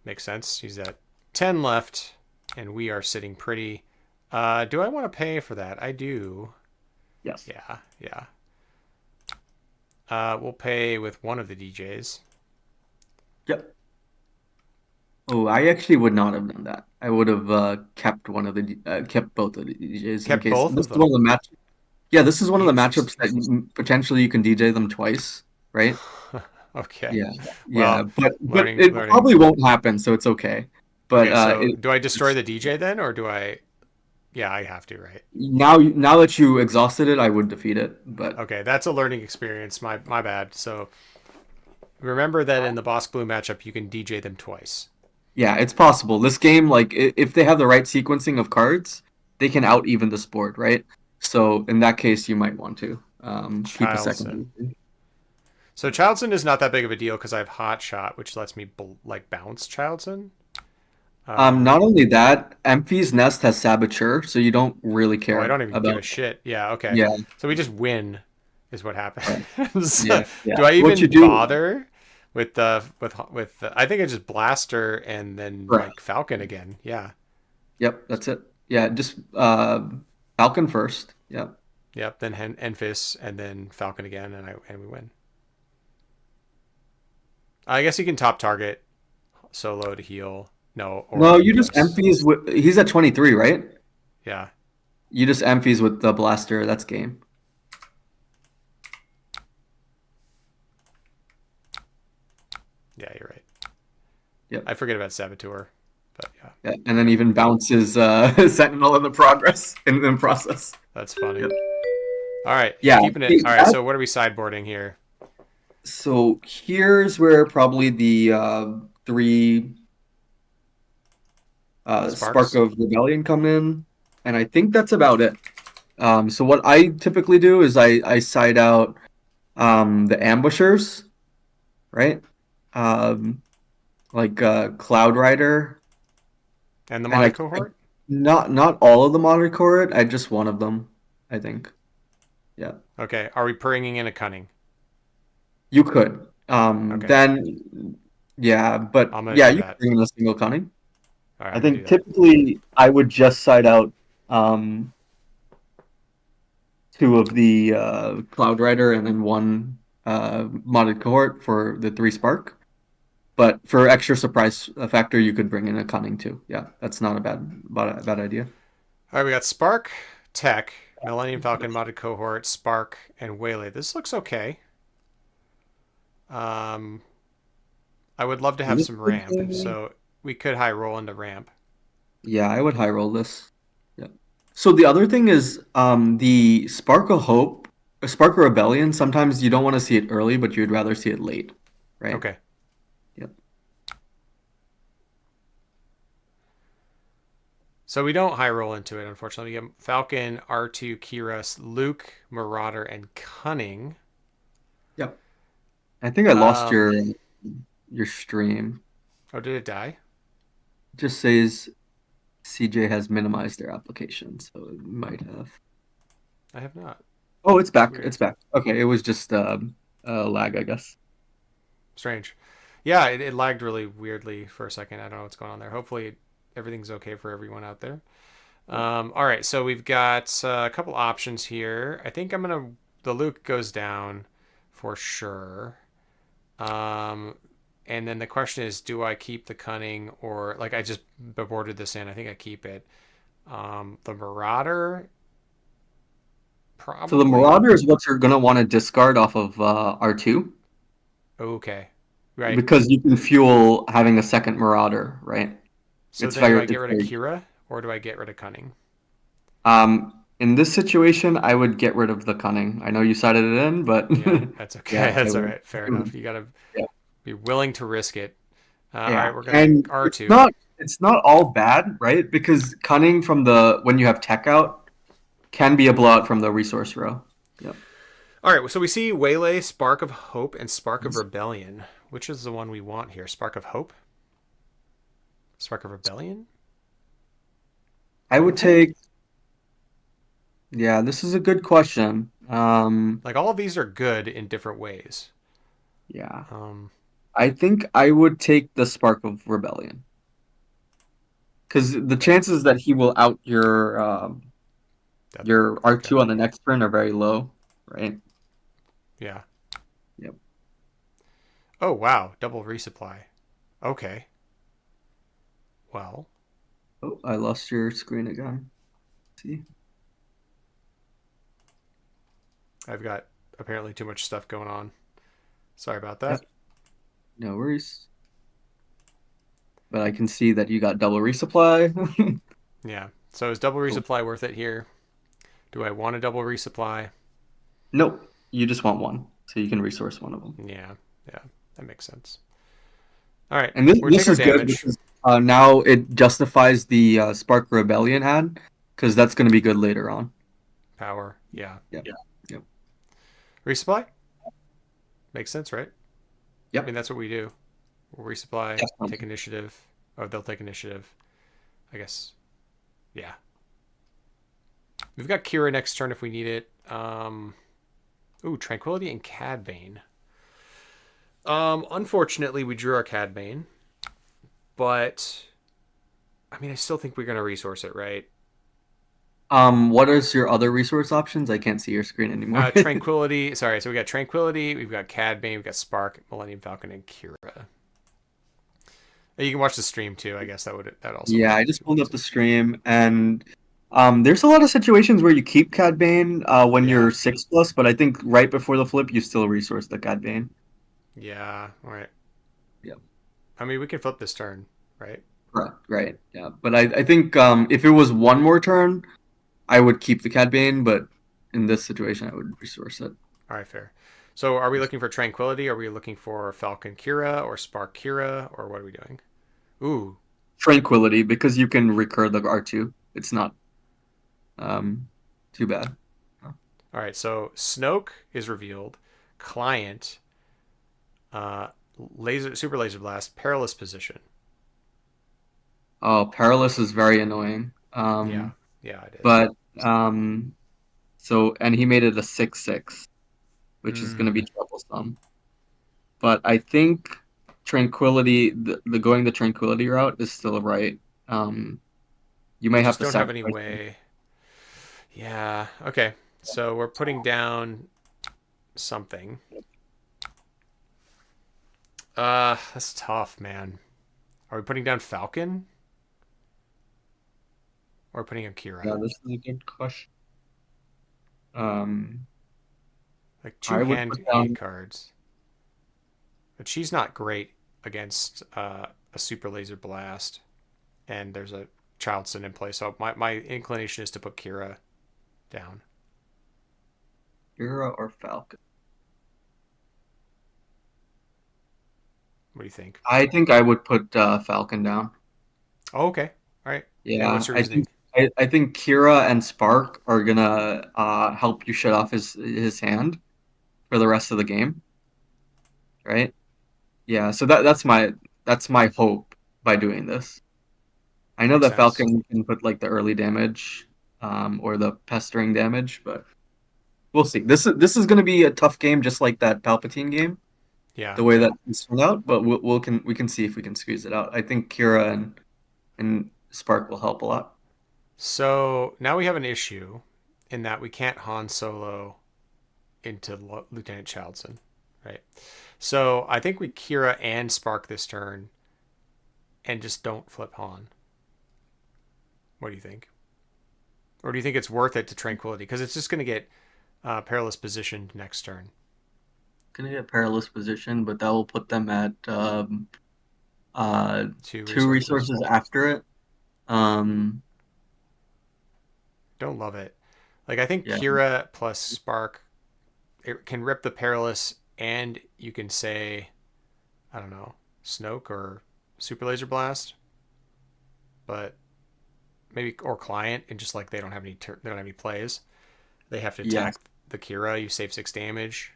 makes sense. He's at 10 left, and we are sitting pretty. Do I want to pay for that? I do. Yes. Yeah, yeah. We'll pay with one of the DJs. Yep. Oh, I actually would not have done that. I would have kept one of the kept both of the DJs in Kept case both this of is one them. of the match. Yeah, this is one of the matchups that Interesting. potentially you can DJ them twice, right? Okay. Yeah, yeah, Well, but learning, it learning. probably won't happen, so it's okay. But Okay, so do I destroy it's the DJ then, or do I? Yeah, I have to, right? now that you exhausted it, I would defeat it. But Okay, that's a learning experience. My bad. So remember that in the Boss Blue matchup, you can DJ them twice. yeah, it's possible. This game, like if they have the right sequencing of cards, they can out even the board, right? So in that case, you might want to keep a Childson. second. So Childson is not that big of a deal because I have Hot Shot, which lets me like bounce Childson. Not only that, Emphy's Nest has Saboteur, so you don't really Oh, I care don't even give a about. shit. Yeah, okay. Yeah, So we just win, is what right. happens. Yeah, yeah. Do I What you even do, bother with I think I just Blaster and then right? like Falcon again. Yeah. Yep, that's it. Yeah, just Falcon first. Yep. Yep. Then Enfys and then Falcon again, and we win. I guess you can top target solo to heal. No, or No, you just Enfys. Emphy's with. He's at 23, right? Yeah. You just Emphy's with the blaster. That's game. Yeah, you're right. Yep. I forget about Saboteur, but yeah. Yeah, and then Yep. even bounces Sentinel in the progress in the process. That's funny. Yep. All right, Yeah. keeping it. See, All right, so what are we sideboarding here? so here's where probably the 3 Spark Sparks. of Rebellion come in, and I think that's about it. So what I typically do is I side out the ambushers, right? Um, like Cloud Rider, And the and modded cohort? not all of the modded cohort. I just one of them, I think. Yeah, Okay. Are we bringing in a cunning? you could. Okay. Then yeah, but I'm gonna yeah, do you can that. bring in a single cunning. All right, I I'm gonna do think that. typically I would just side out um, 2 of the Cloud Rider and then 1 modded cohort for the 3 Spark. But for extra surprise factor, you could bring in a cunning too. Yeah, that's not a bad idea. All right, we got Spark, Tech, Millennium Falcon modded cohort, Spark, and Waylay. This looks okay. Um, I would love to have some ramp, so we could high roll into ramp. Yeah, I would high roll this. Yeah. So the other thing is the Spark of Hope, Spark of Rebellion. Sometimes you don't want to see it early, but you'd rather see it late, right? Okay. Yep. So we don't high roll into it, unfortunately. We get Falcon, R2, Kira, Luke, Marauder, and Cunning. Yep. I think I lost Um, your stream. oh, did it die? It just says CJ has minimized their application, so it might have. I have not. Oh, it's That's back. weird. It's back. Okay, it was just lag, I guess. Strange. Yeah, it lagged really weirdly for a second. I don't know what's going on there. Hopefully everything's okay for everyone out there. Yep. All right, so we've got a couple options here. I think I'm gonna the Luke goes down for sure. Um, and then the question is, do I keep the Cunning or like I just boarded this in? I think I keep it. The Marauder, So the probably. Marauder is what you're gonna want to discard off of R2 Okay, right. because you can fuel having a second Marauder, right? So It's then, do I very, get it's rid of very. Kira or do I get rid of Cunning? In this situation, I would get rid of the Cunning. I know you cited it in, but Yeah, that's yeah, okay. I That's all would. right. Fair I enough. would. You gotta Yeah. be willing to risk it. All right, Yeah, we're gonna and R2. it's not all bad, right? Because Cunning from the when you have tech out can be a blowout from the resource row. Yep. All right, so we see Waylay, Spark of Hope, and Spark of Rebellion. Which is the one we want here? Spark of Hope? Spark of Rebellion? I would Waylay? take. Yeah, this is a good question. Like all of these are good in different ways. Yeah, Um, I think I would take the Spark of Rebellion because the chances that he will out that your R2 on guy. the next turn are very low, right? Yeah. Yep. Oh wow, double resupply. Okay. Well, Oh, I lost your screen again. See? I've got apparently too much stuff going on. Sorry about that. Yep. No worries. But I can see that you got double resupply. Yeah. So is double Oh, resupply worth it here? Do I want a double resupply? nope. You just want one, so you can resource one of them. Yeah. Yeah. That makes sense. All right. And this We'll take this our is good damage. because now it justifies the Spark Rebellion ad because that's going to be good later on. Power. Yeah. Yep. Yep. Resupply? Makes sense, right? I mean, Yep. that's what we do. We'll resupply, take Definitely. initiative. Oh, they'll take initiative. I guess. Yeah. We've got Kira next turn if we need it. Ooh, Tranquility and Cadbane. Unfortunately, we drew our Cadbane, but I mean, I still think we're gonna resource it, right? What is your other resource options? I can't see your screen anymore. Tranquility. Sorry, so we got Tranquility, we've got Cadbane, we've got Spark, Millennium Falcon, and Kira. You can watch the stream too. I guess that also would Yeah, I help if just you pulled want up to. the stream, and there's a lot of situations where you keep Cad Bane when Yeah, you're 6+, but I think right before the flip, you still resource the Cad Bane. yeah. All right. Yep. I mean, we can flip this turn, right? Right, right. Yeah, but I think if it was one more turn, I would keep the Cad Bane, but in this situation, I would resource it. All right, fair. So, are we looking for Tranquility? Are we looking for Falcon Kira or Spark Kira, or what are we doing? Ooh, Tranquility, because you can recur the R2. It's not um, too bad. all right. So Snoke is revealed. Client, uh, super laser blast, perilous position. Oh, Perilous is very annoying. Yeah, yeah, it is. But so and he made it a 6/6, which is going to be Mm, troublesome. But I think Tranquility, the going the Tranquility route is still right. Um, you we may have just to don't have any sacrifice him. way. Yeah. Okay. So we're putting down something. That's tough, man. Are we putting down Falcon or putting Yeah, Akira? this is a good question. Um, Like two I would put hand down. cards, but she's not great against a super laser blast. And there's a child sin in play, so my inclination is to put Kira down. Hera or Falcon. What do you think? I think I would put Falcon down. Oh, okay. All right. And Yeah, what's your reasoning? I think Kira and Spark are gonna help you shut off his hand for the rest of the game, right? Yeah, so that's my hope by doing this. I know Makes the sense. Falcon can put like the early damage, or the pestering damage, but we'll see. This is gonna be a tough game, just like that Palpatine game, Yeah. the way that it's turned out. But we can see if we can squeeze it out. I think Kira and Spark will help a lot. So now we have an issue in that we can't Han Solo into Lieutenant Childson, right? So I think we Kira and Spark this turn and just don't flip Han. What do you think? Or do you think it's worth it to Tranquility? Because it's just going to get perilous positioned next turn. Gonna get perilous position, but that will put them at uh Two two resources. resources after it. Um, Don't love it. Like I think yeah, Kira plus Spark it can rip the perilous, and you can say I don't know Snoke or Super Laser Blast, but maybe or Client, and just like they don't have they don't have any plays. They have to yes, attack the Kira. You save 6 damage.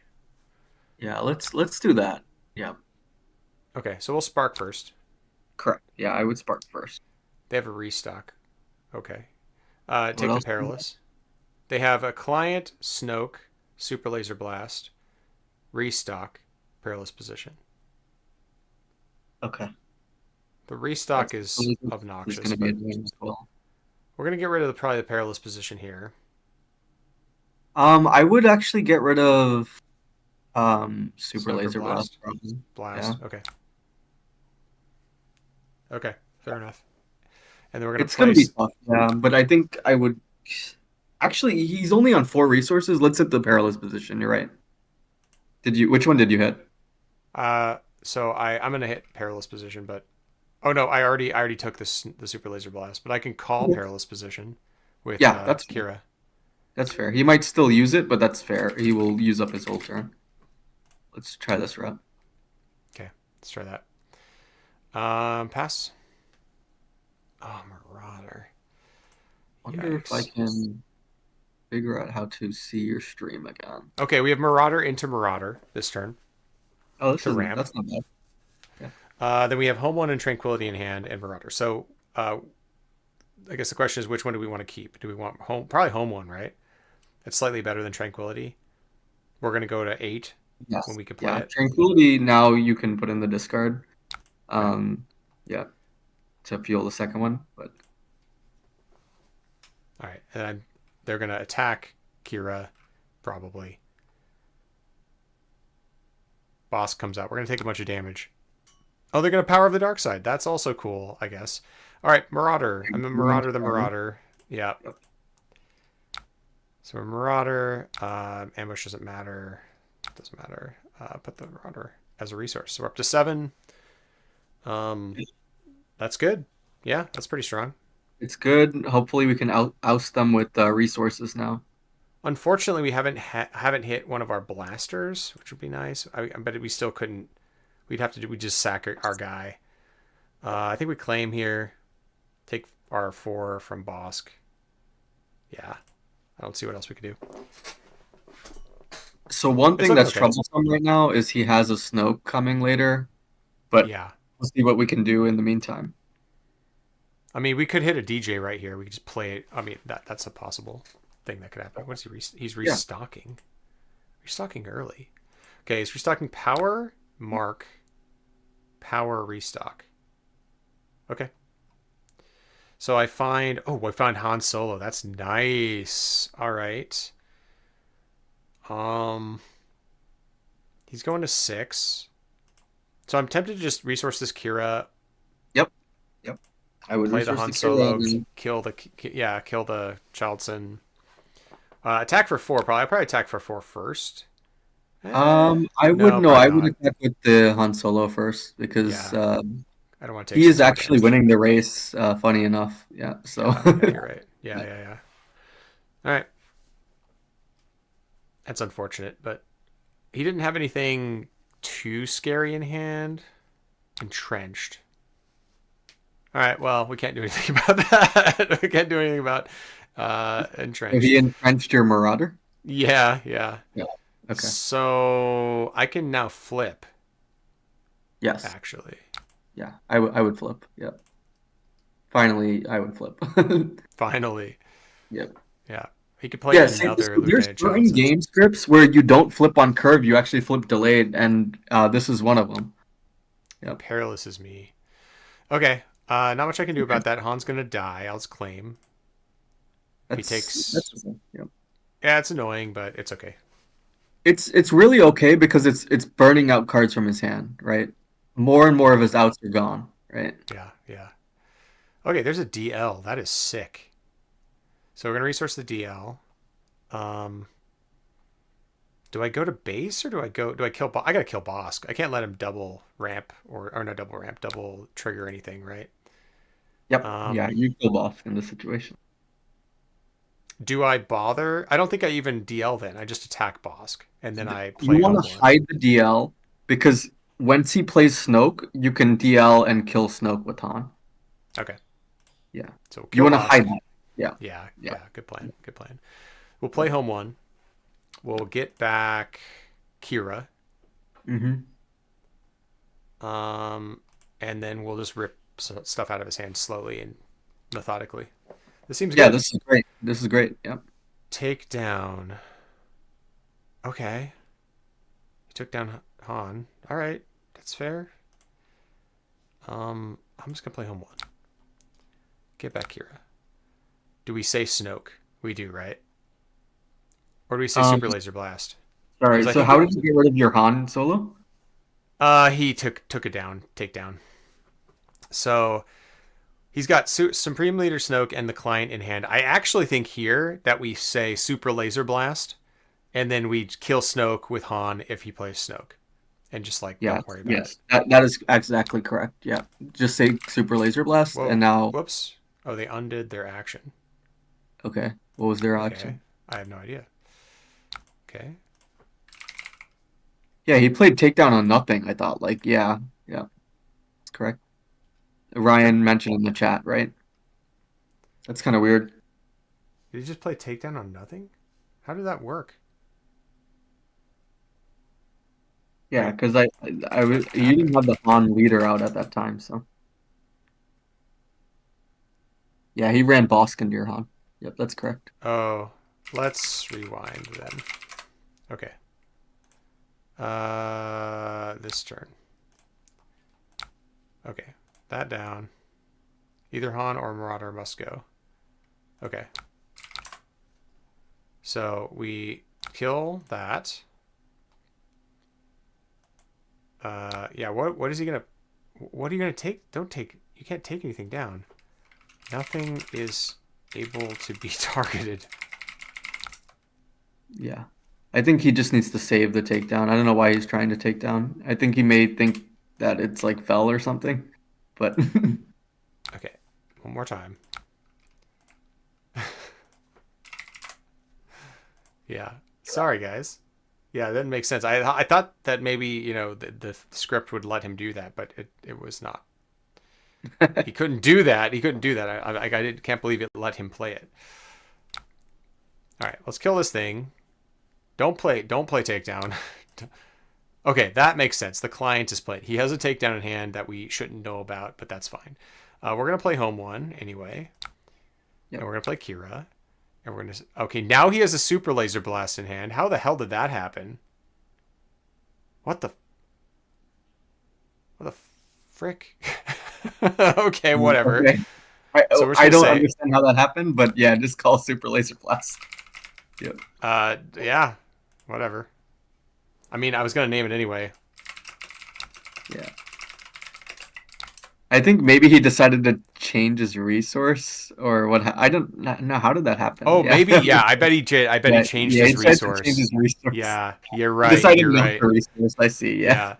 yeah. Let's do that. Yeah, Okay, so we'll Spark first. correct. Yeah, I would spark first. They have a restock. Okay. What Take the else? Perilous. They have a Client, Snoke, Super Laser Blast, restock, Perilous Position. Okay, The that's restock is is obnoxious, gonna be but annoying as well. we're gonna get rid of probably the Perilous Position here. I would actually get rid of super Snoke or laser blast Blast? probably. Yeah, Blast. Okay. Okay. Fair enough. And then we're gonna it's gonna be place. tough. Yeah, but I think I would. Actually, he's only on four resources. Let's hit the perilous position. You're right. Did you? Which one did you hit? So I'm gonna hit Perilous Position, but oh no, I already took the Super Laser Blast, but I can call Okay. Perilous Position with Yeah, that's fair. Kira. That's fair. He might still use it, but that's fair. He will use up his whole turn. Let's try this route. Okay, let's try that. Pass. Oh, Marauder. Wonder if I Yikes. can figure out how to see your stream again. Okay, we have Marauder into Marauder this turn Oh, this to isn't. ramp. That's not bad. Yeah. Then we have Home One and Tranquility in hand and Marauder. So I guess the question is, which one do we want to keep? Do we want home? Probably Home One, right? It's slightly better than Tranquility. We're gonna go to 8 when Yes. we can play Yeah. it. Tranquility. Now you can put in the discard. Okay. Um. Yeah. To fuel the second one, but All right, and they're gonna attack Kira, probably. Boss comes out. We're gonna take a bunch of damage. Oh, they're gonna power of the dark side. That's also cool, I guess. All right, Marauder. I'm a Marauder. The Marauder. Yeah. Yep. So a Marauder. Ambush doesn't matter. Doesn't matter. Put the Marauder as a resource. So we're up to 7. Um, that's good. Yeah, that's pretty strong. It's good. Hopefully, we can oust them with resources now. Unfortunately, we haven't hit one of our blasters, which would be nice. But we still couldn't. We'd have to do. We just sack our guy. I think we claim here. Take our 4 from Bosk. Yeah, I don't see what else we could do. So one It's thing looking that's okay. troublesome right now is he has a Snoke coming later, but Yeah, we'll see what we can do in the meantime. I mean, we could hit a DJ right here. We could just play it. I mean, that's a possible thing that could happen. What is he? He's Yeah. restocking. Restocking early. Okay, he's restocking power, mark, power, restock. Okay. So I find, oh, I found Han Solo. That's nice. All right. Um, he's going to 6. So I'm tempted to just resource this Kira, Yep. Yep. I would play the resource Han the Kira Solo, and kill the Childson. Attack for 4. Probably. I probably attack for 4 first. I would No, no, probably I would not. attack with the Han Solo first because Yeah, I don't want to take he some is more actually damage. winning the race. Funny enough, yeah. So Yeah, you're right. Yeah, yeah. yeah, yeah. All right, that's unfortunate, but he didn't have anything too scary in hand. Entrenched. All right. Well, we can't do anything about that. We can't do anything about So he entrenched. entrenched your Marauder? Yeah, yeah. Yeah. Okay. So I can now flip, Yes. actually. Yeah. I would flip. Yep. Finally, I would flip. Finally. Yep. Yeah. He could play Yeah, see, another there's Lieutenant certain Johnson. game scripts where you don't flip on curve, you actually flip delayed, and this is one of them. Yep. Perilous is me. Okay. Not much I can do Okay. about that. Han's gonna die. I'll just claim. If he That's takes. okay. Yep. Yeah, it's annoying, but it's okay. It's really okay because it's burning out cards from his hand, right? More and more of his outs are gone, right? Yeah, yeah. Okay, there's a DL. That is sick. So we're gonna resource the DL. Um, do I go to base or do I go? Do I kill? I gotta kill Bosk. I can't let him double ramp or not double ramp, double trigger anything, right? Yep. Yeah, Um, you kill boss in this situation. do I bother? I don't think I even DL then. I just attack Bosk and then I You play want home to one. hide the DL because once he plays Snoke, you can DL and kill Snoke with Han. Okay, Yeah. so You kill want to Bosk. hide that. Yeah. Yeah, Yeah. yeah. Good plan. Good plan. We'll play home one. We'll get back Kira. Mm-hmm. Um, and then we'll just rip stuff out of his hand slowly and methodically. This seems Yeah, good. this is great. This is great. Yep. Take down. Okay. He took down Han. All right. That's fair. I'm just going to play home one. Get back Kira. Do we say Snoke? We do, right? Or do we say Um, Super Laser Blast? Because sorry. I So think how it. did you get rid of your Han solo? He took it down. Take down. So he's got Supreme Leader Snoke and the client in hand. I actually think here that we say Super Laser Blast, and then we kill Snoke with Han if he plays Snoke, and just like Yes. don't worry about it. Yes. That is exactly correct. Yeah. Just say Super Laser Blast, and Whoa, now, whoops! Oh, they undid their action. okay. What was their Okay, action? I have no idea. Okay, Yeah, he played takedown on nothing. I thought. Like, yeah, yeah, that's correct. took. Ryan mentioned in the chat, right? That's kind of weird. Did he just play takedown on nothing? How did that work? Yeah, Wait, because what you didn't happened? have the Han leader out at that time, so yeah, he ran Bosk into your Han. Yep, that's correct. Oh, let's rewind then. Okay. This turn. Okay, that down. Either Han or Marauder must go. Okay. So we kill that. Yeah, what is he gonna what are you gonna take? Don't take you can't take anything down. Nothing is able to be targeted. Yeah, I think he just needs to save the takedown. I don't know why he's trying to take down. I think he may think that it's like fell or something, but Okay. One more time. Yeah. Sorry guys. Yeah, that makes sense. I thought that maybe, the script would let him do that, but it was not. He couldn't do that. He couldn't do that. Can't believe it let him play it. All right, let's kill this thing. Don't play takedown. Okay, that makes sense. The client is played. He has a takedown in hand that we shouldn't know about, but that's fine. We're gonna play home one anyway, and yep. we're gonna play Kira, and we're gonna. Okay, now he has a super laser blast in hand. How the hell did that happen? What the? What the frick? Okay, whatever. Okay. I So we're just I gonna don't say, understand how that happened, but yeah, just call Super Laser Blast. Yep. yeah, whatever. I mean, I was gonna name it anyway. Yeah. I think maybe he decided to change his resource or what. I don't know. How did that happen? Oh, Yeah. maybe. Yeah, I bet he did. I bet he Yeah. changed Yeah. his He tried to change resource. his resource. Yeah, you're He right. decided You're not right. to resource. I see. Yeah. Yeah,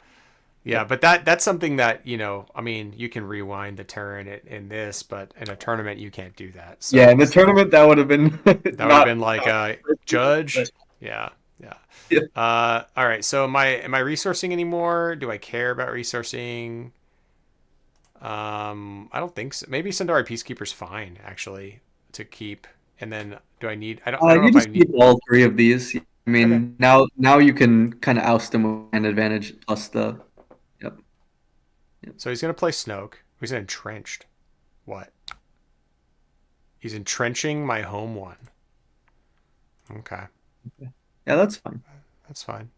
yeah. Yep. But that's something that I mean, you can rewind the turn in this, but in a tournament you can't do that. Yeah. So In the tournament, that would have been that would have not, been like not but judge. Yeah, yeah. yeah. All right. So am I resourcing anymore? Do I care about resourcing? I don't think so. Maybe Sundari Peacekeeper's fine actually to keep. And then do I need? I don't know You if I just keep need. all three of these. I Okay. mean, now you can kind of oust him with an advantage plus the. Yep. Yep. So he's gonna play Snoke. He's entrenched. What? He's entrenching my home one. Okay, Yeah, that's fine. that's fine.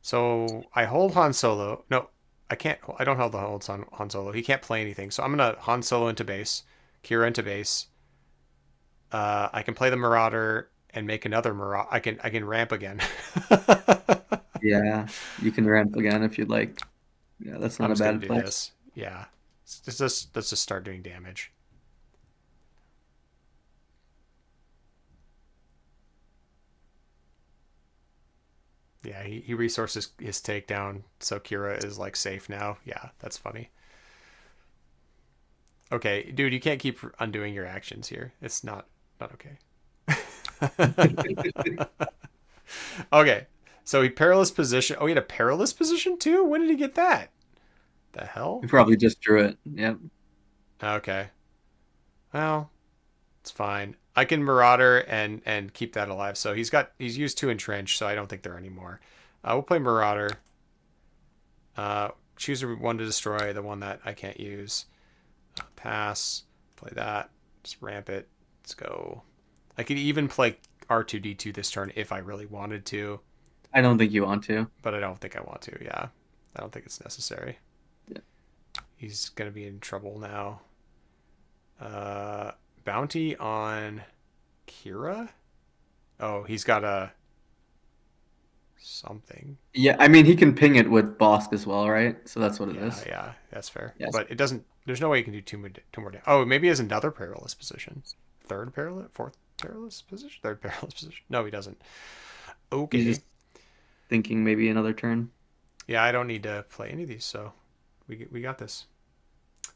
So I hold Han Solo. No, I can't. I don't hold the holds on Han Solo. He can't play anything. So I'm gonna Han Solo into base, Kira into base. I can play the Marauder and make another Marauder. I can ramp again. Yeah, you can ramp again if you'd like. Yeah, that's I'm not a just gonna bad do play. this. Yeah, let's just start doing damage. Yeah, he resources his takedown, so Kira is like safe now. Yeah, that's funny. Okay, dude, you can't keep undoing your actions here. It's not okay. Okay, so he perilous position. Oh, he had a perilous position too. When did he get that? The You hell? probably just drew it. Yep. Okay, well, it's fine. I can Marauder and keep that alive. So he's used two entrench, so I don't think there are any more. We'll play Marauder. Choose one to destroy the one that I can't use. Pass. Play that. Just ramp it. Let's go. I could even play R2D2 this turn if I really wanted to, I don't think you want to. but I don't think I want to. Yeah, I don't think it's necessary. Yeah. He's gonna be in trouble now. Uh, Bounty on Kira. Oh, he's got a something. Yeah, I mean he can ping it with Bosk as well, right? So that's what it Yeah, is. yeah, that's fair. Yes. But it doesn't. There's no way you can do two more. Oh, maybe he has another perilous position. Third perilous, fourth perilous position, third perilous position. No, he doesn't. He's Okay. just thinking maybe another turn. Yeah, I don't need to play any of these, so we got this.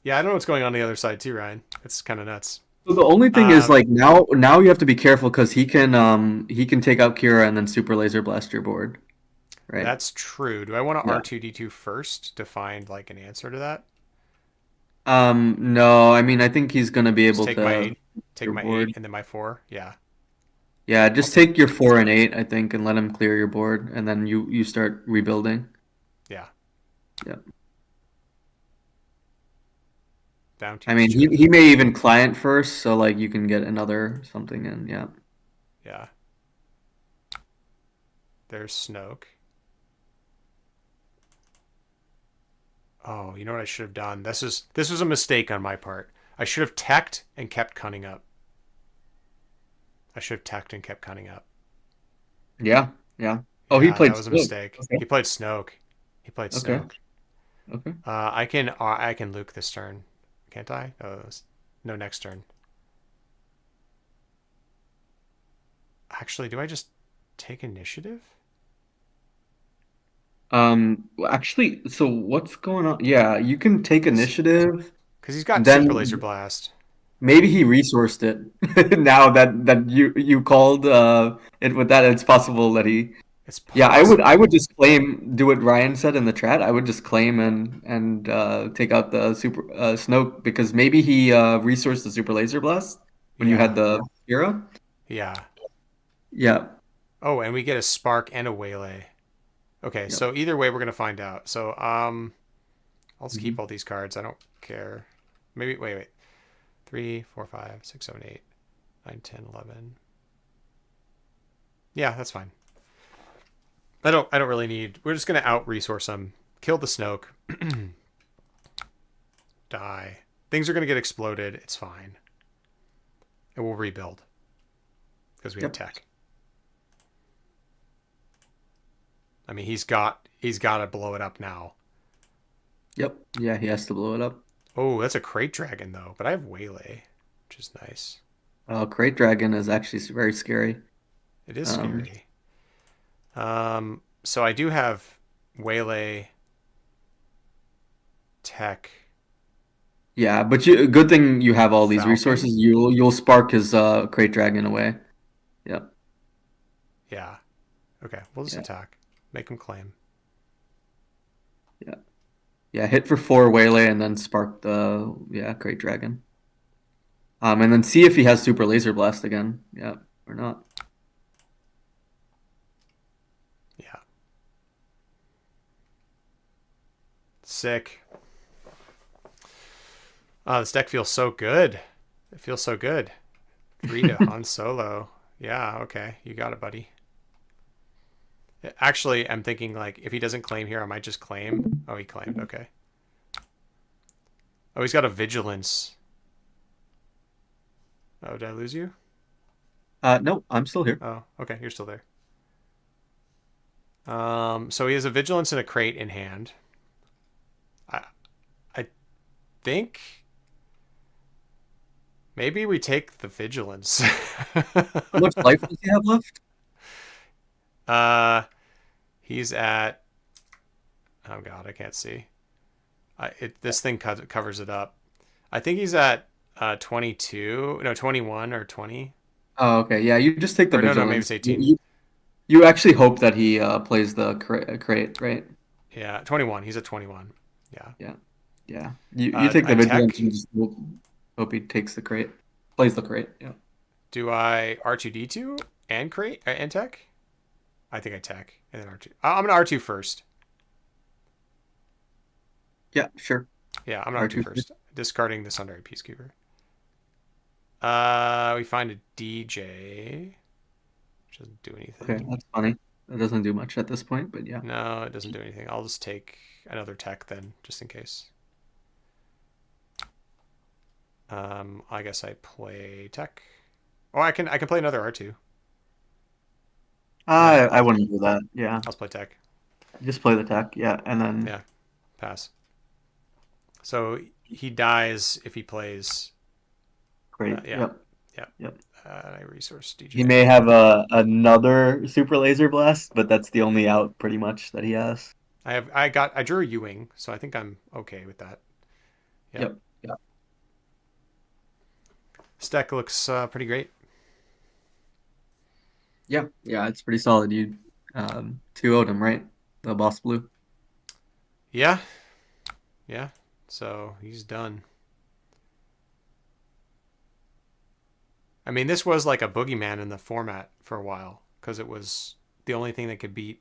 Yeah, I don't know what's going on the other side too, Ryan. It's kind of nuts. So the only thing is Um, like now you have to be careful because he can take out Kira and then super laser blast your board, right? that's true. Do I want to Yeah. R2D2 first to find like an answer to that? No, I mean I think he's gonna be Just able to take your my eight, board. and then my four. Yeah, Yeah, I'll just take. take your 4 and 8, I think, and let him clear your board, and then you start rebuilding. Yeah, Yeah. I bounties mean he check. he may even client first, so like you can get another something in. Yeah. Yeah, there's Snoke. Oh, you know what I should have done? This was a mistake on my part. I should have teched and kept cunning up. I should have teched and kept cunning up. Yeah. Yeah. Oh, he Yeah, that played was a Snoke. mistake. Okay. He played Snoke. He played Okay. Snoke. Okay. I can Luke this turn, can't I? No, next turn. Actually, do I just take initiative? Well, actually, so what's going on? Yeah, you can take Cause, initiative, Cause he's got Super Laser then Blast. maybe he resourced it. Now that you called it with that, it's possible that he. It's Yeah, I would possible. just claim, do what Ryan said in the chat. I would just claim and take out the super Snoke because maybe he resourced the super laser blast when you had Yeah, the hero. yeah. Yeah. Oh, and we get a Spark and a Waylay. Okay, Yep. so either way, we're gonna find out. So I'll just Mhm. keep all these cards. I don't care. Maybe wait. 3, 4, 5, 6, 7, 8, 9, 10, 11. Yeah, that's fine. I don't really need. We're just gonna out resource them. Kill the Snoke. Die. Things are gonna get exploded. It's fine. And we'll rebuild because we have Yep. tech. I mean, he's got to blow it up now. Yep. Yeah, he has to blow it up. Oh, that's a crate dragon though, but I have Waylay, which is nice. Crate Dragon is actually very scary. It is Um, scary. So I do have Waylay tech yeah, but good thing you have all these Falcon. resources. You'll spark his Crate Dragon away. Yep. Yeah. Okay, we'll just Yeah. attack. Make him claim. Yeah. Yeah, hit for 4 Waylay and then spark the Great Dragon. And then see if he has Super Laser Blast again. Yeah, or not. Yeah. Sick. Oh, this deck feels so good. It feels so good. 3 to Han Solo. Yeah, okay. You got it, buddy. Actually, I'm thinking like if he doesn't claim here, I might just claim. Oh, he claimed. Okay. Oh, he's got a vigilance. Oh, did I lose you? No, I'm still here. Oh, okay. You're still there. So he has a vigilance and a crate in hand. I I think maybe we take the vigilance. How much life does he have left? uh, he's at. Oh God, I can't see. This thing covers it up. I think he's at 22. No, 21 or 20. Oh, okay. Yeah, you just take the Or no, maybe it's vigilance. 18. You actually hope that he plays the crate, right? Yeah, 21. He's at 21. Yeah. Yeah, yeah. You take I the vigilance tech. and just hope he takes the crate, plays the crate. Yeah. Do I R2D2 and crate and tech? I think I tech and then R2. I'm gonna R2 first. Yeah, sure. Yeah, I'm gonna R2 R2. first. Discarding the Sundari Peacekeeper. We find a DJ. Which doesn't do Okay, anything. that's funny. It doesn't do much at this point, but yeah. No, it doesn't do anything. I'll just take another tech then, just in case. I guess I play tech. Oh, I can play another R2. No, I wouldn't do that. Yeah, I'll just play tech. just play the tech. Yeah, and then Yeah, pass. So he dies if he plays. great. Yeah, Yep, yeah. yep. I resource He DJ. may have another super laser blast, but that's the only out pretty much that he has. I drew a Ewing, so I think I'm okay with that. Yep. Yep. Yeah. This deck looks pretty great. Yeah. Yeah. It's pretty solid. You 2-0'd him, right? The boss blue. Yeah, yeah. So he's done. I mean, this was like a boogeyman in the format for a while because it was the only thing that could beat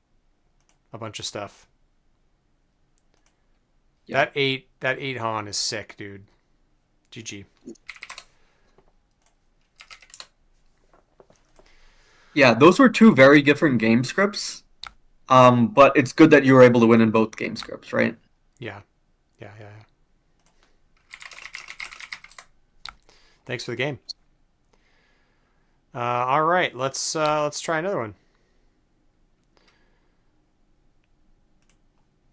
a bunch of stuff. Yeah. That eight Han is sick, dude. GG. Yeah. Those were two very different game scripts. But it's good that you were able to win in both game scripts, right? Yeah, yeah, yeah, yeah. Thanks for the game. All right, let's try another one.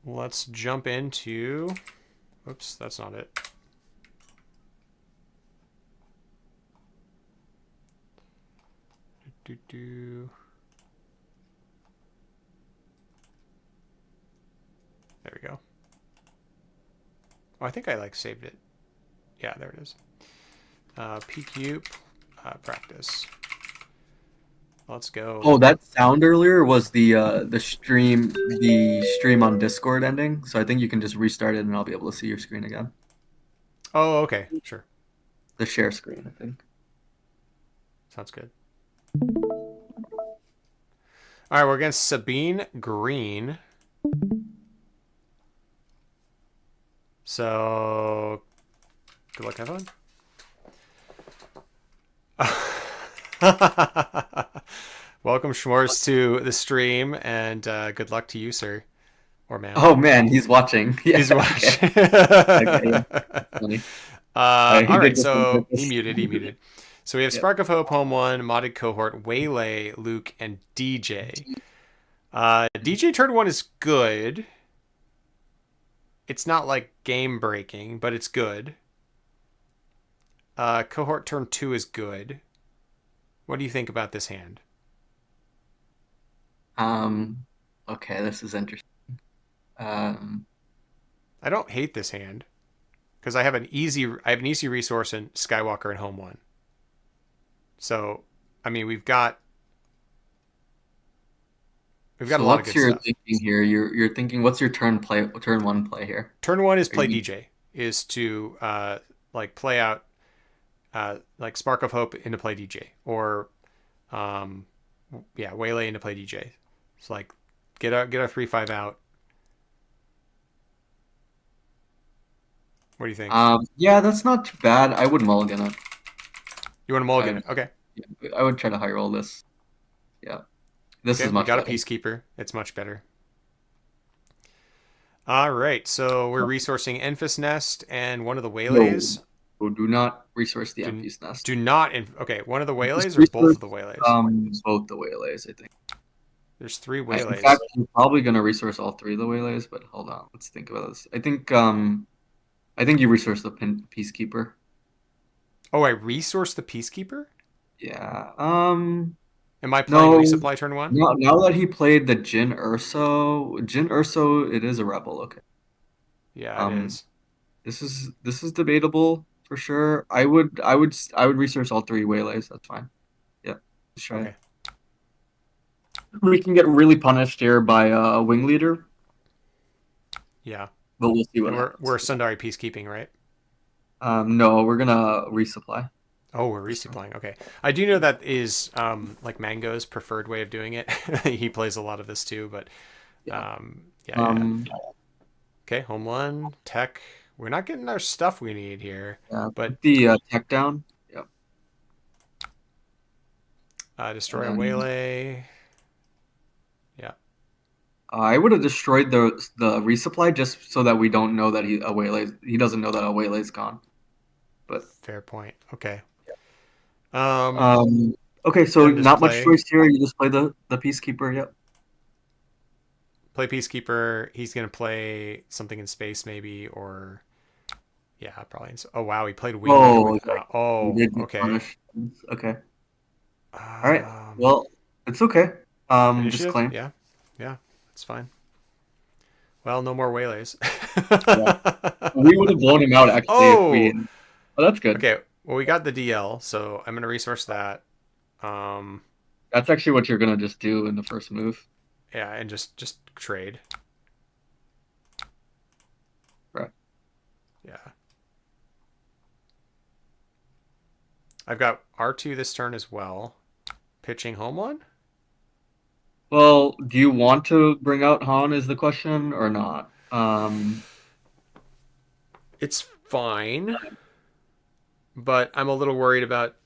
Let's jump into. Oops, that's not it. Do, do. There we go. Oh, I think I like saved it. Yeah, there it is. PQ practice. Let's go. Oh, that sound earlier was the stream on Discord ending. So I think you can just restart it and I'll be able to see your screen again. Oh, okay, sure. The share screen, I think. Sounds good. All right, we're against Sabine Green. So, good luck, have fun. Welcome, Schmorz, to the stream, and good luck to you, sir. Or ma'am. Oh man, he's watching. Yeah, He's watching. okay. Okay, yeah. That's funny. He All did right, this on so purpose. he muted. So we have Yep. Spark of Hope, Home 1, Modded Cohort, Waylay, Luke, and DJ. DJ turn 1 is good. It's not like game breaking, but it's good. Cohort turn 2 is good. What do you think about this hand? Um, okay, this is interesting. Um, I don't hate this hand because I have an easy resource in Skywalker and Home 1. So, I mean, we've got We've got a So lot of what's good your stuff. thinking here? You're thinking what's your turn one play here? Turn one is Are play you DJ, is to like play out like Spark of Hope into play DJ, or um, yeah, Waylay into play DJ. It's like get our 3/5 out. What do you think? yeah, that's not too bad. I would mulligan it. You want to mulligan it? Okay. Yeah, I would try to high roll this. Yeah. This Okay, is we much got a better. Peacekeeper. It's much better. All right, so we're resourcing Enfys Nest and one of the No, Waylays. do not resource the Do Empty's Nest. do not okay, one of the Just Waylays or both resource of the Waylays? both the waylays, I think. There's three In fact, Waylays. I'm probably gonna resource all three of the waylays, but hold on, let's think about this. I think you resource the Peacekeeper. Oh, I resource the Peacekeeper? Yeah. Am I playing No. resupply turn one? Now that he played the Jin Urso, it is a rebel. Okay. Yeah, it Um, is. this is debatable for sure. I would research all three waylays. That's fine. Yeah, let's try it. Okay. We can get really punished here by a wing leader, Yeah. but we'll see what And happens. we're Sundari peacekeeping, right? No, we're gonna resupply Oh, we're this turn. resupplying. Okay. I do know that is like Mango's preferred way of doing it. He plays a lot of this too, but Yeah. yeah. Um, Okay, home one, tech. We're not getting our stuff we need here, yeah. but Put the tech down. Yep. And destroy a then waylay. Yeah. I would have destroyed the resupply just so that we don't know that he doesn't know that a waylay's gone. But Fair point. Okay. um, okay, so Then just not much play choice here. You just play the Peacekeeper. Yep. peacekeeper. He's gonna play something in space maybe, or yeah, probably. Oh wow, he played wing leader Oh, with. okay. You Oh, did get okay. punished. Okay. All right. Um, Well, it's okay. Just Initiative. claim. Yeah, yeah, it's fine. Well, no more waylays. Yeah. We would have blown him out actually if we. Oh, Oh, that's good. okay. Well, we got the DL, so I'm gonna resource that. Um, That's actually what you're gonna just do in the first move. yeah, and just trade. Right. Yeah, I've got R2 this turn as well. Pitching home one. Well, do you want to bring out Han is the question or not? It's fine, but I'm a little worried about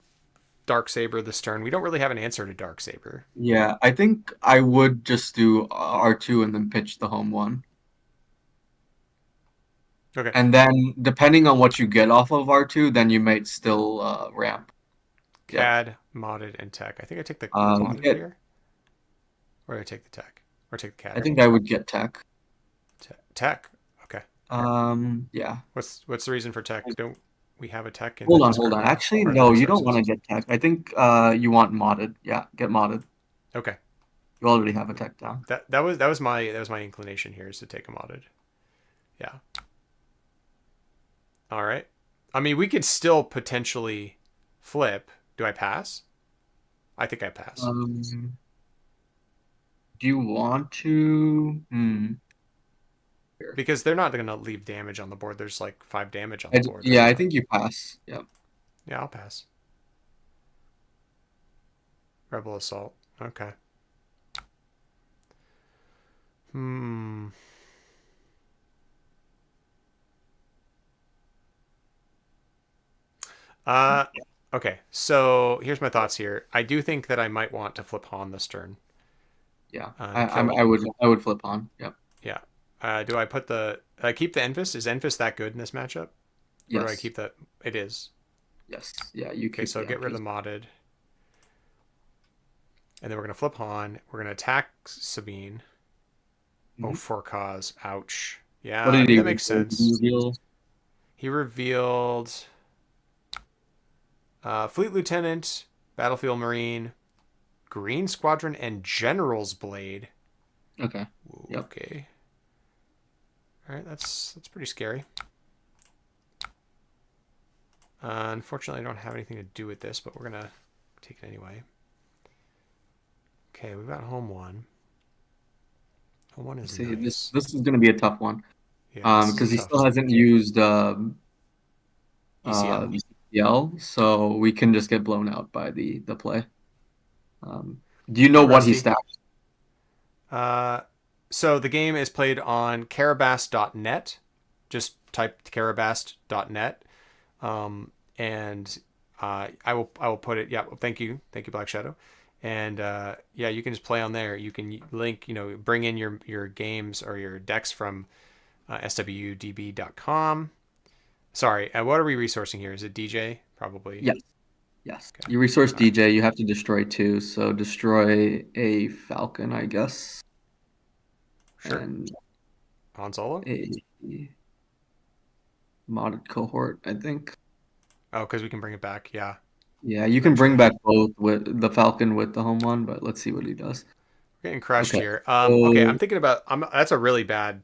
Dark Saber this turn. We don't really have an answer to Dark Saber. Yeah, I think I would just do R2 and then pitch the home one. Okay. And then depending on what you get off of R2, then you might still ramp. Yeah. CAD, modded, and tech. I think I take the You modded get here. Or do I take the tech? Or take the I CAD? think I would get tech. Tech. Okay. Yeah. What's the reason for tech? Don't we have a tech in the Hold discard on. now? Actually, Or the no, you don't want resources? to get tech. I think you want modded. Yeah, get modded. Okay. You already have a tech down. That was my inclination here, is to take a modded. Yeah. All right. I mean, we could still potentially flip. Do I pass? I think I pass. Do you want to? Here. Because they're not going to leave damage on the board. There's like 5 damage on the board. Yeah, Right? I think you pass. Yeah. Yeah, I'll pass. Rebel Assault. Okay. Hmm. Uh, okay. So here's my thoughts here. I do think that I might want to flip Han this turn. Yeah. And kill. I would flip on. Yep. Yeah. Do I put the? I keep the Enfys. Is Enfys that good in this matchup? Or do I Yes. keep the? It is. Yes. Yeah. You Okay. keep So the get rid of MPs. the modded, and then we're gonna flip Han. We're gonna attack Sabine. Oh, Mhm. for cause. Ouch. What Yeah. I did mean he that makes sense. reveal? He revealed Fleet Lieutenant, Battlefield Marine, Green Squadron, and General's Blade. Okay. Yep. Okay. All right, that's pretty scary. Unfortunately, I don't have anything to do with this, but we're gonna take it anyway. Okay, we've got home one. Oh, one is Let's see, this nice. this is going to be a tough one. Yeah, this is a Because he tough still hasn't used ECL. ECL, so we can just get blown out by the play. Do you know Hey, what he Rusty. stacked? Uh, so the game is played on carabast.net. Just type carabast.net. And I will put it. Yeah, well, thank you, Black Shadow. And yeah, you can just play on there. You can link, bring in your games or your decks from swdb.com. Sorry, what are we resourcing here? Is it DJ? Probably. Yes, yes. Okay. You resource All right. DJ, you have to destroy two, so destroy a Falcon, I guess, Sure. and Han Solo. a modded cohort, I think. Oh, because we can bring it back. Yeah, Yeah, you can bring eventually. back both with the Falcon with the home one, but let's see what he does. We're getting crushed Okay, here. Okay, I'm so thinking about. That's a really bad.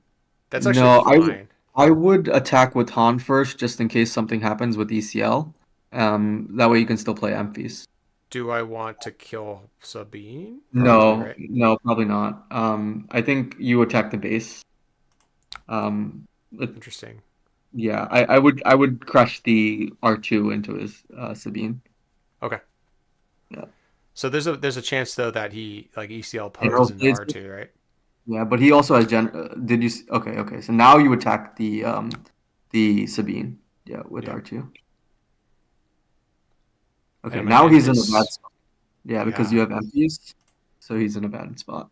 That's actually no, fine. I would attack with Han first, just in case something happens with ECL. That way you can still play Amphies. Do I want to kill Sabine? Probably, No, right? no, probably not. I think you attack the base. It, Interesting. yeah, I would crush the R2 into his Sabine. Okay. Yeah, So there's a chance though that he like ECL poses arrow into blades. R2, right? Yeah, but he also has did you okay, okay. So now you attack the Sabine. Yeah, with Yeah. R2. Okay, And my now he's in a bad Enfys. spot. Yeah, because you Yeah. have empties, so he's in a bad spot.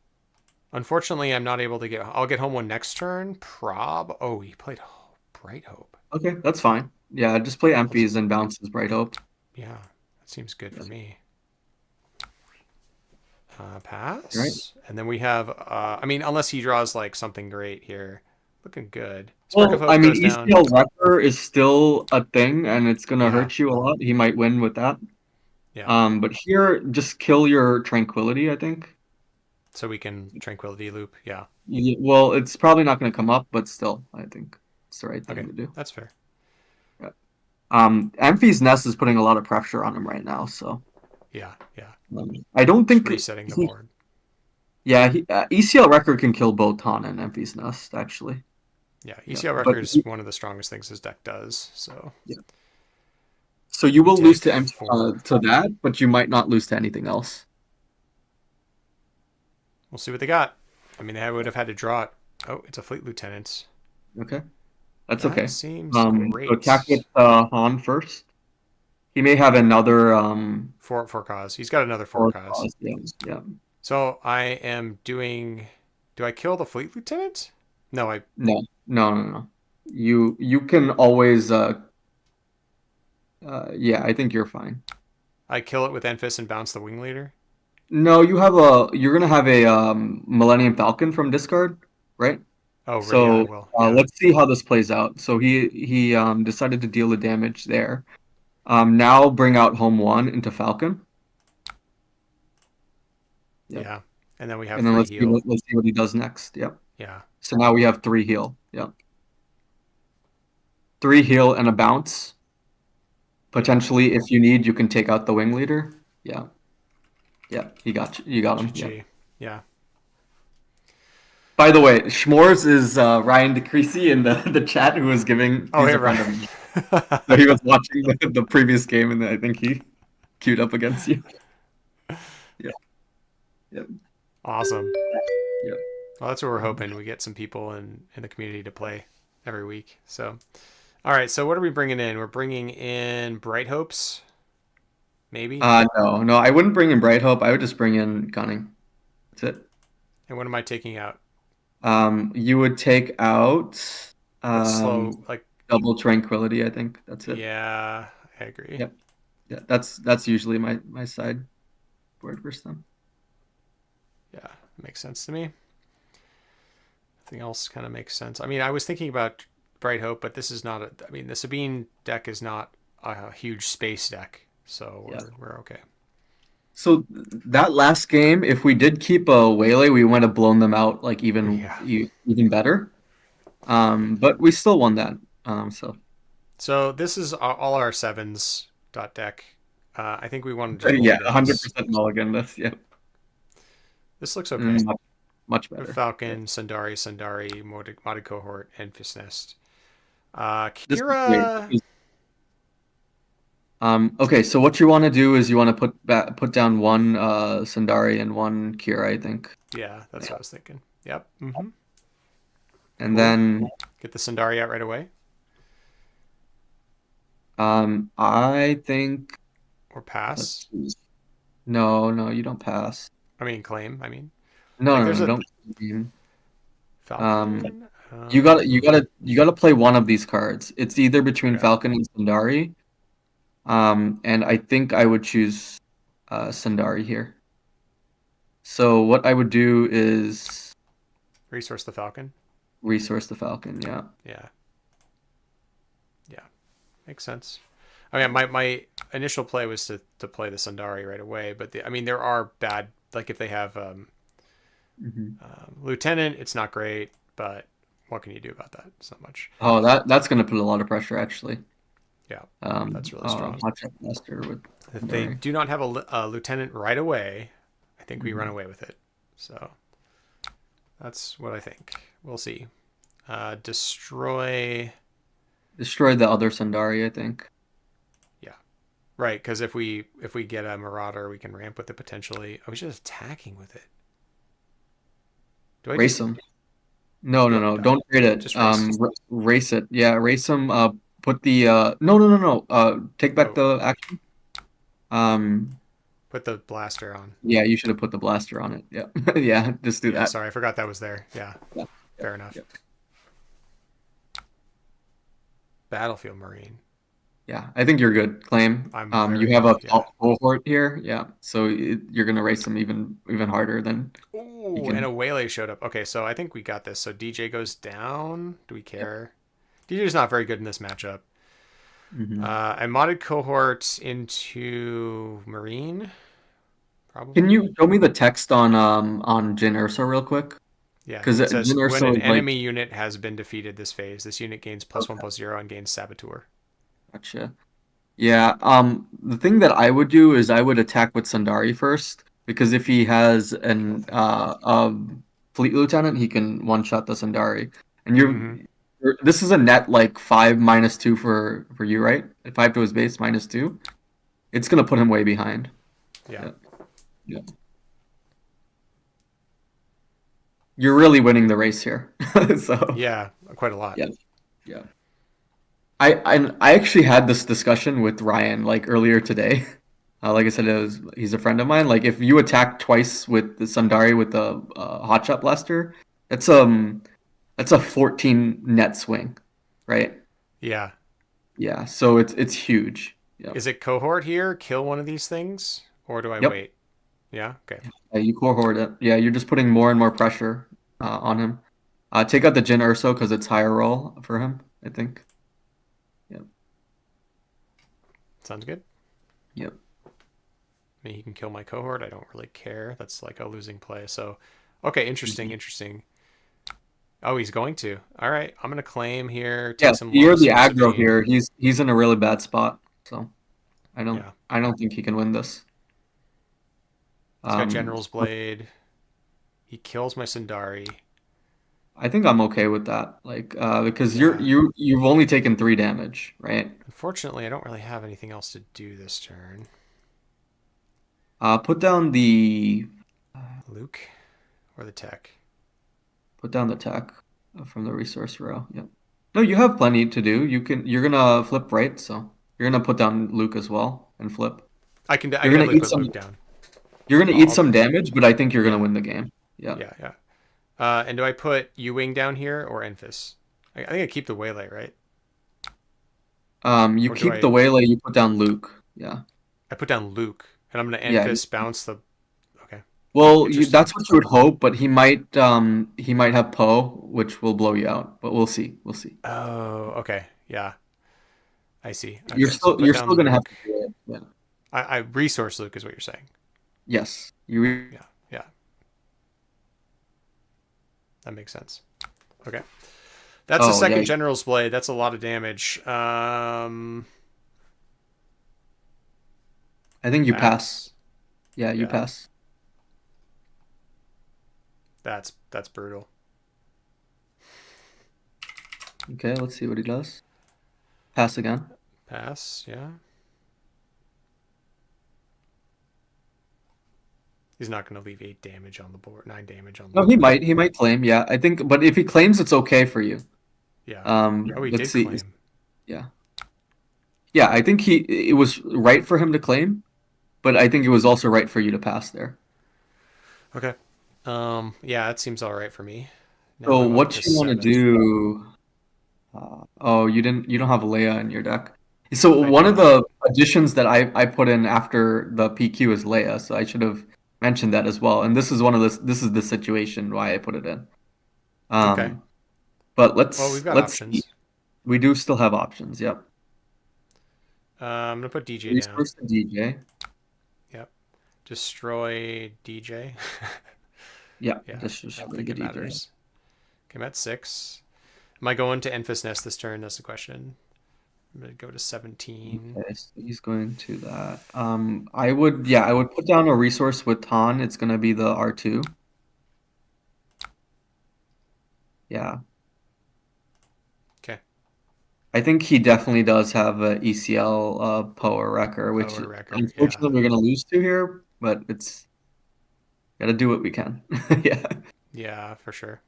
Unfortunately, I'm not able to get. I'll get home one next turn. Oh, he played Bright Hope. Okay, that's fine. Yeah, just play Let's. empties and bounces Bright Hope. Yeah, that seems good Yeah. for me. Right? Pass, and then we have. I mean, unless he draws like something great here, looking good. Spark of Well, I Hope mean, goes down. ECL Wrecker is still a thing, and it's gonna Yeah, hurt you a lot. He might win with that. yeah. But here, just kill your Tranquility, I think. So we can Tranquility Loop. Yeah. Well, it's probably not gonna come up, but still, I think it's the right thing Okay, to do. that's fair. Yeah. Amphi's Nest is putting a lot of pressure on him right now, so Yeah, yeah. I don't Just think resetting the he. board. Yeah, ECL Record can kill both Han and Amphi's Nest actually. Yeah, Yeah, ECL but Record is one of the strongest things his deck does. So yeah. So you we will lose take four. to that, but you might not lose to anything else. We'll see what they got. I mean, they would have had to draw it. Oh, it's a Fleet Lieutenant. Okay, that's That okay. seems So attack with great. Han first. He may have another For cause. He's got another for four cause. cause. Yeah, yeah. So I am doing. Do I kill the Fleet Lieutenant? No, I. No, no, no, no. You can always yeah, I think you're fine. I kill it with Enfys and bounce the Wing Leader. No, you're gonna have a Millennium Falcon from discard, right? Oh, right. Yeah, I So will. Yeah. let's see how this plays out. So he decided to deal the damage there. Now bring out home one into Falcon. Yep. Yeah. And then we have And then free let's see heal. let's see what he does next. Yep. Yeah. So now we have three heal. Yep. Three heal and a bounce. Yep. Potentially, if you need, you can take out the wing leader. Yeah. Yeah. You got him. Yeah. GG. Yeah. By the way, Schmores is Ryan DeCreasy in the chat who was giving. Oh, He's hey, a friend right. of mine. So he was watching the previous game, and I think he queued up against you. Yeah. Yep. Awesome. Yep. Well, that's what we're hoping. We get some people in the community to play every week. So, all right. So, what are we bringing in? We're bringing in Bright Hopes, maybe. No, no, I wouldn't bring in Bright Hope. I would just bring in Gunning. That's it. And what am I taking out? You would take out Let's um, slow. Like, Double Tranquility. I think that's it. yeah, I agree. Yep. Yeah, that's usually my side board versus them. Yeah, makes sense to me. Everything else kind of makes sense. I mean, I was thinking about Bright Hope, but this is not a. I mean, the Sabine deck is not a huge space deck, so Yeah. we're okay. So that last game, if we did keep a Waylay, we might have blown them out like Yeah. even better. But we still won that. So So this is all our sevens dot deck. I think we want to just roll yeah, the dice. 100% mulligan this. Yeah. This looks And okay. much better. Yeah. Falcon, Sundari, modded cohort, and Fist Nest. This is great. Kira. Okay, so what you want to do is you want to put down one Sundari and one Kira, I think. Yeah, that's Yeah. what I was thinking. Yep. And Cool. then Get the Sundari out right away. I think Or let's pass. see. No, no, you don't pass. I mean, claim. I mean, No, like no, there's no, a don't. Um, Falcon. you gotta play one of these cards. It's either between Okay. Falcon and Sundari. And I think I would choose Sundari here. So what I would do is Resource the Falcon. resource the Falcon. Yeah. Yeah. Yeah. Makes sense. I mean, my initial play was to play the Sundari right away, but I mean, there are bad, like if they have Hmm. Lieutenant, it's not great, but what can you do about that? It's not much. Oh, that's gonna put a lot of pressure actually. Yeah, that's really strong. Hot Shot Master with If they Sundari. do not have a Lieutenant right away, I think we run Hmm. away with it. So that's what I think. We'll see. Destroy. Destroy the other Sundari, I think. Yeah, right. Because if we get a Marauder, we can ramp with it potentially. Oh, he's just attacking with it. Do I Race just them. No, no, yeah? no. Don't trade it. Just race. Race it. Yeah, race them. Put the no, no, no, no. Take back Oh, the action. Um, put the blaster on. yeah, you should have put the blaster on it. Yeah, yeah. Just do Yeah, that. sorry, I forgot that was there. Yeah, Yeah, yeah, fair enough. yeah. Battlefield Marine. Yeah, I think you're good. Claim. I'm very You have a good. Yeah. cohort here. Yeah, so you're gonna race them even harder than you Ooh, and can. a Waylay showed up. Okay, so I think we got this. So DJ goes down. Do we care? DJ's not very good in this matchup. Hmm. I modded cohort into Marine, Can probably. you show me the text on Jin Urso real quick? Yeah, Because it says Jin when Urso an is like, enemy unit has been defeated this phase, this unit gains +1 okay, +0 and gains Saboteur. gotcha. Yeah, the thing that I would do is I would attack with Sundari first because if he has Kill an with him. fleet lieutenant, he can one shot the Sundari. And Mm-hmm. this is a net like 5 -2 for you, right? 5 to his base -2. It's gonna put him way behind. Yeah. Yeah, yeah. You're really winning the race here. So Yeah, quite a lot. yeah, yeah. I actually had this discussion with Ryan like earlier today. Like I said, he's a friend of mine. Like if you attack twice with the Sundari with the Hotshot Blaster, that's that's a 14 net swing, right? Yeah. Yeah, so it's huge. Yep. Is it cohort here? Kill one of these things? Or do I Yep. wait? Yeah? Okay. You cohort it. Yeah, you're just putting more and more pressure on him. Take out the Jin Urso because it's higher roll for him, I think. Yep. Sounds good. Yep. I mean, he can kill my cohort. I don't really care. That's like a losing play. So, okay, interesting, Mhm. interesting. Oh, he's going to. All right, I'm gonna claim here. Yeah, Take some you're the losses with aggro Sabine. here. He's in a really bad spot. So Yeah, I don't think he can win this. he's got Um, General's Blade. He kills my Sundari. I think I'm okay with that. Like, because Yeah. you've only taken 3 damage, right? Unfortunately, I don't really have anything else to do this turn. Put down the Luke or the tech. put down the tech from the resource row. Yep. No, you have plenty to do. You're gonna flip right, so you're gonna put down Luke as well and flip. I can You're gonna definitely eat put some Luke down. you're gonna eat I'll some damage, but I think you're gonna yeah, win the game. Yeah. yeah, yeah. And do I put U-Wing down here or Enfys? I think I keep the Waylay, right? You Or do keep the I? waylay, you put down Luke. Yeah. I put down Luke, and I'm gonna Yeah. Enfys bounce the. Okay, Well, interesting. that's what you would hope, but he might have Poe, which will blow you out. But we'll see. We'll see. Oh, okay, yeah, I see. You're Okay, so still put you're still down gonna have Luke. to do it. Yeah. I resource Luke is what you're saying. Yes. Yeah, yeah, that makes sense. Okay, that's the Oh yeah. second General's Blade. That's a lot of damage. I think you pass. Pass. Yeah, you Yeah, pass. That's brutal. Okay, let's see what he does. Pass again. Pass, yeah. He's not going to leave 8 damage on the board, 9 damage on the No, he board. might. He might claim. Yeah, I think. But if he claims, it's okay for you. Yeah. Oh, he Let's did see. claim. Yeah, yeah. I think it was right for him to claim, but I think it was also right for you to pass there. Okay. Yeah, that seems all right for me. Now So I'm up to what you want to 7. do? Oh, you didn't. You don't have Leia in your deck. So I one do of not. the additions that I put in after the PQ is Leia, so I should have mentioned that as well. And this is one of this. This is the situation why I put it in. Okay. Um, but Well, we've got let's see. options. We do still have options. Yep. I'm going to put DJ down. Resource to DJ. Yep. Destroy DJ. Yeah, Yeah, just I don't destroy think the it DJ. matters. Okay, I'm at 6. Am I going to Enfys Nest this turn? That's the question. I'm going to go to 17. Okay, so he's going to that. I would put down a resource with Han. It's gonna be the R2. Yeah. Okay. I think he definitely does have a ECL Poa Wrecker, which Power Wrecker. Yeah. unfortunately we're gonna lose to here, but it's gotta do what we can. Yeah. Yeah, for sure.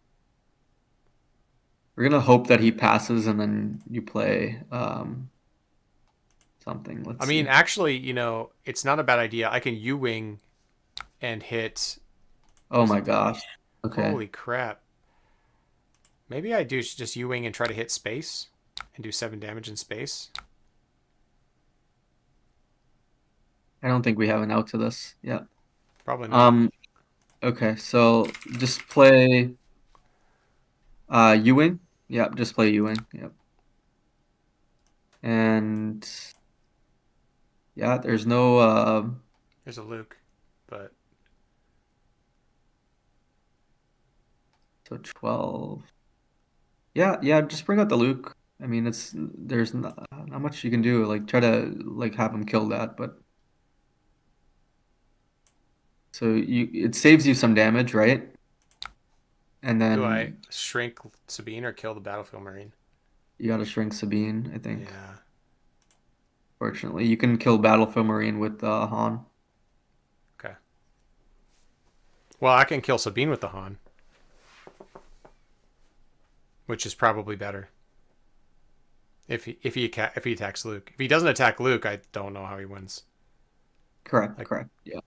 We're gonna hope that he passes and then you play something. I Let's mean, see. actually, it's not a bad idea. I can U-wing and hit. What Oh does my it do? gosh. Okay. Holy crap. Maybe I do just U-wing and try to hit space and do 7 damage in space. I don't think we have an out to this. Yeah. Probably not. Um, okay, so just play Ewing. Yep, just play Ewing. Yep. And yeah, there's no There's a Luke, but so 12. Yeah, yeah, just bring out the Luke. I mean, it's there's not much you can do. Like try to like have him kill that, but so you it saves you some damage, right? And do I then shrink Sabine or kill the Battlefield Marine? you gotta shrink Sabine, I think. Yeah. Fortunately, you can kill Battlefield Marine with Han. Okay. Well, I can kill Sabine with the Han, which is probably better. If he attacks Luke. If he doesn't attack Luke, I don't know how he wins. Correct, Like, correct. Yeah.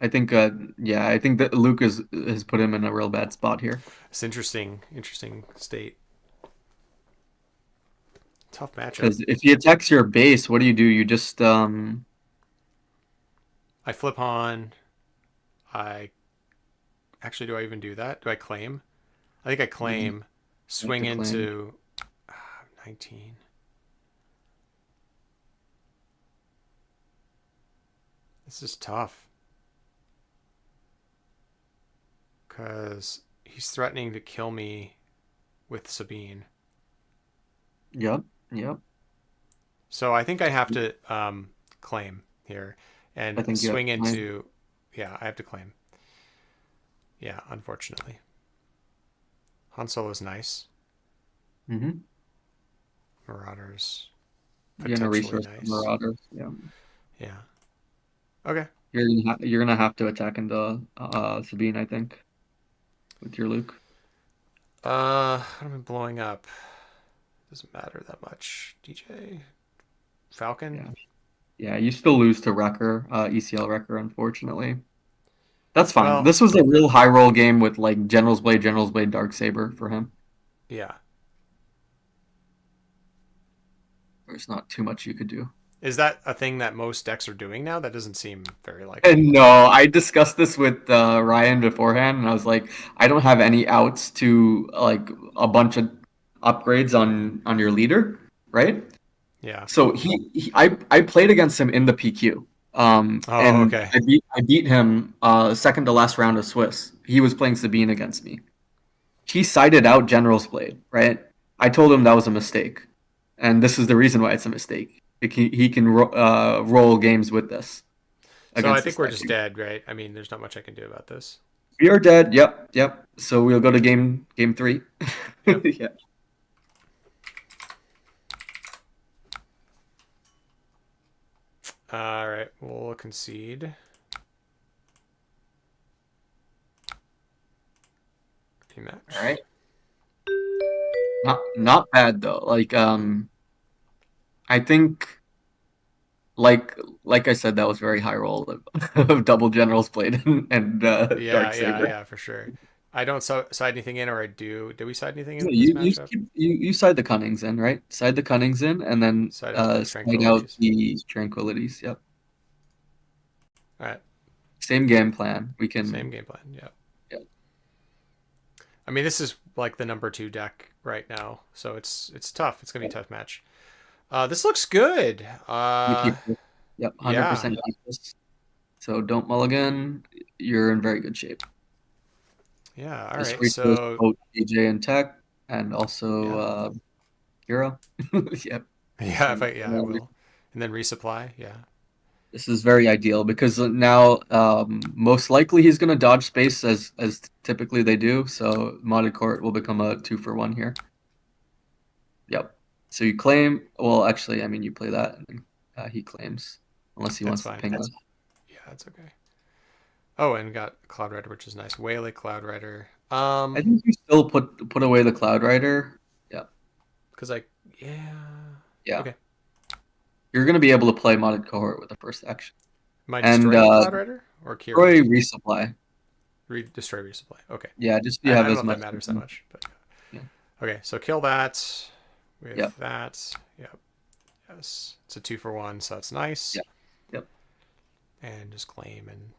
I think that Luke has put him in a real bad spot here. it's interesting state. Tough matchup. Because if he attacks your base, what do? You just I flip Han. I actually, do I even do that? Do I claim? I think I you claim. have Swing to claim. into 19. This is tough because he's threatening to kill me with Sabine. Yep, yep. So I think I have to claim here I and think you have swing to claim. into. Yeah, I have to claim. Yeah, unfortunately. Han Solo's nice. Mm-hmm. Marauders You're gonna potentially resource the nice. Marauders. Yeah. Yeah. Okay. You're gonna have to attack into Sabine, I think, with your Luke. What am I blowing up? Doesn't matter that much. DJ Falcon. Yeah. Yeah, you still lose to Wrecker, ECL Wrecker, unfortunately. That's fine. Well, This was a real high roll game with like General's Blade, Darksaber for him. yeah. There's not too much you could do. Is that a thing that most decks are doing now? That doesn't seem very likely. And no, I discussed this with Ryan beforehand, and I was like, I don't have any outs to like a bunch of upgrades on your leader, right? Yeah. So I played against him in the PQ, Oh, and okay. I beat him second to last round of Swiss. He was playing Sabine against me. He sided out General's Blade, right? I told him that was a mistake, and this is the reason why it's a mistake. He can roll games with this So I against think this we're deck. just dead, right? I mean, there's not much I can do about this. We are dead. Yep, yep. So we'll go to game three. Yep. Yeah. All right, we'll concede. All Rematch. right. Not bad though. Like I think like I said, that was very high roll of double generals played and Yeah, dark yeah, saber. yeah, for sure. I don't side anything in, or I do. Did we side anything Yeah, in this you matchup? keep you side the Cunnings in, right? Side the Cunnings in, and then Side out the side out tranquilities. the Tranquilities. Yep. All right, Same game plan. We same can. game plan. Yeah. Yeah. I mean, this is like the number two deck right now, so it's tough. It's gonna be a tough match. This looks good. We keep this. Yep. Yeah, 100% keep this. So don't mulligan. You're in very good shape. yeah. All This right, reaches so both DJ and Tech, and also yeah, Hero. Yep. yeah. If And, I yeah, I will, and then resupply. Yeah, this is very ideal because now most likely he's going to dodge space as typically they do. So modded court will become a 2-for-1 here. Yep. So you claim. Well, actually, I mean you play that, and then, he claims unless he that's wants to fine. ping us. Yeah, that's okay. Oh, and got Cloud Rider, which is nice. Waylay Cloud Rider. I think you still put away the Cloud Rider. Yeah. Because I yeah. Yeah. Okay. You're going to be able to play modded cohort with the first action. Am I And destroying the Cloud Rider or Kira? destroy resupply. Destroy resupply. Okay. Yeah, just so you I have don't know as if that much. matters that much, but Yeah. okay. So kill that with Yep. that. Yep. Yes. It's a 2-for-1, so that's nice. Yep. Yep. And just claim and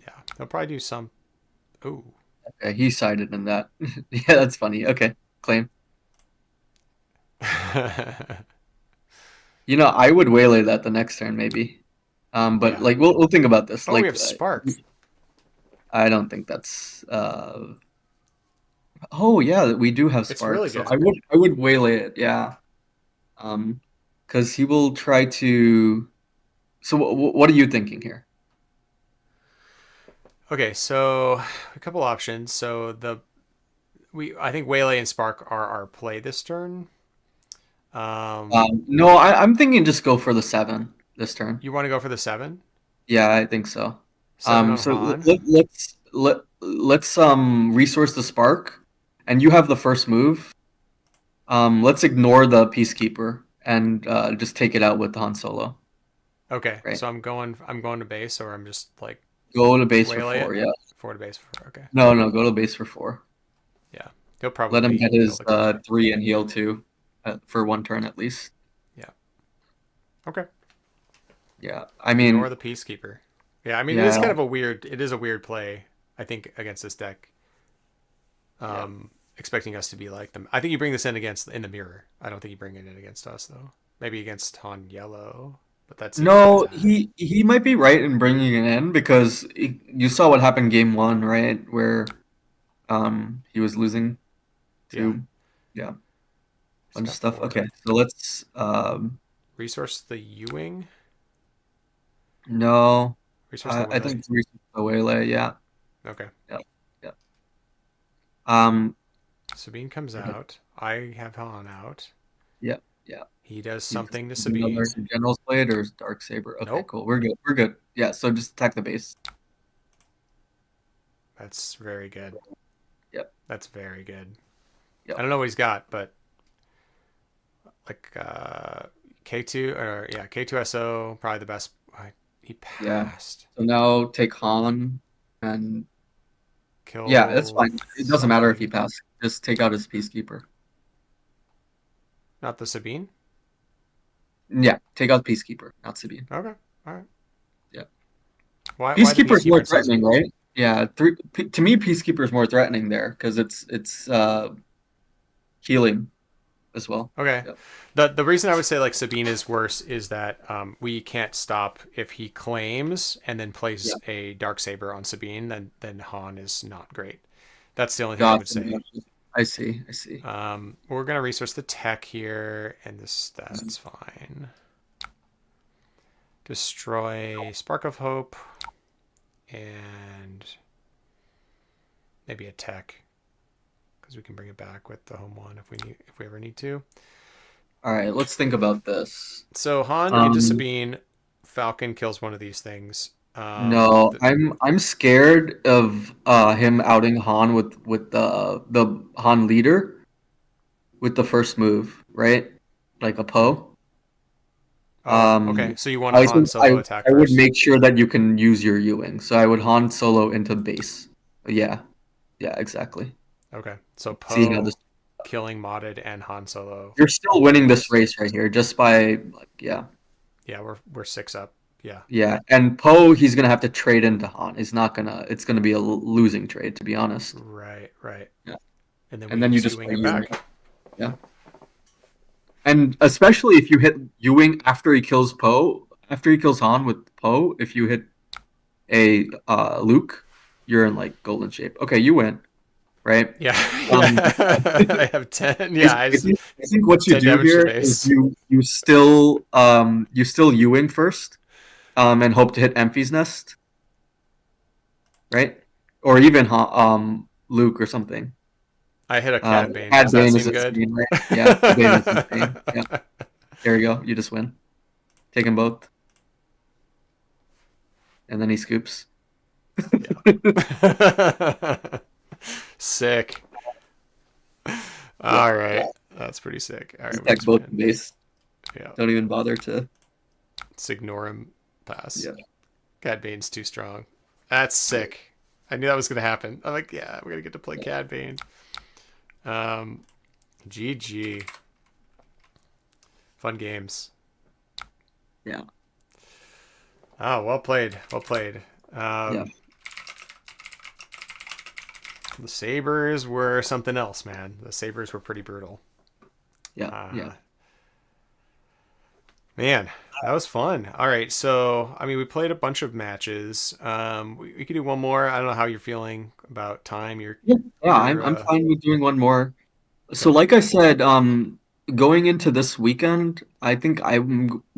yeah, they'll probably do some. Ooh. Okay, he sided in that. Yeah, that's funny. Okay, claim. You know, I would waylay that the next turn maybe. But Yeah. like we'll think about this. Oh, we Like have Spark. I don't think that's oh yeah, we do have It's Spark. really So good. I would waylay it. Yeah. Because he will try to. So what are you thinking here? Okay, so a couple options. So the we I think Waylay and Spark are our play this turn. No, I'm thinking just go for the 7 this turn. You want to go for the 7? Yeah, I think so. 7 on So Han. let's resource the spark, and you have the first move. Let's ignore the peacekeeper and just take it out with Han Solo. Okay, Right, so I'm going to base, or I'm just like go to base for Waylay 4. it. Yeah, Forward to base for okay. no, go to base for 4. Yeah, he'll Let him get probably kill his the king. 3 and heal 2 for 1 turn at least. Yeah. Okay. Yeah, I Ignore mean, the peacekeeper. Yeah, I mean it is yeah, kind of a weird. It is a weird play, I think, against this deck. yeah. Expecting us to be like them. I think you bring this in the mirror. I don't think you bring it in against us though. Maybe against Han Yellow, but that seems No, bad. he might be right in bringing it in because you saw what happened game 1, right? Where he was losing Yeah, to yeah, he's bunch of got stuff. 4. Okay, so let's Resource the Ewing. no, Resource the I Waylay. think three the waylay. Yeah, Okay. yeah, yeah. Um, Sabine comes out. I have Han out. yeah, yeah. He does You something to another Sabine. general's blade or dark saber. Okay, Nope. cool. We're good. We're good. Yeah. So just attack the base. That's very good. Yep, That's very good. I yep. don't know what he's got, but like K2 or yeah, K2SO probably the best. He Yeah. passed. So now take Han and yeah, that's Kill fine. It doesn't matter if he something. passes. Just take out his peacekeeper. Not the Sabine. Yeah, take out peacekeeper, not Sabine. Okay. All right. Yeah, Why the peacekeeper is Peacekeeper more instead of threatening, Sabine? right? Yeah, to me, peacekeeper is more threatening there because it's healing as well. Okay. Yep. The reason I would say like Sabine is worse is that we can't stop if he claims and then plays Yeah, a dark saber on Sabine. Then Han is not great. That's the only thing I would gotcha. say. Gotcha. I see. I see. We're gonna resource the tech here, and that's fine. Destroy Spark of Hope, and maybe a tech because we can bring it back with the home one if we ever need to. All right, let's think about this. So Han into Um, Sabine, Falcon kills one of these things. no, I'm scared of him outing Han with the Han leader with the first move, right? Like a hmm. Poe. Oh, okay. So you want a I Han think Solo attack I would first? make sure that you can use your Ewing. So I would Han Solo into base. Yeah, yeah, exactly. Okay. So See how this. Poe killing modded and Han Solo You're still into winning this base. race right here just by like yeah. Yeah, we're six up. Yeah. Yeah, and Poe, he's gonna have to trade into Han. He's not gonna. It's gonna be a losing trade, to be honest. Right, right. Yeah, And then we and then you just just Ewing play it Ewing. back. Yeah, and especially if you hit Ewing after he kills Poe, after he kills Han with Poe, if you hit a Luke, you're in like golden shape. Okay, you win, right? Yeah, Um, yeah. I have 10. Yeah, I think what you 10 do damage to here is base. you still Ewing first, and hope to hit Emphy's nest, right? Or even Luke or something. I hit a Cad Bane. Cad Does that Bane is seem a good? screen, right? Yeah, Cad Bane is insane. Yeah, there you go. You just win. Take them both, and then he scoops. Yeah. Sick. Yeah, All right. That's pretty sick. All right, just we deck just both win. base. Yeah. Don't even bother to. Let's ignore him. Pass. Yeah, Cad Bane's too strong. That's sick. I knew that was gonna happen. I'm like, yeah, we're gonna get to play Cad Bane. Um, GG. Fun games. yeah, Oh, well played. Well played. yeah, The Sabres were something else, man. The Sabres were pretty brutal. yeah, Uh, yeah. Man, that was fun. All right, so I mean, we played a bunch of matches. We could do one more. I don't know how you're feeling about time. Yeah, yeah, You're I'm fine with doing one more. So, okay. like I said, going into this weekend, I think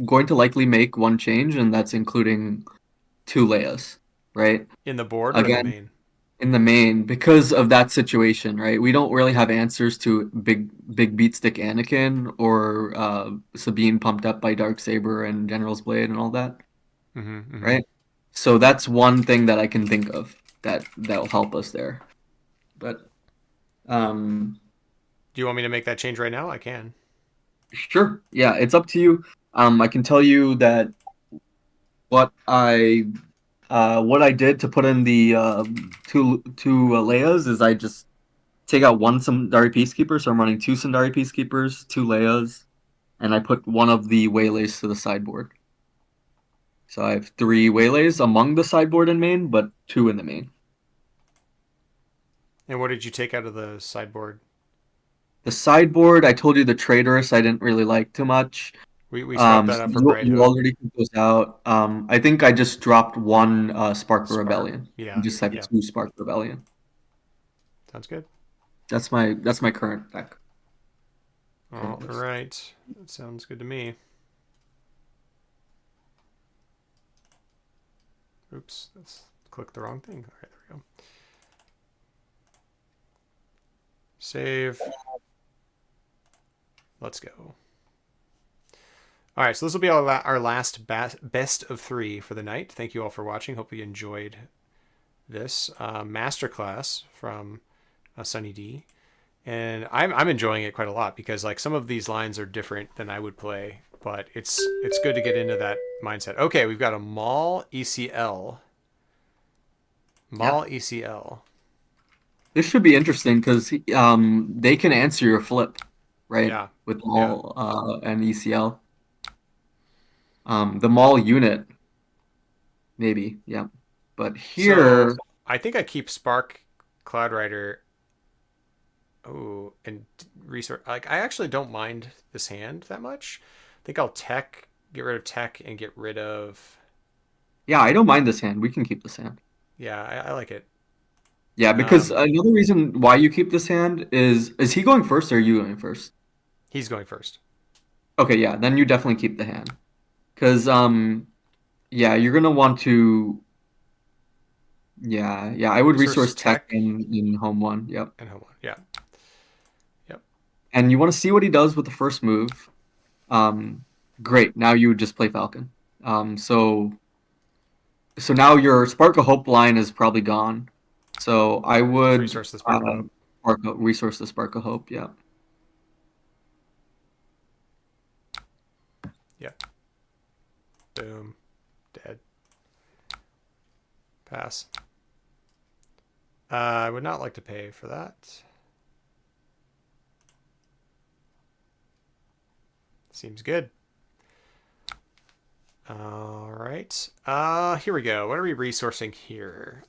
going to likely make one change, and that's including two Leias, right? In the board or in the Again, main? in the main, because of that situation, right? We don't really have answers to big beat stick Anakin or Sabine pumped up by Darksaber and General's Blade and all that, Mm-hmm, mm-hmm. right? So that's one thing that I can think of that'll help us there. But um, Do you want me to make that change right now? I can. sure, yeah, it's up to you. I can tell you that what I what I did to put in the two Leias is I just take out one Sundari Peacekeeper, so I'm running two Sundari Peacekeepers, two Leias, and I put one of the Waylays to the sideboard. So I have three Waylays among the sideboard and main, but two in the main. And what did you take out of the sideboard? The sideboard, I told you the Traitorous I didn't really like too much. We swapped that So out for Bright you Hope. already took those out. I think I just dropped one Spark of Spark. Rebellion. You Yeah, just have yeah. two Spark of Rebellion. Sounds good. That's my current deck. All Current list. right. That sounds good to me. Oops, that's clicked the wrong thing. All right, there we go. Save. Let's go. All right, so this will be our last best of 3 for the night. Thank you all for watching. Hope you enjoyed this masterclass from Sunny D. And I'm enjoying it quite a lot because like some of these lines are different than I would play, but it's good to get into that mindset. Okay, we've got a Maul ECL. Yeah. Maul ECL. This should be interesting because they can answer your flip, right? Yeah, With yeah. Maul and ECL. The Maul unit, maybe, yeah. But So here, I think I keep Spark Cloud Rider. Oh, and resource. Like I actually don't mind this hand that much. I think I'll get rid of tech, and get rid of. yeah, I don't mind this hand. We can keep this hand. Yeah, I like it. Yeah, because Um, another reason why you keep this hand is he going first or are you going first? he's going first. Okay, yeah, then you definitely keep the hand. Because yeah, you're gonna want to Yeah. I would Resources resource tech tech in home one. Yep. and home one. Yeah. Yep. And you want to see what he does with the first move. Um, Great. Now you would just play Falcon. So now your Spark of Hope line is probably gone. So I Just would resource the Spark of Hope. resource the Spark of Hope. Yeah. Yeah. Boom. Dead. Pass. I would not like to pay for that. Seems good. All right. Here we go. What are we resourcing here?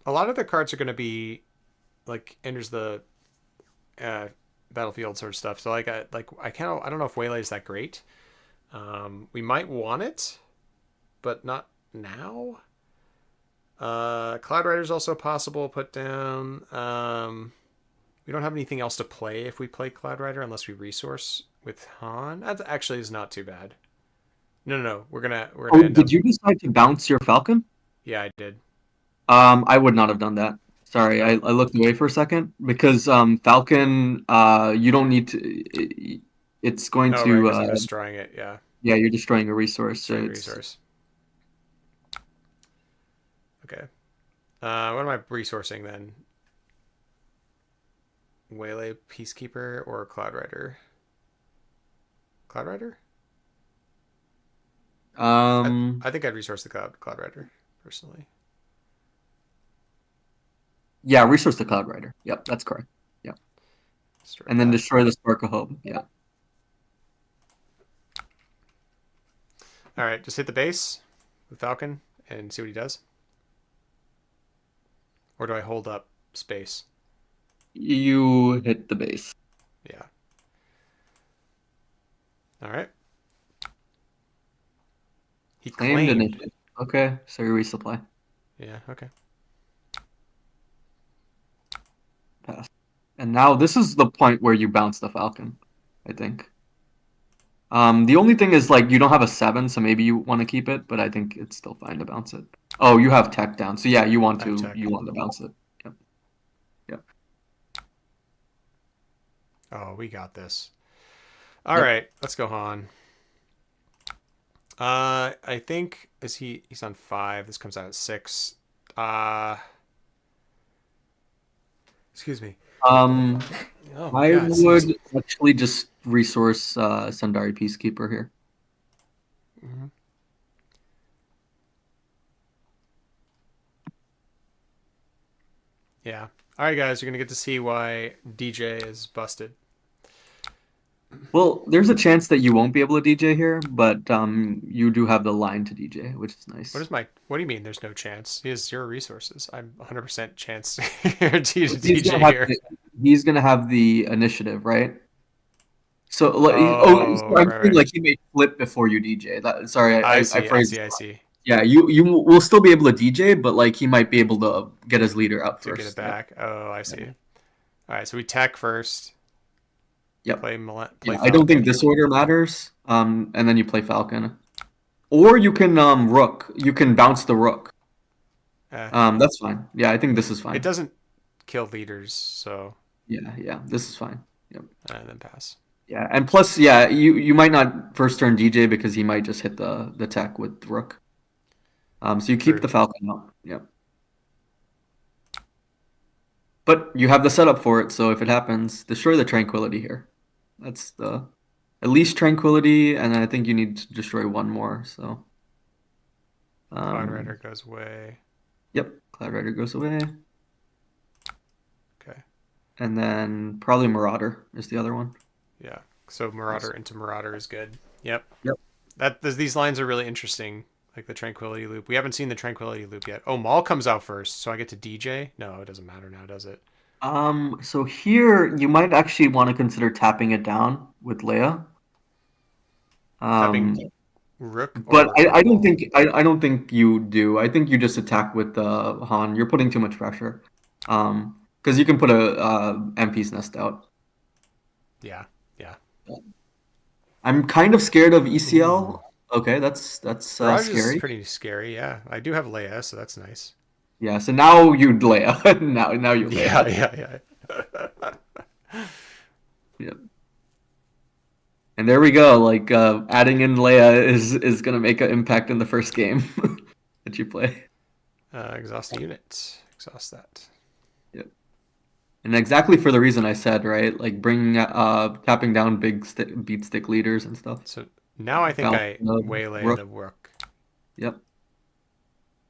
A lot of the cards are going to be like enters the uh, battlefield sort of stuff. So I don't know if Waylay is that great. We might want it, but not now. Cloud Rider is also possible. Put down. We don't have anything else to play if we play Cloud Rider unless we resource with Han. That actually is not too bad. No. We're gonna Oh, end up. did you decide to bounce your Falcon? Yeah, I did. I would not have done that. Sorry, Oh, I looked away for a second because Falcon, you don't need to. It's going oh right, to, because I'm destroying it. Yeah, yeah, you're destroying a resource. So destroying a it's resource. Okay. What am I resourcing then? Waylay Peacekeeper or Cloud Rider? Cloud Rider? I um, I think I'd resource the Cloud Rider personally. yeah, resource the Cloud Rider. Yep, that's correct. Yep, Destroy and then that. destroy the Spark of Hope. Yeah. All right, just hit the base with Falcon and see what he does. Or do I hold up space? You hit the base. Yeah. All right. He Claimed claimed. initiative. Okay, so you resupply. Yeah. Okay. Pass. And now this is the point where you bounce the Falcon, I think. The only thing is like you don't have a 7, so maybe you want to keep it, but I think it's still fine to bounce it. Oh, you have tech down, so yeah, I have you tech. want to bounce it. Yep, yep, Oh, we got this. All yep. right, let's go Han. I think he's on 5. This comes out at 6. Uh, excuse me. Um, Oh my I God, sneeze. would actually just resource Sundari Peacekeeper here. Mm-hmm. Yeah. All right, guys, you're gonna get to see why DJ is busted. Well, there's a chance that you won't be able to DJ here, but you do have the line to DJ, which is What nice. is my? What do you mean? There's no chance. He has 0 resources. I'm 100% chance guarantee to He's gonna DJ have here. he's gonna have the initiative, right? So, Oh, so I'm saying right. like he may flip before you DJ. Sorry, I I see. I phrased see. it I wrong. see. Yeah, you will still be able to DJ, but like he might be able to get his leader up To get it first. Yep. back. Oh, I see. Yeah. All right. So we tech first. Yep. Play Yeah, I don't think Falcon. this order matters. And then you play Falcon, or you can Rook. You can bounce the Rook. Eh, That's fine. Yeah, I think this is it fine. doesn't kill leaders, so Yeah, this is fine. Yep. and then pass. Yeah, and plus, yeah, you might not first turn DJ because he might just hit the tech with Rook. So you keep True. the Falcon up. Yep. But you have the setup for it, so if it happens, destroy the Tranquility here. That's the at least Tranquility, and I think you need to destroy one more. So, Cloud Rider um, goes away. yep, Cloud Rider goes away, Okay. and then probably Marauder is the other one. Yeah. So Marauder Nice. into Marauder is good. Yep. Yep. These lines are really interesting. Like the Tranquility Loop. We haven't seen the Tranquility Loop yet. Oh, Maul comes out first, so I get to DJ. No, it doesn't matter now, does it? So here you might actually want to consider tapping it down with Leia. Tapping Um, Rook but or Maul. I don't think you do. I think you just attack with Han. You're putting too much pressure. Because you can put a MP's nest out. Yeah. Yeah. I'm kind of scared of Ooh. ECL. Okay, that's Barrage is scary. pretty scary. Yeah, I do have Leia, so that's nice. Yeah, so now you Leia. Now you Yeah, Leia. yeah, yeah. Yep. And there we go. Like adding in Leia is gonna make an impact in the first game that you play. Exhaust a unit. Exhaust that. Yep. And exactly for the reason I said, right? Like bringing tapping down beat stick leaders and stuff. So now I think Balance I the waylay rook. the rook. Yep.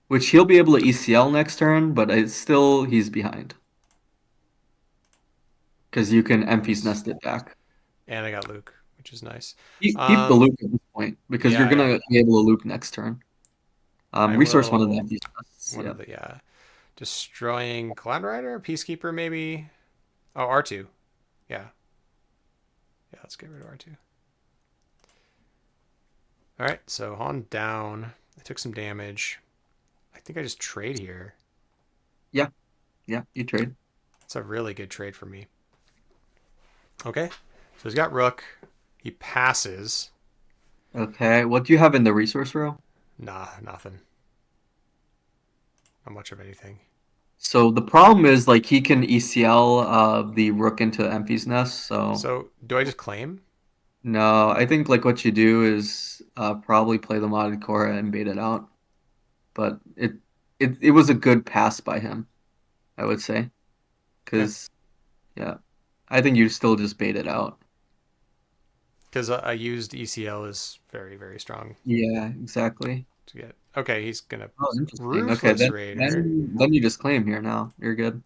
Which he'll be able to ECL next turn, but it's still he's behind because you can Empty's Nice. Nest it back. And I got Luke, which is nice. Keep the Luke at this point because you're Yeah, yeah. gonna be able to Luke next turn. I Resource one of the will. Empty's Nests. One Yeah. of the yeah, destroying Cloud Rider, Peacekeeper maybe. Oh, R2. Yeah, yeah. Let's get rid of R2. All right, so Han down. I took some damage. I think I just trade here. Yeah. Yeah. You trade. It's a really good trade for me. Okay, so he's got Rook. He passes. Okay. What do you have in the resource row? Nah, nothing. Not much of anything. So the problem is like he can ECL the rook into Empty's Nest. So So do I just claim? no, I think like what you do is probably play the modded Cora and bait it out. But it was a good pass by him, I would say, Okay, because yeah, I think you still just bait it out. because I used ECL is very very strong Yeah, exactly. to get. Okay, he's gonna Oh, interesting. Okay, Ruthless then Raider. then you just claim here now. You're good.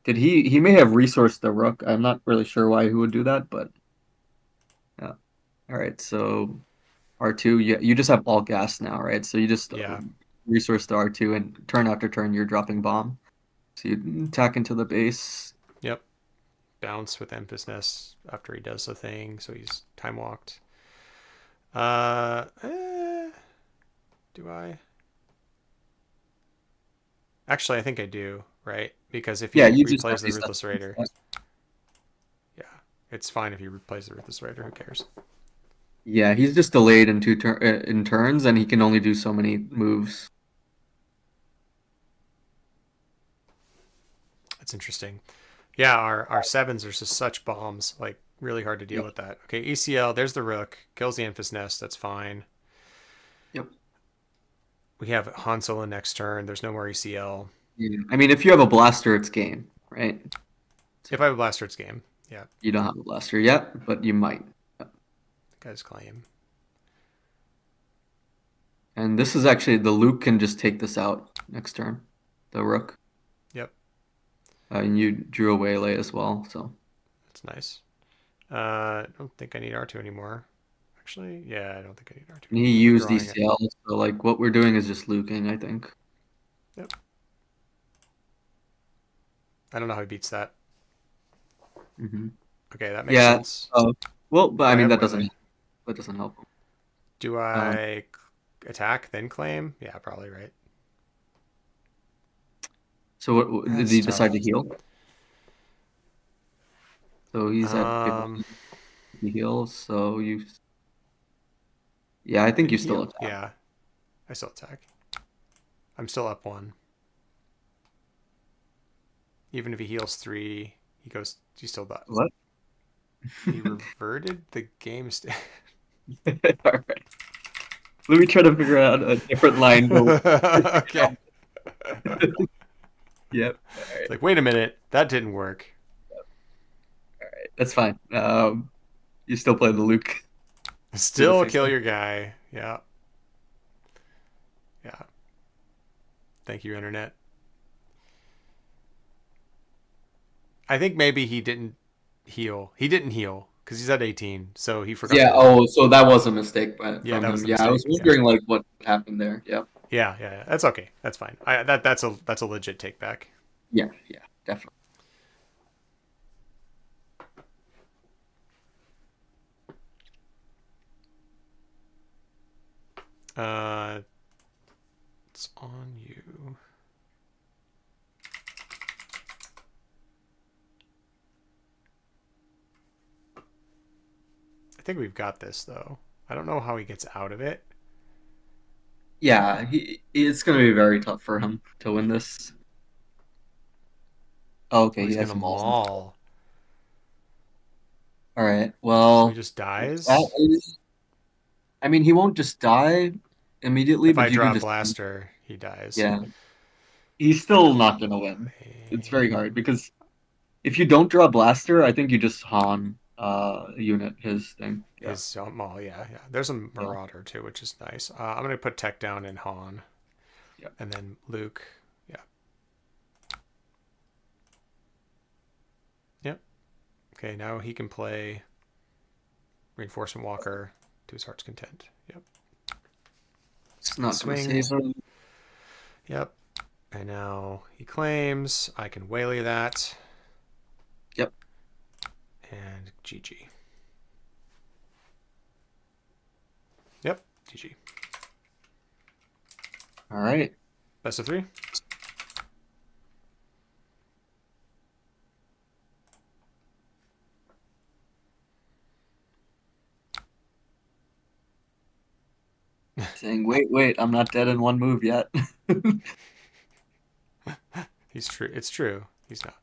Did he may have resourced the rook. I'm not really sure why he would do that, but yeah. All right, so R2, yeah, you just have all gas now, right? So you just Yeah. resource the R2 and turn after turn you're dropping bomb. So you attack into the base. Yep. Bounce with Emphasis after he does the thing, so he's time walked. Do I? Actually, I think I do, right? Because if Yeah, he you just replays the empty Ruthless Raider, yeah, it's fine if he replays the Ruthless Raider. Who cares? Yeah, he's just delayed in in turns, and he can only do so many moves. That's interesting. Yeah, our sevens are just such bombs, like really hard to deal Yep. with that. Okay, ECL. There's the Rook. Kills the Emphas Nest. That's fine. Yep. We have Han Solo next turn. There's no more ECL. Yeah. I mean, if you have a blaster, it's game, right? If I have a blaster, it's game. Yeah, You don't have a blaster yet, but you might. guys claim. And this is actually the Luke can just take this out next turn, the Rook. Yep, And you drew a waylay as well, so. that's nice. I don't think I need R2 anymore. Actually, yeah, I don't think I need R2 And he anymore. I'm used drawing it. ECL, so like what we're doing is just luking, I think. Yep. I don't know how he beats that. Hmm. Okay, that makes Yeah. sense. Well, but Oh, I I mean have that Waylay. doesn't help him. Do Um, I attack then claim? Yeah, probably right. so did That's he decide tough. to heal? So he's at Um, 50 heals. So you, yeah, I think did you he still heal? attack. Yeah, I still attack. I'm still up one. Even if he heals three, he goes. He still dies. What? He reverted the game state. All right. Let me try to figure out a different line. Okay. Yep. All It's right. like, wait a minute, that didn't work. All right. That's fine. You still play the Luke to the Still face. kill your guy. Yeah. Yeah. Thank you, internet. I think maybe he didn't heal. He didn't heal because he's at 18, so he forgot Yeah. to heal. Oh, so that was a mistake Yeah, from that was him. the Yeah, I was mistake. Yeah. wondering like what happened there. Yep. Yeah, yeah, yeah. That's okay. That's fine. That's a legit take back. Yeah. Yeah. Definitely. Uh, it's on you. I think we've got this though. I don't know how he gets out of it. Yeah, it's going to be very tough for him to win this. Oh, Oh, okay, he he's has gonna a maul. maul. All right. So he Well, just that dies. is. I mean, he won't just die immediately, If I but you draw can a just. blaster, he dies. Yeah, he's I still not going to win. It's very claim hard because if you don't draw a blaster, I think you just Han unit his thing. Yeah. his maul. Yeah, yeah. There's a Yeah. Marauder too, which is nice. I'm gonna put Tech down in Han, Yeah. and then Luke. Yeah. Yep. Okay, now he can play Reinforcement Walker to his heart's content. Yep. It's not going to save Swings. him. Yep. And now he claims. I can waylay that. Yep. And GG. Yep. GG. All right. Best of three. Saying, wait, I'm not dead in one move yet. He's true. It's true. He's not.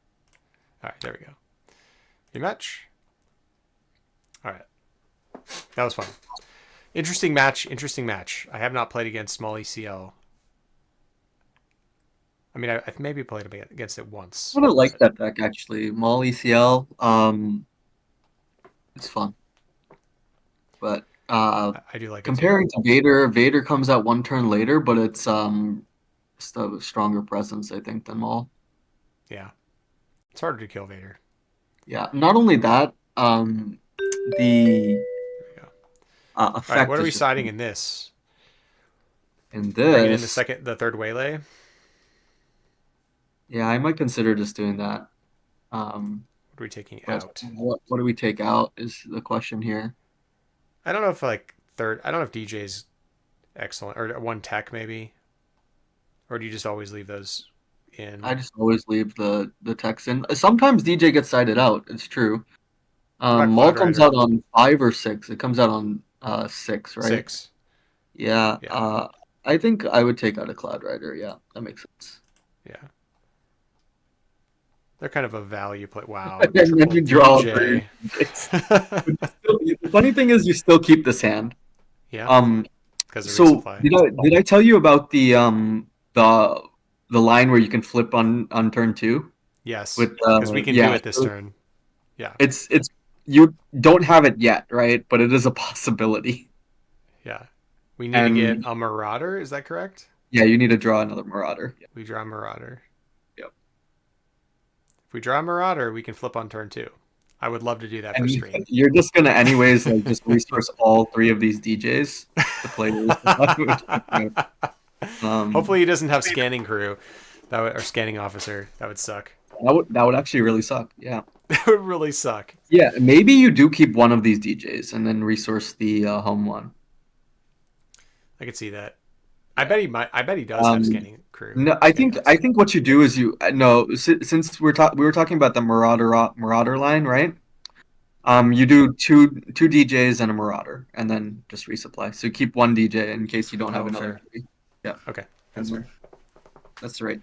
All right. There we go. Rematch. All right. That was fun. Interesting match. Interesting match. I have not played against small ECL. I mean, I've maybe played against it once. I would like But that deck actually. Maul ECL. It's fun. But I do like it too. comparing to Vader, Vader comes out one turn later, but it's just a stronger presence, I think, than Maul. Yeah. It's harder to kill Vader. Yeah. Not only that, the There we go. All right. What effect are is we just siding in this? in Bringing in this. the third waylay. Yeah, I might consider just doing that. What are we taking But out? what do we take out is the question here. I don't know if like third. I don't know if DJ's excellent or one tech maybe, or do you just always leave those in? I just always leave the text in. Sometimes DJ gets sided out. It's true. What about Maul Cloud comes Rider? out on 5 or 6. It comes out on 6, right? 6. Yeah. Yeah. I think I would take out a Cloud Rider. Yeah, that makes sense. Yeah. They're kind of a value play. Wow. And then Triple you draw for your DJ. DJs. But the funny thing is, you still keep this hand. Yeah. Um, Because of so resupply. did I tell you about the the line where you can flip on turn 2 Yes. with Because we can do yeah. it this turn. Yeah. It's you don't have it yet, right? But it is a possibility. Yeah. We need to get And a Marauder. Is that correct? yeah, you need to draw another Marauder. We draw a Marauder. Yep. If we draw a Marauder, we can flip on turn 2. I would love to do that for And stream. you're just gonna anyways like just resource all 3 of these DJs to play which, Hopefully um he doesn't have scanning crew. That would, or scanning officer. That would suck. that would actually really suck. Yeah. That would really suck. Yeah, maybe you do keep one of these DJs and then resource the home one. I could see that. I Yeah. bet he might. I bet he does have Um, scanning crew. no, I Scanning think I officer. think what you do is you no since we were talking about the Marauder line, right? You do two DJs and a Marauder, and then just resupply. So keep one DJ in case you don't have Oh, another fair. three. Yeah, Okay, that's and fair. that's right.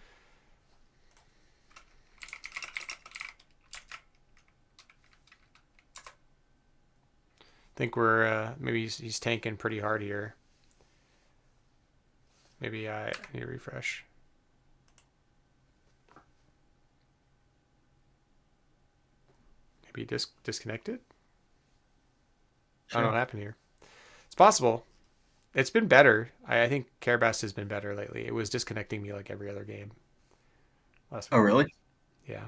I think we're maybe he's tanking pretty hard here. Maybe I need to refresh. Maybe disconnected. I don't know Sure. what happened here. It's possible. It's been better. I think Carabast has been better lately. It was disconnecting me like every other game last Oh, week. really? Yeah.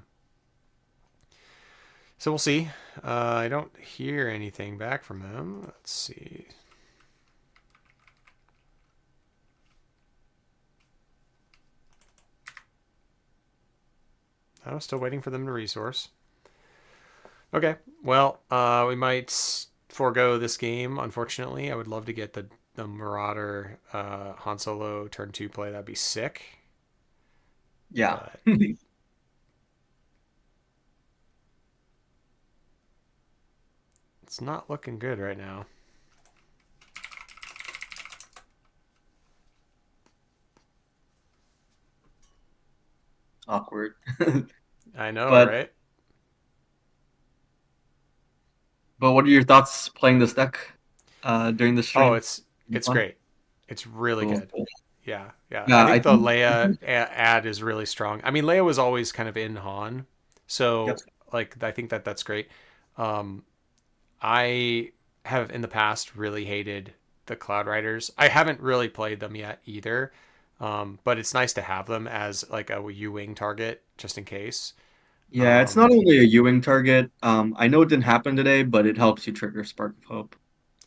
So we'll see. I don't hear anything back from him. Let's see. I'm still waiting for them to resource. Okay. Well, we might forego this game. Unfortunately, I would love to get the Marauder Han Solo turn 2 play. That'd be sick. Yeah. But it's not looking good right now. awkward. I know, But right? what are your thoughts playing this deck during the Oh, stream? it's Fun. great. It's really Cool. good. Cool. Yeah, yeah. I Yeah, I think the think. Leia ad is really strong. I mean, Leia was always kind of in Han, Yep. so like I think that that's great. Um, I have in the past really hated the Cloud Riders. I haven't really played them yet either, but it's nice to have them as like a U-wing target just in case. Yeah, it's not Um, only a Ewing target. I know it didn't happen today, but it helps you trigger Spark of Hope.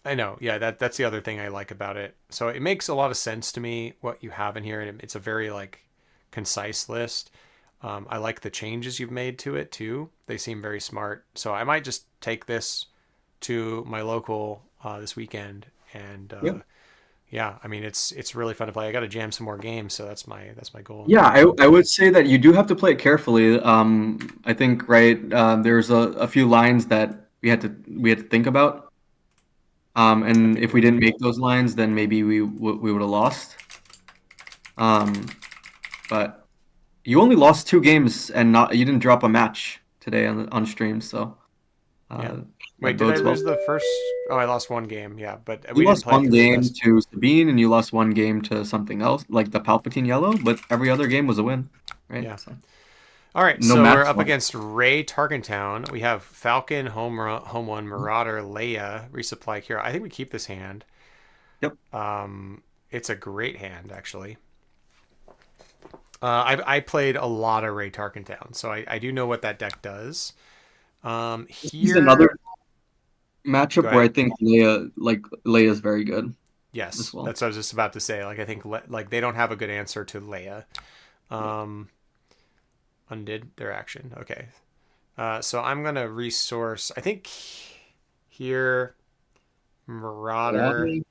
I know, yeah, that's the other thing I like about it. So it makes a lot of sense to me what you have in here, and it's a very like concise list. I like the changes you've made to it too. They seem very smart. So I might just take this to my local this weekend, and Yep. yeah, I mean it's really fun to play. I got to jam some more games, so that's my goal. Yeah, I would say that you do have to play it carefully. I think right there's a few lines that we had to think about. I And think if you're we right. didn't make those lines, then maybe we would have lost. Um, but you only lost 2 games and not you didn't drop a match today on stream, so Yeah. uh, Wait, that did I bodes well. lose the first? Oh, I lost one game. Yeah, but You we didn't lost play it one through the game best. to Sabine and you lost one game to something else, like the Palpatine Yellow, but every other game was a win, right? Yeah. So All right, no so we're match up loss. against Ray Tarkentown. We have Falcon, home one, Marauder, Leia, Resupply Kira. I think we keep this hand. Yep. It's a great hand, actually. I played a lot of Ray Tarkentown, so I do know what that deck does. This is another Here, go matchup where I ahead. think Leia's very good as Yes, well. that's what I was just about to say. Like I think like they don't have a good answer to Leia. Yeah. Um, undid their action. Okay, so I'm gonna resource. I think here Marauder. Marauder.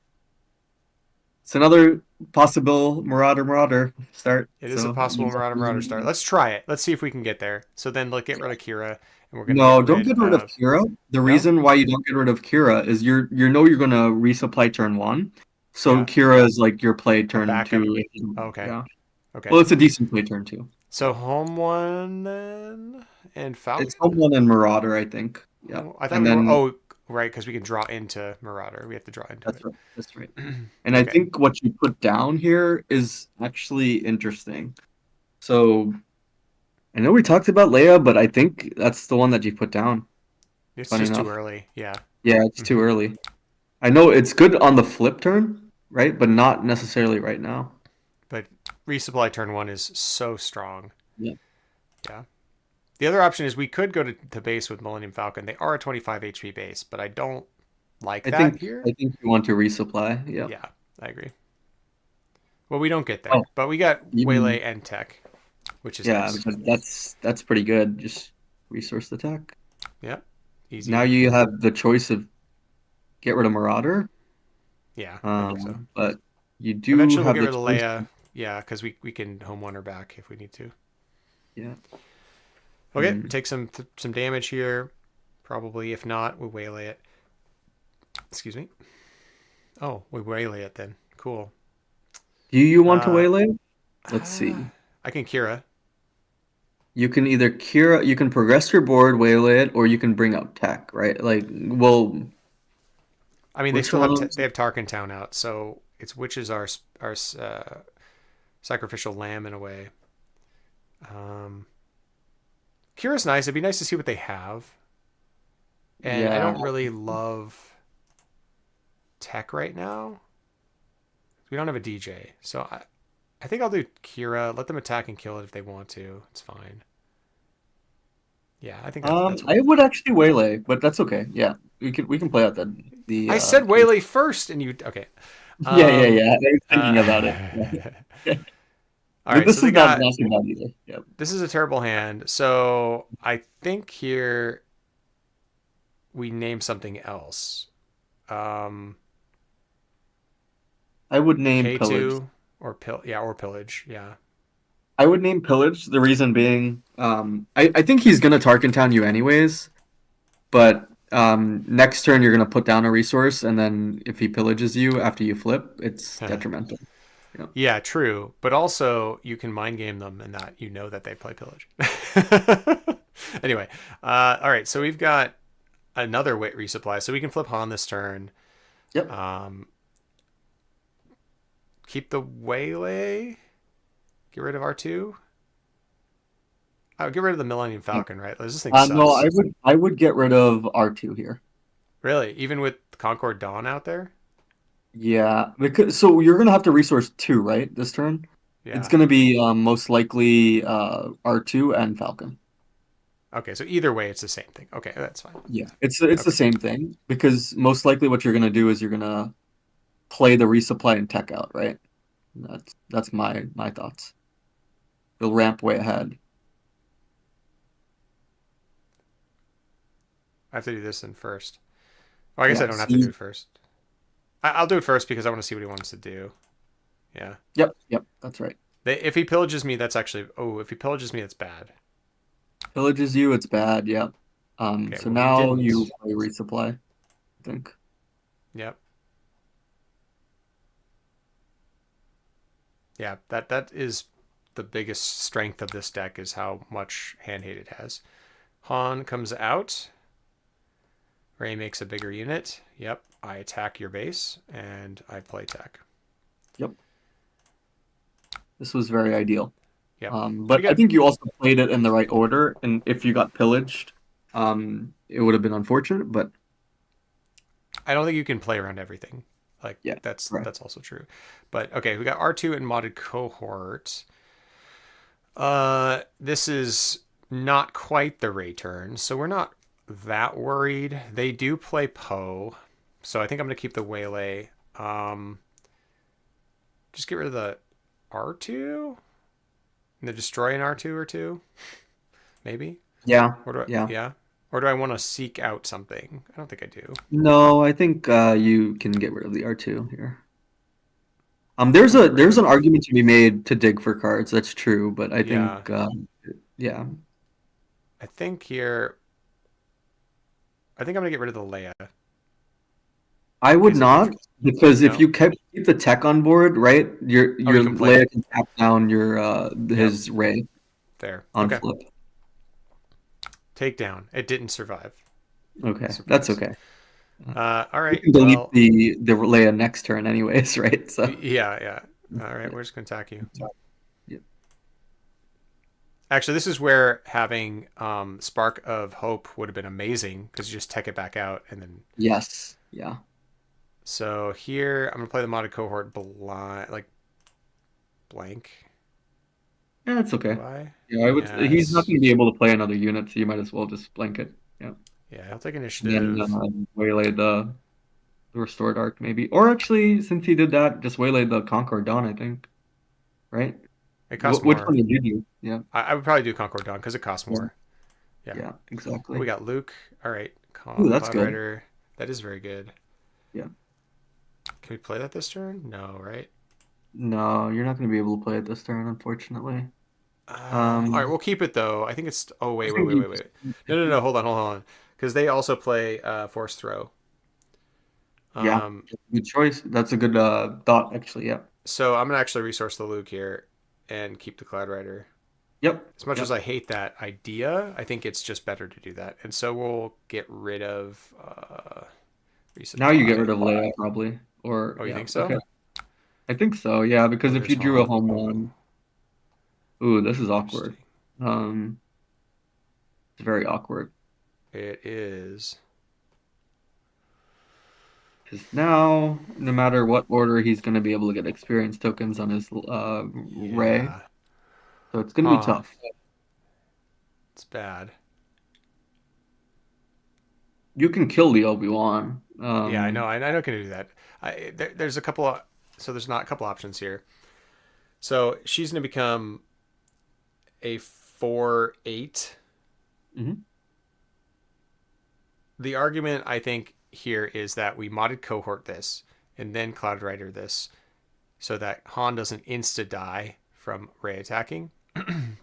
It's another possible Marauder start. It is a So possible use up Marauder start. the- Let's try it. Let's see if we can get there. So then let's get rid of Kira, and we're gonna get No, don't rid get rid of of Kira. The no. reason why you don't get rid of Kira is you're gonna resupply turn 1. So Yeah, Kira is like your play a turn backup. 2. Okay, Yeah. okay. Well, it's a decent play turn 2. So home one then and It's Falcon. Homeland and Marauder, I think. Yeah. I thought And we were. then Oh, right, because we can draw into Marauder. We have to draw into that's it. right. That's right. And I Okay. think what you put down here is actually interesting. So I know we talked about Leia, but I think that's the one that you put down. It's Funny just too enough. early. Yeah. Yeah, it's too Hmm. early. I know it's good on the flip turn, right? But not necessarily right now. But resupply turn one is so strong. Yeah. Yeah. The other option is we could go to base with Millennium Falcon. They are a 25 HP base, but I don't like I that think here. I think you want to resupply. Yeah. Yeah, I agree. Well, we don't get Oh, there, but we got even Waylay and Tech, which is yeah, nice. because that's pretty good. Just resource attack. Yeah, easy. Now you have the choice of get rid of Marauder, Yeah, I think so. but you do Eventually, we'll have get the rid of choice. Leia. Yeah, because we can home one her back if we need to. Yeah. Okay, Hmm. take some damage here. Probably, if not, we waylay it. Excuse me. Oh, we waylay it then. Cool. Do you want to Uh, waylay? Let's uh see. I can Kira. You can progress your board, waylay it, or you can bring out tech, right? Like, well, I mean, they which still have one? they have Tarkin Town out, so it's which is our sacrificial lamb in a way. Um, Kira's nice. It'd be nice to see what they have. And I Yeah, don't really love tech right now. We don't have a DJ. So I think I'll do Kira. Let them attack and kill it if they want to. It's fine. Yeah, I think that's what I we'll do. would actually waylay, but that's okay. Yeah, we can play out the I said choice. Waylay first, and you okay. Yeah, yeah, Um, yeah. I was thinking about it. uh, Yeah. all But right, this so they is not got not too bad either. Yeah, this is a terrible hand. So I think here we name something else. Um, I would name pillage. K2 or pillage. Yeah. I would name pillage. The reason being, I think he's gonna Tarkin Town you anyways. But next turn you're gonna put down a resource, and then if he pillages you after you flip, it's detrimental. Yeah. Yeah, true. But also, you can mind game them and that you know that they play pillage. Anyway, all right. So we've got another wit resupply. So we can flip Han this turn. Yep. Um, keep the waylay. Get rid of R2. Oh, get rid of the Millennium Falcon, right? This thing No, sucks. I would get rid of R2 here. Really? Even with Concord Dawn out there? Yeah, because so you're gonna have to resource two, right? This turn, it's Yeah. gonna be most likely R2 and Falcon. Okay, so either way, it's the same thing. Okay, that's fine. Yeah, it's the Okay. same thing because most likely what you're gonna do is you're gonna play the resupply and tech out, right? That's my thoughts. You'll ramp way ahead. I have to do this then first. Oh, I guess I Yeah. don't have to do See, it first. I'll do it first because I want to see what he wants to do. Yeah. yep, that's right. If he pillages me, that's actually. Oh, if he pillages me, that's bad. Pillages you, it's bad. Yep. Okay, So well, he now you didn't. play resupply, I think. Yep. Yeah, that is the biggest strength of this deck is how much hand hate it has. Han comes out. Ray makes a bigger unit. Yep. I attack your base and I play tech. Yep. This was very ideal. Yep. We But I got. think you also played it in the right order, and if you got pillaged, it would have been unfortunate, but I don't think you can play around everything. Like yeah, right. that's also true. But okay, we got R2 and modded cohort. This is not quite the Ray turn, so we're not that worried. They do play Poe, so I think I'm gonna keep the waylay. Just get rid of the R2 and the destroy an R2 or two, maybe. Yeah, Or do I? yeah. Yeah. Or do I want to seek out something? I don't think I do. No, I think you can get rid of the R2 here. I'll get rid There's an of. argument to be made to dig for cards. That's true, but I Yeah. think yeah, I think here. I think I'm gonna get rid of the Leia I would because if you not because if no, you keep the tech on board, right, oh, he your can play. Leia can tap down your Yep. his Ray There. on Okay. flip. Takedown. It didn't survive. Okay, that's Surprise. okay. All You right. can delete Well, the Leia next turn anyways, right? So yeah, yeah. All right. yeah. We're just gonna attack you. Yeah. Actually, this is where having Spark of Hope would have been amazing because you just tech it back out and then. Yes. Yeah. So here I'm gonna play the modded cohort like blank. Yeah, that's okay. Do I? Yeah, I would. Yeah. He's not It's going to be able to play another unit, so you might as well just blanket. Yeah, yeah. I'll take and then initiative. waylay the restored arc maybe, or actually, since he did that, just waylay the Concord Dawn. I think, right? It costs Which more. one did you do? Yeah. I would probably do Concord Dawn because it costs Yeah. more. Yeah. Yeah. Oh, we Exactly. got Luke. All right. Ooh, that's Cloud good. Rider. That is very good. Yeah. Can we play that this turn? No, right? No, you're not going to be able to play it this turn, unfortunately. All right, Um, we'll keep it though. I think it's. Oh I wait, wait, think wait, you. wait, wait. I No, no, think, no. Hold on. Because they also play Force Throw. yeah, Um, good choice. That's a good thought, actually. Yeah. so I'm gonna actually resource the Luke here and keep the Cloud Rider. Yep. As much as Yep. I hate that idea, I think it's just better to do that. And so we'll get rid of Now you get rid resupply. of Leia probably, or Oh, you yeah. think so? Okay. I think so, yeah, Oh, because if there's you drew a Han. home run, ooh, this is awkward. Interesting. Um, it's very awkward It is. because now, no matter what order, he's going to be able to get experience tokens on his Ray, Yeah. so it's going to be Huh. tough. It's bad. You can kill the Obi-Wan. Yeah, I know. I know. Can do that. There's a couple of. So there's not a couple options here. So she's going to become a 4/8. Mhm. The argument I think here is that we modded cohort this and then Cloud Rider this so that Han doesn't insta die from Ray attacking.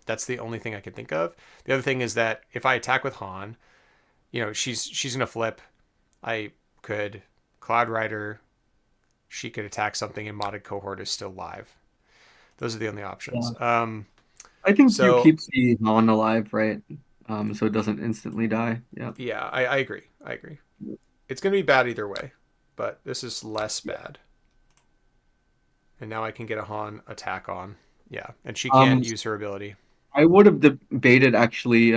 That's the only thing I can think of. The other thing is that if I attack with Han, she's gonna flip. I could Cloud Rider, she could attack something and modded cohort is still live. Those are the only options. Yeah. I think you So keep the non alive, right? So it doesn't instantly die. Yeah. yeah, I agree. I agree. It's going to be bad either way, but this is less Yeah. bad. And now I can get a Han attack on. Yeah, and she can't Um, use her ability. I would have debated actually.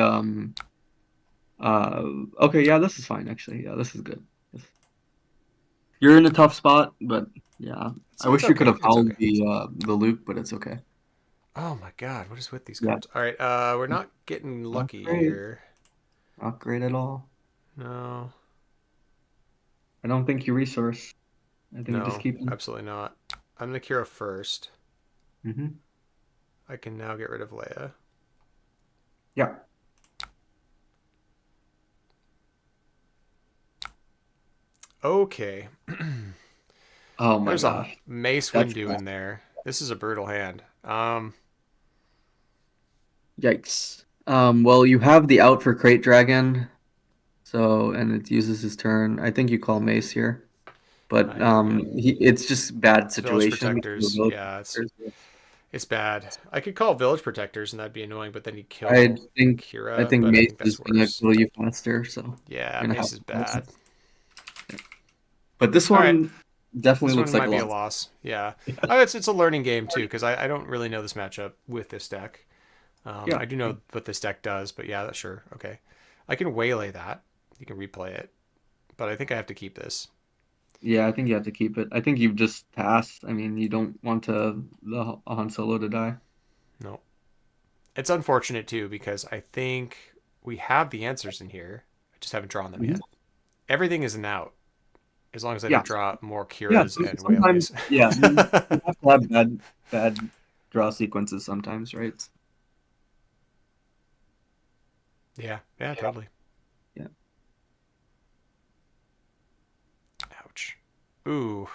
Uh, okay, yeah, this is fine actually. Yeah, this is good. You're in a tough spot, but yeah, I It's wish you could okay. have It's held okay. the loop, but it's okay. Oh my god, what is with these Yeah, cards? All right, we're not getting not lucky great, here. not great at all. No, I don't think you resource. I think you just no, keep them. absolutely not. I'm gonna Kira first. Hmm. I can now get rid of Leia. Yeah. Okay, Oh my there's a gosh, Mace that's Windu in there. This is a brutal hand. yikes. Well, you have the out for Crate Dragon, so and it uses his turn. I think you call Mace here, but Yeah, it's just bad Village situation. Protectors. Yeah, it's bad. I could call Village Protectors and that'd be annoying, but then he'd I kill think I Kira. think But I Mace think that's is gonna worse. kill you faster, so Yeah, you're gonna have Mace is to. bad. But this All right, one definitely this looks one like a might be a loss. loss. Yeah, it's a learning game too because I don't really know this matchup with this deck. Yeah, I do know what this deck does, but yeah, that's sure. Okay, I can waylay that. You can replay it, but I think I have to keep this. yeah, I think you have to keep it. I think you just pass. I mean, you don't want the Han Solo to die. No, it's unfortunate too because I think we have the answers in here. I just haven't drawn them Mhm. yet. Everything is an out as long as I Yeah, don't draw more yeah. Kiras and Sometimes, Waylays. yeah, you have to have bad draw sequences sometimes, right? Yeah, yeah, Yeah, totally. yeah. Ouch. Ooh,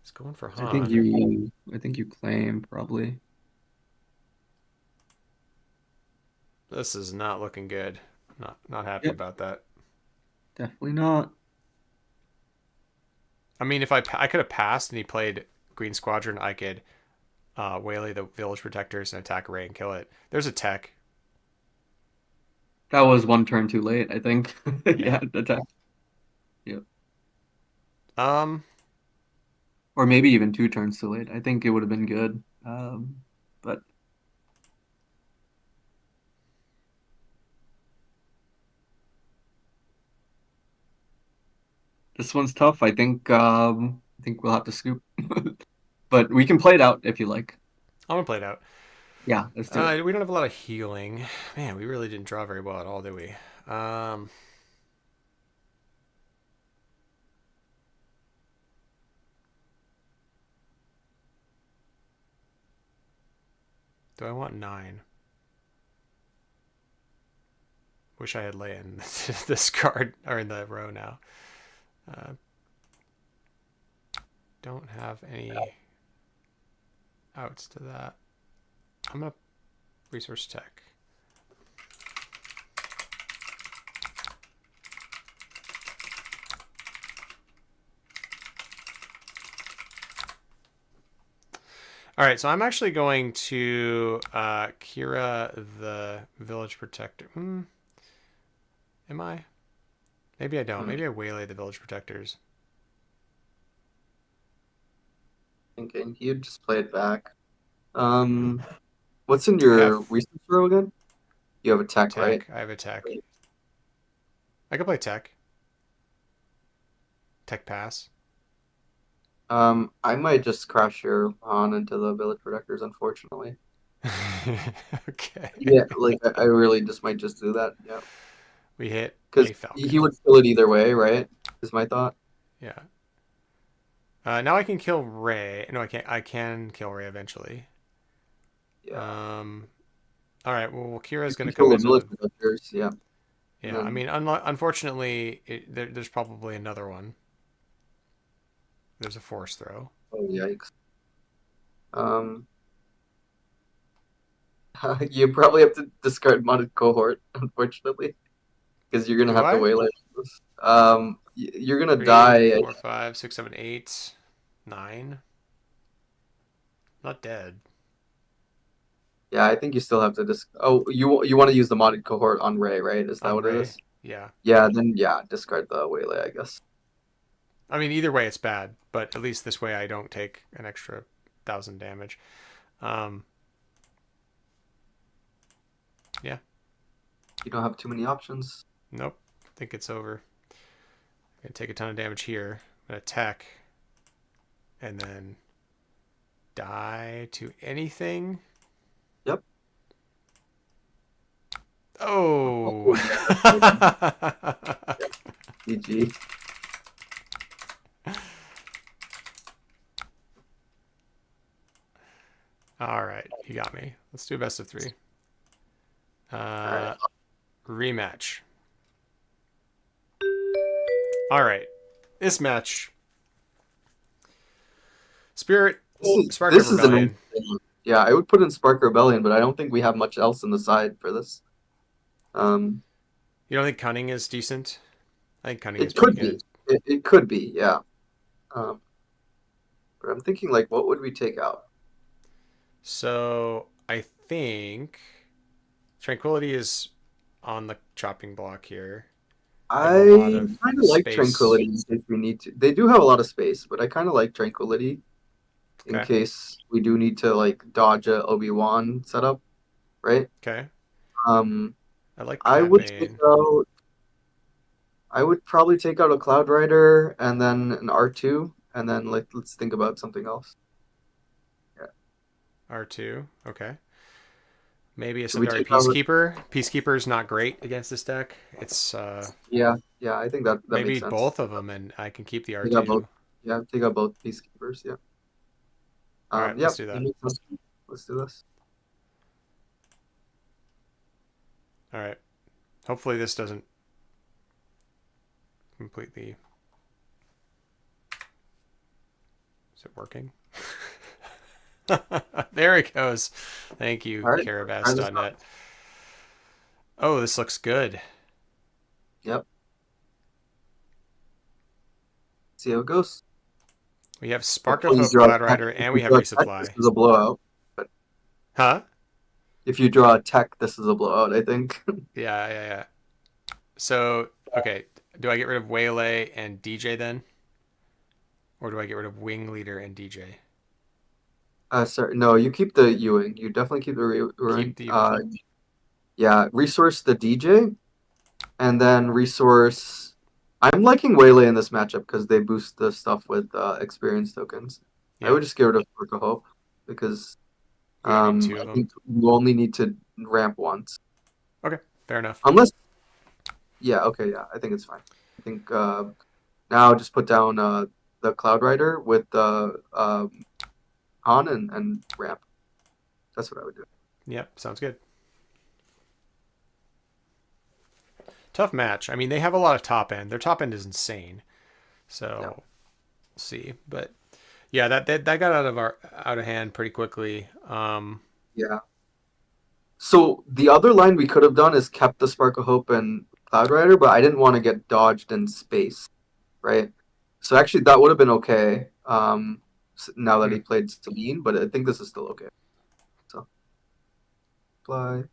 it's going for I think Han. you claim probably. This is not looking good. Not happy Yep, about that. definitely not. I mean, if I could have passed and he played Green Squadron, I could waylay the Village Protectors and attack Ray and kill it. There's a tech. That was one turn too late, I think. Yeah. Yeah, attack. Yeah. Um. Or maybe even two turns too late. I think it would have been good. But this one's tough. I think we'll have to scoop. But we can play it out if you like. I'm gonna play it out. Yeah, let's do it. We don't have a lot of healing. Man, we really didn't draw very well at all, did we? Um. Do I want 9? Wish I had Leia in this card or in the row now. Uh, don't have any outs to that. I'm gonna resource tech. All right, so I'm actually going to Kira the Village Protector. Am I? Maybe I don't. Hmm. Maybe I waylay the Village Protectors. Thinking you'd just play it back. Um, what's in I have your research row again? You have a tech, right? tech. I have a tech. I could play tech. Tech pass. I might just crash your on into the village protectors, unfortunately. Okay. Yeah, like I really just might just do that. Yeah, We hit because a he Falcon. would kill it either way, right? Is my thought. Yeah. Now I can kill Ray. No, I can't. I can kill Ray eventually. Yeah, Um. All right. Well, Kira's you going can to come kill the into village the. protectors. Yeah, and Yeah. I then mean, unfortunately, there's probably another one. There's a force throw. oh yikes. Um, you probably have to discard modded cohort, unfortunately, because you're gonna Do have to I? waylay this. you're gonna 3, die. 4, 5, 6, 7, 8, 9. Not dead. Yeah, I think you still have to Oh, you want to use the modded cohort on Ray, right? Is that On what it Ray. is? Yeah. Yeah, then yeah, discard the Waylay, I guess. I mean, either way, it's bad, but at least this way I don't take an extra 1,000 damage. Um, yeah. You don't have too many options. Nope. I think it's over. I'm going to take a ton of damage here. I'm going to attack and then die to anything. Yep. Oh. Oh, yeah, that's amazing. Yeah, GG. All right. You got me. Let's do a best of 3. All right. Uh, rematch. All right. This match. Spirit, Spark of This is an Rebellion. interesting. Yeah, I would put in Spark Rebellion, but I don't think we have much else in the side for this. Um, You don't think Cunning is decent? I think Cunning is it pretty could be. good. It could be, yeah. Um, but I'm thinking like, what would we take out? So I think Tranquility is on the chopping block here. They have a lot I of kind of like space. Tranquility in case we need to. They do have a lot of space, but I kind of like Tranquility in Okay. case we do need to like dodge a Obi-Wan setup, right? Okay. Um, I like I Cat would take Bane. out. I would probably take out a Cloud Rider and then an R2, and then like let's think about something else. Yeah. R2. Okay. Maybe a Should we Sundari take out? Peacekeeper. Peacekeeper is not great against this deck. It's Yeah, yeah. I think that maybe makes sense. both of them, and I can keep the Take out both. R2. Yeah, take out both Peacekeepers. Yeah. All right, Yeah. let's do That that. makes sense. Let's do this. All right. Hopefully this doesn't completely. Is it working? There it goes. Thank you, All right. Try this out. Carabas.net. Oh, this looks good. Yep. See how it goes. We have Spark of Hopefully, you Hope, draw Cloud a tech. Rider, If and you we have draw a tech, this Resupply. is a blowout. But Huh? if you draw a tech, this is a blowout, I think. Yeah, yeah, yeah. So, okay. Do I get rid of Waylay and DJ then? Or do I get rid of Wing Leader and DJ? Sorry, no, you keep the Ewing. You definitely keep the Ewing. Keep the Ewing. Yeah, resource the DJ, and then resource. I'm liking Waylay in this matchup because they boost the stuff with experience tokens. I Yeah. would just get rid of Spark of Hope because We don't need two I of them. think you only need to ramp once. Okay. Fair enough. Unless, yeah, okay, yeah, I think it's fine. I think now just put down the Cloud Rider with the Han and ramp. That's what I would do. Yep. Sounds good. Tough match. I mean, they have a lot of top end. Their top end is insane. Yeah, So, we'll see. But yeah, that got out of hand pretty quickly. yeah. So the other line we could have done is kept the Spark of Hope and Cloud Rider, but I didn't want to get dodged in space, right? So actually, that would have been okay. Now that Hmm. he played Celine, but I think this is still okay. So fly.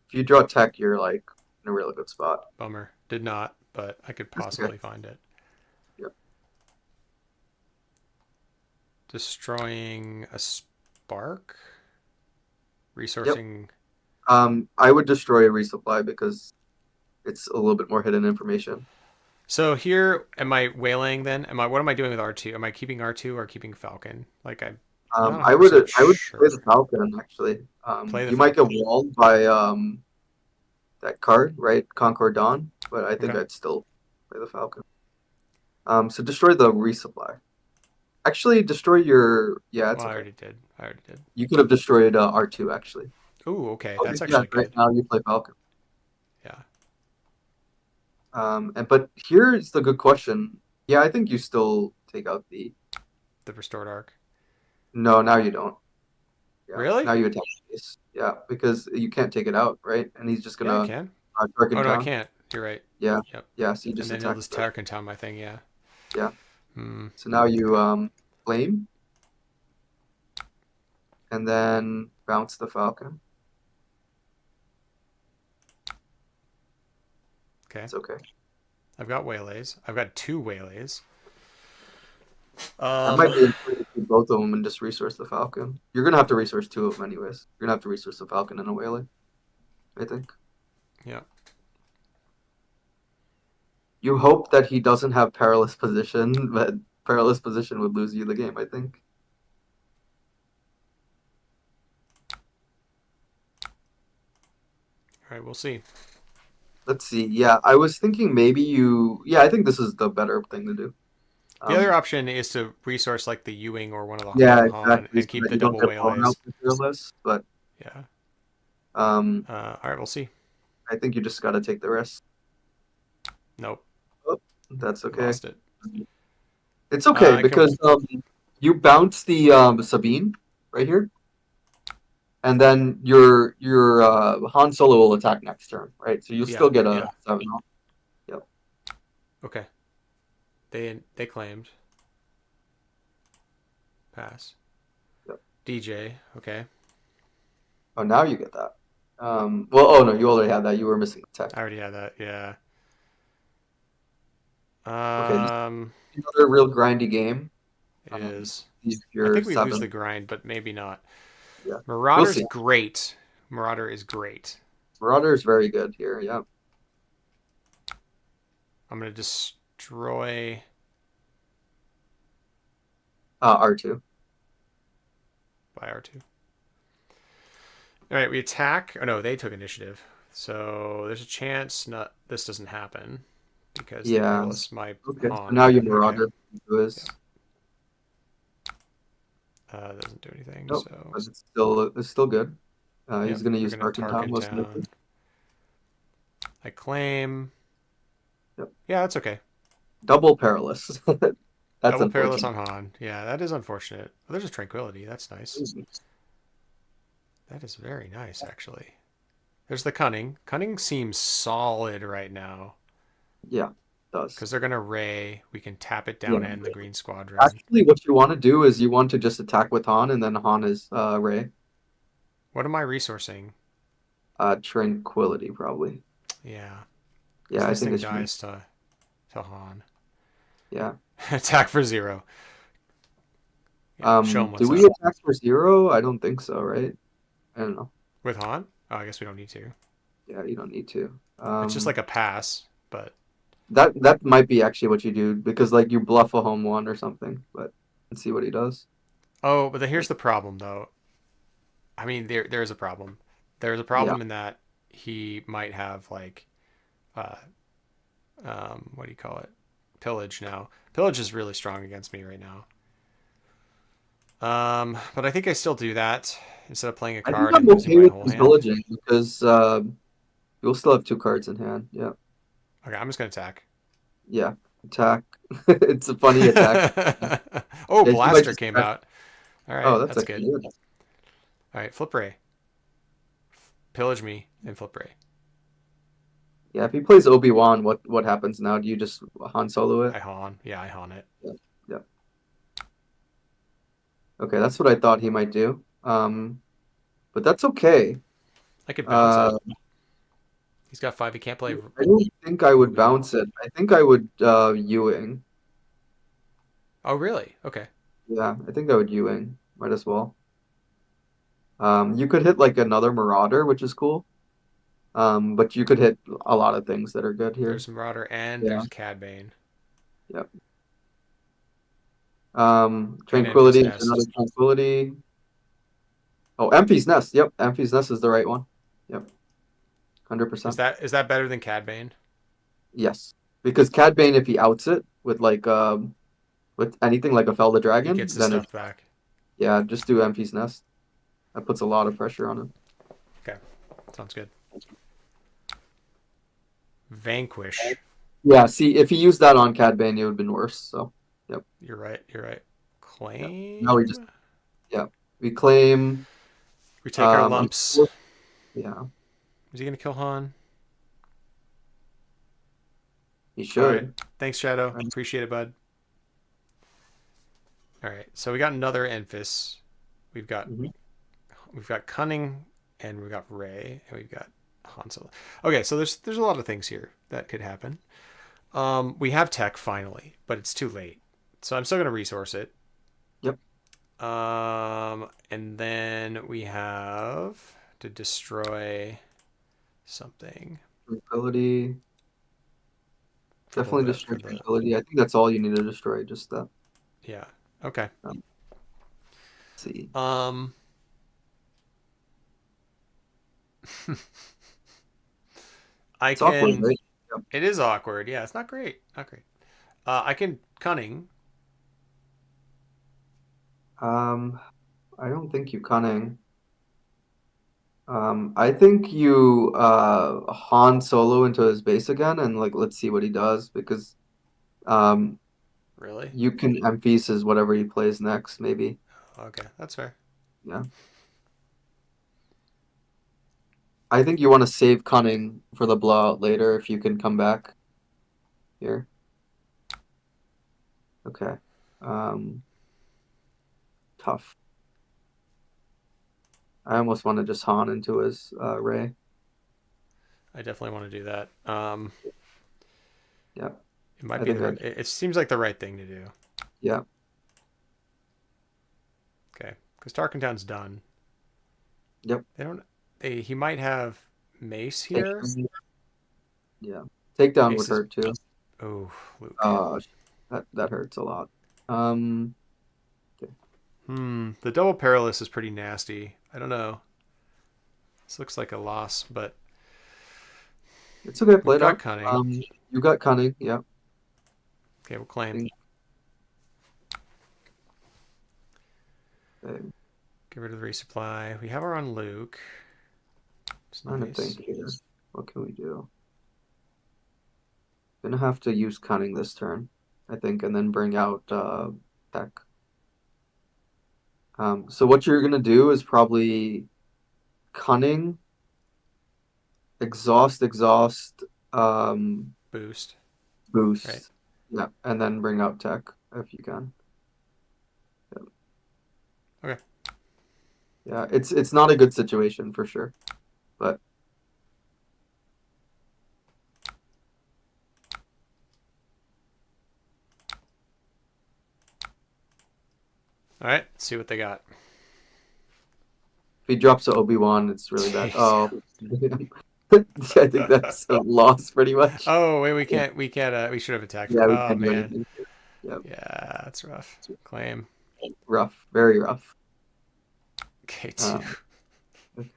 If you draw tech, you're like in a really good spot. Bummer. Did not, but I could That's okay. possibly find it. Yep. Destroying a spark? Yep. Resourcing. I would destroy a resupply because it's a little bit more hidden information. So here, am I waylaying then? What am I doing with R2? Am I keeping R2 or keeping Falcon? Like, I'm not I 100% would play the sure. Falcon actually. Play the You might get Falcon. walled by that card, right? Concord Dawn, but I think Okay. I'd still play the Falcon. So destroy the resupply. Actually, destroy your. Yeah, it's Well, I okay. already did. I already did. You could have destroyed R2 actually. Ooh, okay. Oh, That's yeah, actually right good. now you play Falcon. Yeah. And but here's the good question. Yeah, I think you still take out the. The restored arc. No, now you don't. Yeah, now Really? you attack the base. Yeah, because you can't take it out, right? And he's just Yeah, I gonna can. Dark Oh, and no, I Town. can't. You're right. Yeah, Yep. yeah. So you And just then he'll attack just first. Tarkin town my thing. Yeah. Yeah. Hmm. So now you Okay. flame and then bounce the Falcon. Okay. It's okay. I've got waylays. I've got 2 waylays. That Um. might be important to do both of them and just resource the Falcon. You're gonna have to resource two of them anyways. You're gonna have to resource the Falcon and a Whaley, I think. Yeah. You hope that he doesn't have perilous position, but perilous position would lose you the game, I think. All right. We'll see. Let's see. Yeah, I was thinking maybe you. Yeah, I think this is the better thing to do. The other Um, option is to resource like the Ewing or one of yeah, the Han exactly. and So keep that the you don't double get blown out waylays. with fearless. But Yeah. um, All right. We'll see. I think you just got to take the risk. Nope. Oh, that's We okay. lost it. It's okay I can. because you bounce the Sabine right here, and then your Han Solo will attack next turn, right? So you'll Yeah. still get a Yeah. 7 off. Yep. Okay. They claimed. Pass. Yep. DJ. Okay. Oh, now you get that. Well, oh no, you already had that. You were missing the I tech. already had that. Yeah. Okay, just Um. another real grindy game. It is. Use I your think we lose the 7. grind, but maybe not. Yeah, we'll Marauder's see. great. Marauder is great. Marauder is very good here. Yeah. I'm gonna destroy R2. by R2. All right, we attack. Oh no, they took initiative. So there's a chance not this doesn't happen because they Yeah. perilous my Okay. So Han now you again. Okay. Marauder. Yeah. Is Doesn't do anything. nope, So but it's still good. He's yep, gonna we're use gonna Tarkin Tom Tarkin most likely. town. I claim. Yep. Yeah, that's okay. Double perilous. That's Double perilous unfortunate. on Han. Yeah, that is unfortunate. Oh, there's a tranquility. That's nice. That is very nice, actually. There's the cunning. Cunning seems solid right now Yeah, it does. because they're gonna Ray. We can tap it Yeah. down and the Green Squadron. Actually, what you want to do is you want to just attack with Han, and then Han is Ray. What am I resourcing? Tranquility probably. Yeah, because Yeah, I this think thing it's dies to Han. yeah. Attack for 0. Yeah, show him Do what's we up. attack for 0? I don't think so, right? I don't know. With Han? Oh, I guess we don't need to. Yeah, you don't need to. It's just like a pass, but That might be actually what you do because like you bluff a home one or something, but let's see what he does. oh, but here's the problem though. I mean, there's a problem. There's a Yeah. problem in that he might have like, uh, what do you call it? Pillage now. Pillage is really strong against me right now. But I think I still do that instead of playing a I think card I'm and losing okay my with whole this hand. villaging because you'll still have 2 cards in hand. Yeah. Okay, I'm just gonna attack. Yeah. Attack. It's a funny attack. Oh, Yeah, he might Blaster just came attack. out. All right, Oh, that's that's actually good. good. All right, flip Ray. Pillage me and flip Ray. Yeah, if he plays Obi-Wan, what happens now? Do you just Han Solo it? I Han. Yeah, I Han it. Yeah. Yeah. Okay, that's what I thought he might do. But that's okay. I could bounce it. Uh, He's got 5. He can't play I don't think I would Obi. bounce it. I think I would Ewing. Oh, really? Okay. Yeah, I think I would Ewing. Might as well. You could hit like another Marauder, which is cool. But you could hit a lot of things that are good here. There's Marauder and Yeah. there's Cad Bane Yep. and Envy's Tranquility is Nest. another Tranquility. Oh, Empty's Nest. Yep, Empty's Nest is the right one. Yep, Is 100%. that better than Cad Bane? Yes, because Cad Bane, if he outs it with anything like a Fell the He Dragon, gets his then stuff it's back. yeah, just do Empty's Nest. That puts a lot of pressure on him. Okay, sounds good. Vanquish. Yeah, see, if he used that on Cad Bane, it would have been worse. So, yep, You're right. You're right. yep. Now we just Claim. yeah we claim. We take our I'm lumps. yeah. Is he gonna kill Han? He All right. should. Thanks, Shadow. Right. Appreciate it, bud. All right. So we got another Enfys. We've got Mhm. we've got Cunning, and we've got Ray, and we've got Han Solo. Okay, so there's a lot of things here that could happen. We have tech finally, but it's too late. So I'm still gonna resource it. Yep. And then we have to destroy something Ability. for Definitely the destroy ability. I think that's all you need to destroy. Just that. yeah. Okay. Let's see. Um, I It's awkward, can. right? Yep. It is awkward. Yeah, it's not great. Not great. I can cunning. Um, I don't think you cunning. I think you Han Solo into his base again and like let's see what he does because um Really? you can emphasis whatever he plays next, maybe. Okay, that's fair. Yeah. I think you want to save cunning for the blowout later if you can come back here. Okay. Um, tough. I almost want to just Han into his Ray. I definitely want to do that. Yeah. It might I be think the. I It seems like the right thing to do. yeah. Okay, because Tarkentown's done. Yep. They don't. He might have Mace Take here. yeah. Takedown would Mace is. hurt too. Oh, Luke. Uh that hurts a lot. Um okay. The double perilous is pretty nasty. I don't know. This looks like a loss, but It's okay, play we've it got out. cunning. You got cunning, yeah. Okay, we'll claim. Think- okay. Get rid of the resupply. We have her on Luke. It's Trying to nice. think here. What can we do? Gonna have to use cunning this turn, I think, and then bring out tech. So what you're gonna do is probably cunning, exhaust, Boost. Right. boost. Yeah, and then bring out tech if you can. Yeah, Okay. yeah, it's not a good situation for sure, but All right. Let's see what they got. if he drops to Obi-Wan, it's really bad. Jeez. Oh, I think that's a loss pretty much. Oh wait, we Yeah, can't. We can't. We should have attacked. yeah, we Oh can't do man. anything. Yeah, Yeah, that's rough. Claim. rough, very rough. Okay, two. Um, okay.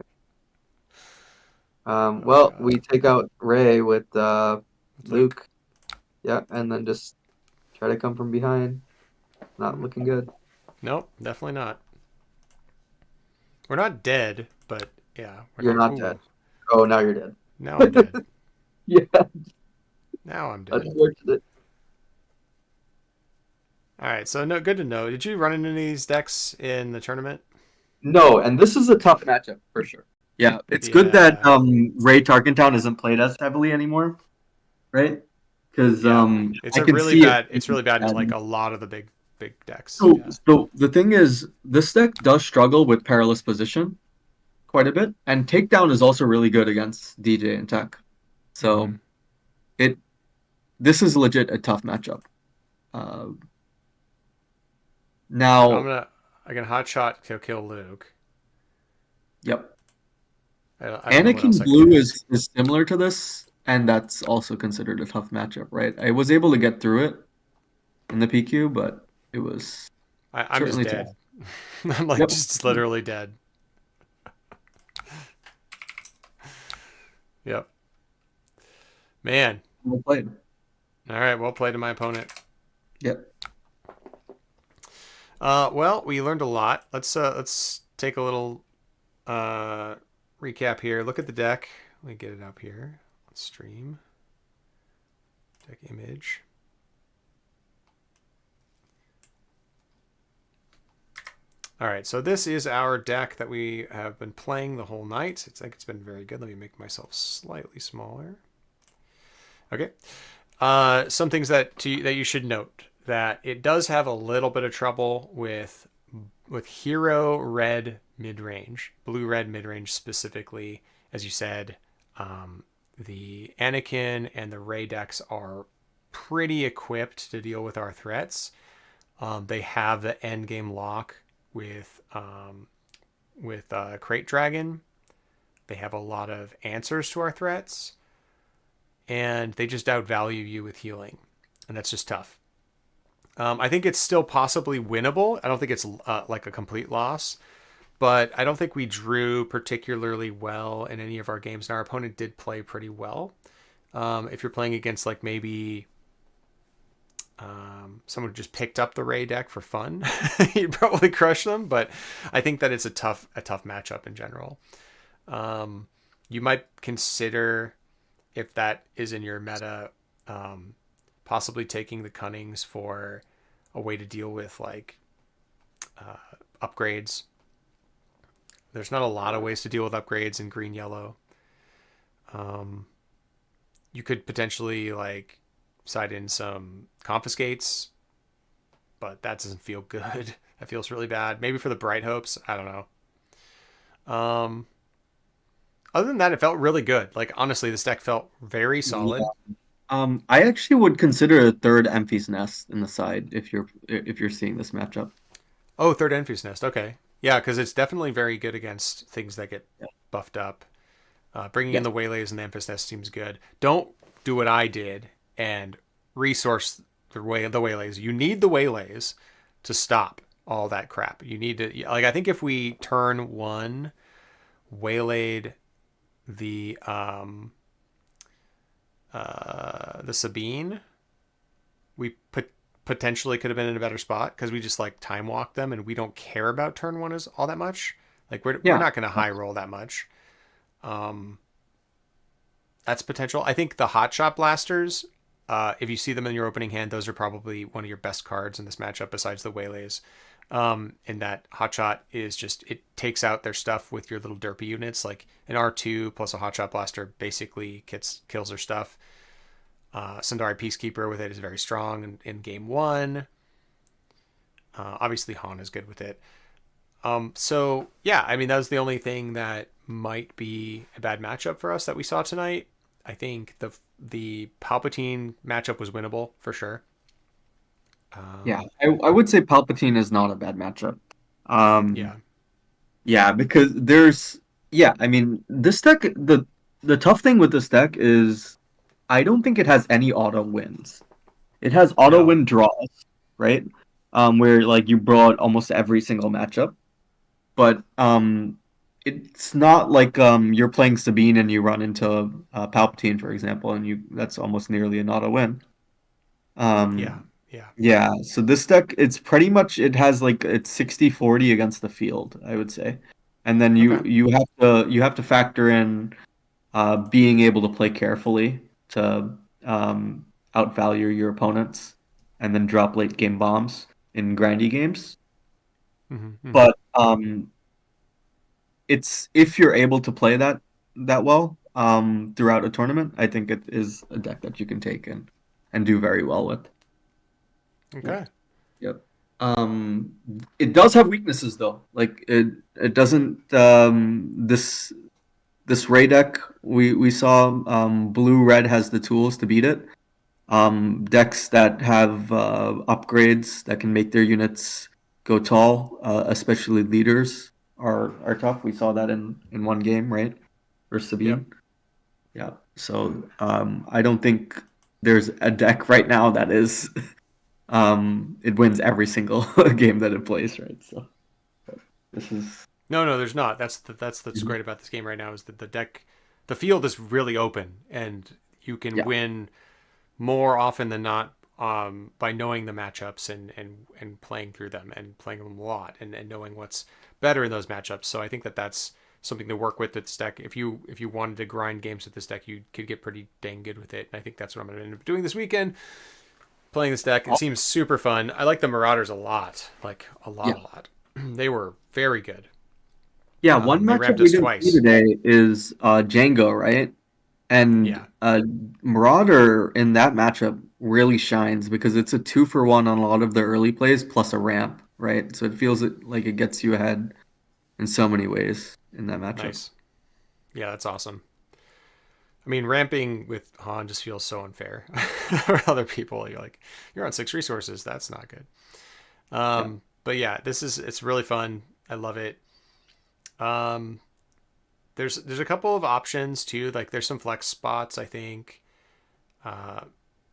Oh Well, god. we take out Ray with Luke. Luke. Yeah, and then just try to come from behind. Not looking good. Nope, definitely not. We're not dead, but yeah, we're You're not. not Ooh, dead. Oh, now you're dead. now I'm dead. Yeah, Now I'm dead. unfortunate. All right, so no, good to know. Did you run into any of these decks in the tournament? No, and this is a tough matchup for sure. Yeah, it's good that Yeah, Ray Tarkentown isn't played as heavily anymore, right? Because yeah. I can see it. It's really bad in like a lot of the big decks. So, Yeah. so the thing is, this deck does struggle with perilous position quite a bit, and takedown is also really good against DJ and Tech. So it this is legit a tough matchup. Uh, So now, I can hot shot to kill Luke. yep, I don't know what else Anakin I can Blue do. is similar to this, and that's also considered a tough matchup, right? I was able to get through it in the PQ, but it was I'm just certainly tough. dead. I'm like Yep, just literally dead. Yep. Man. well played. All right. Well played to my opponent. Yep. Well, we learned a lot. Let's take a little uh recap here. Look at the deck. Let me get it up here. Let's stream deck image. All right, so this is our deck that we have been playing the whole night. I think it's been very good. Let me make myself slightly smaller. Okay. Some things that you should note, that it does have a little bit of trouble with hero red mid range, blue red mid range specifically. As you said, the Anakin and the Rey decks are pretty equipped to deal with our threats. They have the end game lock with Crate Dragon. They have a lot of answers to our threats, and they just outvalue you with healing, and that's just tough. I think it's still possibly winnable. I don't think it's like a complete loss, but I don't think we drew particularly well in any of our games, and our opponent did play pretty well. If you're playing against like maybe someone who just picked up the Ray deck for fun, you'd probably crush them. But I think that it's a tough matchup in general. You might consider, if that is in your meta, possibly taking the Cunnings for a way to deal with like upgrades. There's not a lot of ways to deal with upgrades in green yellow. You could potentially like side in some confiscates, but that doesn't feel good. That feels really bad. Maybe for the Bright Hopes, I don't know. Other than that, it felt really good. Like honestly, this deck felt very solid. Yeah. I actually would consider a third Emphy's Nest in the side if you're seeing this matchup. Oh, third Enfys Nest. Okay, yeah, because it's definitely very good against things that get Yeah. buffed up. Bringing in Yeah. the Waylays and the Enfys Nest seems good. Don't do what I did and resource the Waylays. You need the Waylays to stop all that crap. You need to like. I think if we turn one waylaid the Sabine, we potentially could have been in a better spot because we just like time walk them and we don't care about turn one as all that much. Like we're Yeah. not going to high roll that much. Um, that's potential. I think the Hot Shot Blasters, if you see them in your opening hand, those are probably one of your best cards in this matchup besides the Waylays. In that Hot Shot is just, it takes out their stuff with your little derpy units. Like an R2 plus a Hot Shot Blaster basically kills their stuff. Sundari Peacekeeper with it is very strong in game one. Obviously, Han is good with it. So yeah, I mean that was the only thing that might be a bad matchup for us that we saw tonight. I think the Palpatine matchup was winnable for sure. Yeah. Um, I would say Palpatine is not a bad matchup. Um, yeah, yeah, because I mean, this deck, the tough thing with this deck is I don't think it has any auto wins. It has auto no, win draws, right? Where like you brought almost every single matchup, but it's not like you're playing Sabine and you run into Palpatine, for example, and you that's almost nearly an auto win. yeah, Um, yeah. yeah, so this deck, it's pretty much it has like it's 60-40 against the field, I would say. And then Okay. you have to factor in being able to play carefully to outvalue your opponents and then drop late game bombs in grindy games. Hmm, hmm. But it's if you're able to play that well throughout a tournament, I think it is a deck that you can take and do very well with. Yep. Okay. Yep. Um, it does have weaknesses though. Like it doesn't this Ray deck we saw blue red has the tools to beat it. Decks that have upgrades that can make their units go tall, especially leaders, are tough. We saw that in one game, right? Versus Yep. Sabine. Yeah. So I don't think there's a deck right now that is it wins every single game that it plays, right? So this is No, no, there's not. That's great about this game right now is that the field is really open, and you can yeah, win more often than not by knowing the matchups and playing through them and playing them a lot and knowing what's better in those matchups. So I think that that's something to work with this deck. If you wanted to grind games with this deck, you could get pretty dang good with it. And I think that's what I'm going to end up doing this weekend. Playing this deck, it seems super fun. I like the Marauders a lot, like a lot, yeah, a lot. They were very good. yeah. One They matchup ramped we us didn't see twice. today is Django, right? And Yeah, Marauder in that matchup really shines because it's a 2-for-1 on a lot of the early plays plus a ramp, right? So it feels like it gets you ahead in so many ways in that matchup. nice. Yeah, that's awesome. I mean, ramping with Han just feels so unfair for other people. You're like, you're on 6 resources. That's not good. Yeah. But yeah, it's really fun. I love it. Um, there's a couple of options too. Like there's some flex spots. I think uh,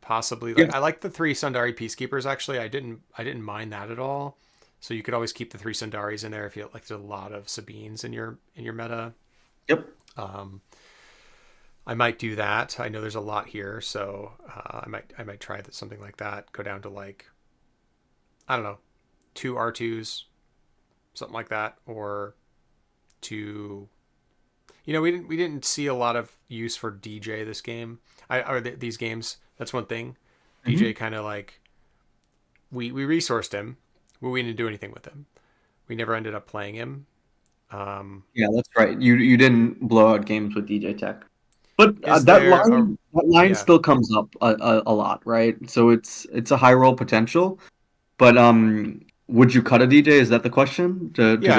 possibly Yeah. like I like the 3 Sundari Peacekeepers. Actually, I didn't mind that at all. So you could always keep the 3 Sundaris in there if you like. There's a lot of Sabines in your meta. Yep. Um, I might do that. I know there's a lot here, so I might try that something like that. Go down to like I don't know, 2 R2s, something like that, or two. We didn't see a lot of use for DJ this game. These games. That's one thing. DJ Hmm. kind of like we resourced him, but we didn't do anything with him. We never ended up playing him. Um, Yeah, that's right. You didn't blow out games with DJ Tech. But is there a that line yeah still comes up a lot, right? So it's a high roll potential. But would you cut a DJ? Is that the question? To yeah go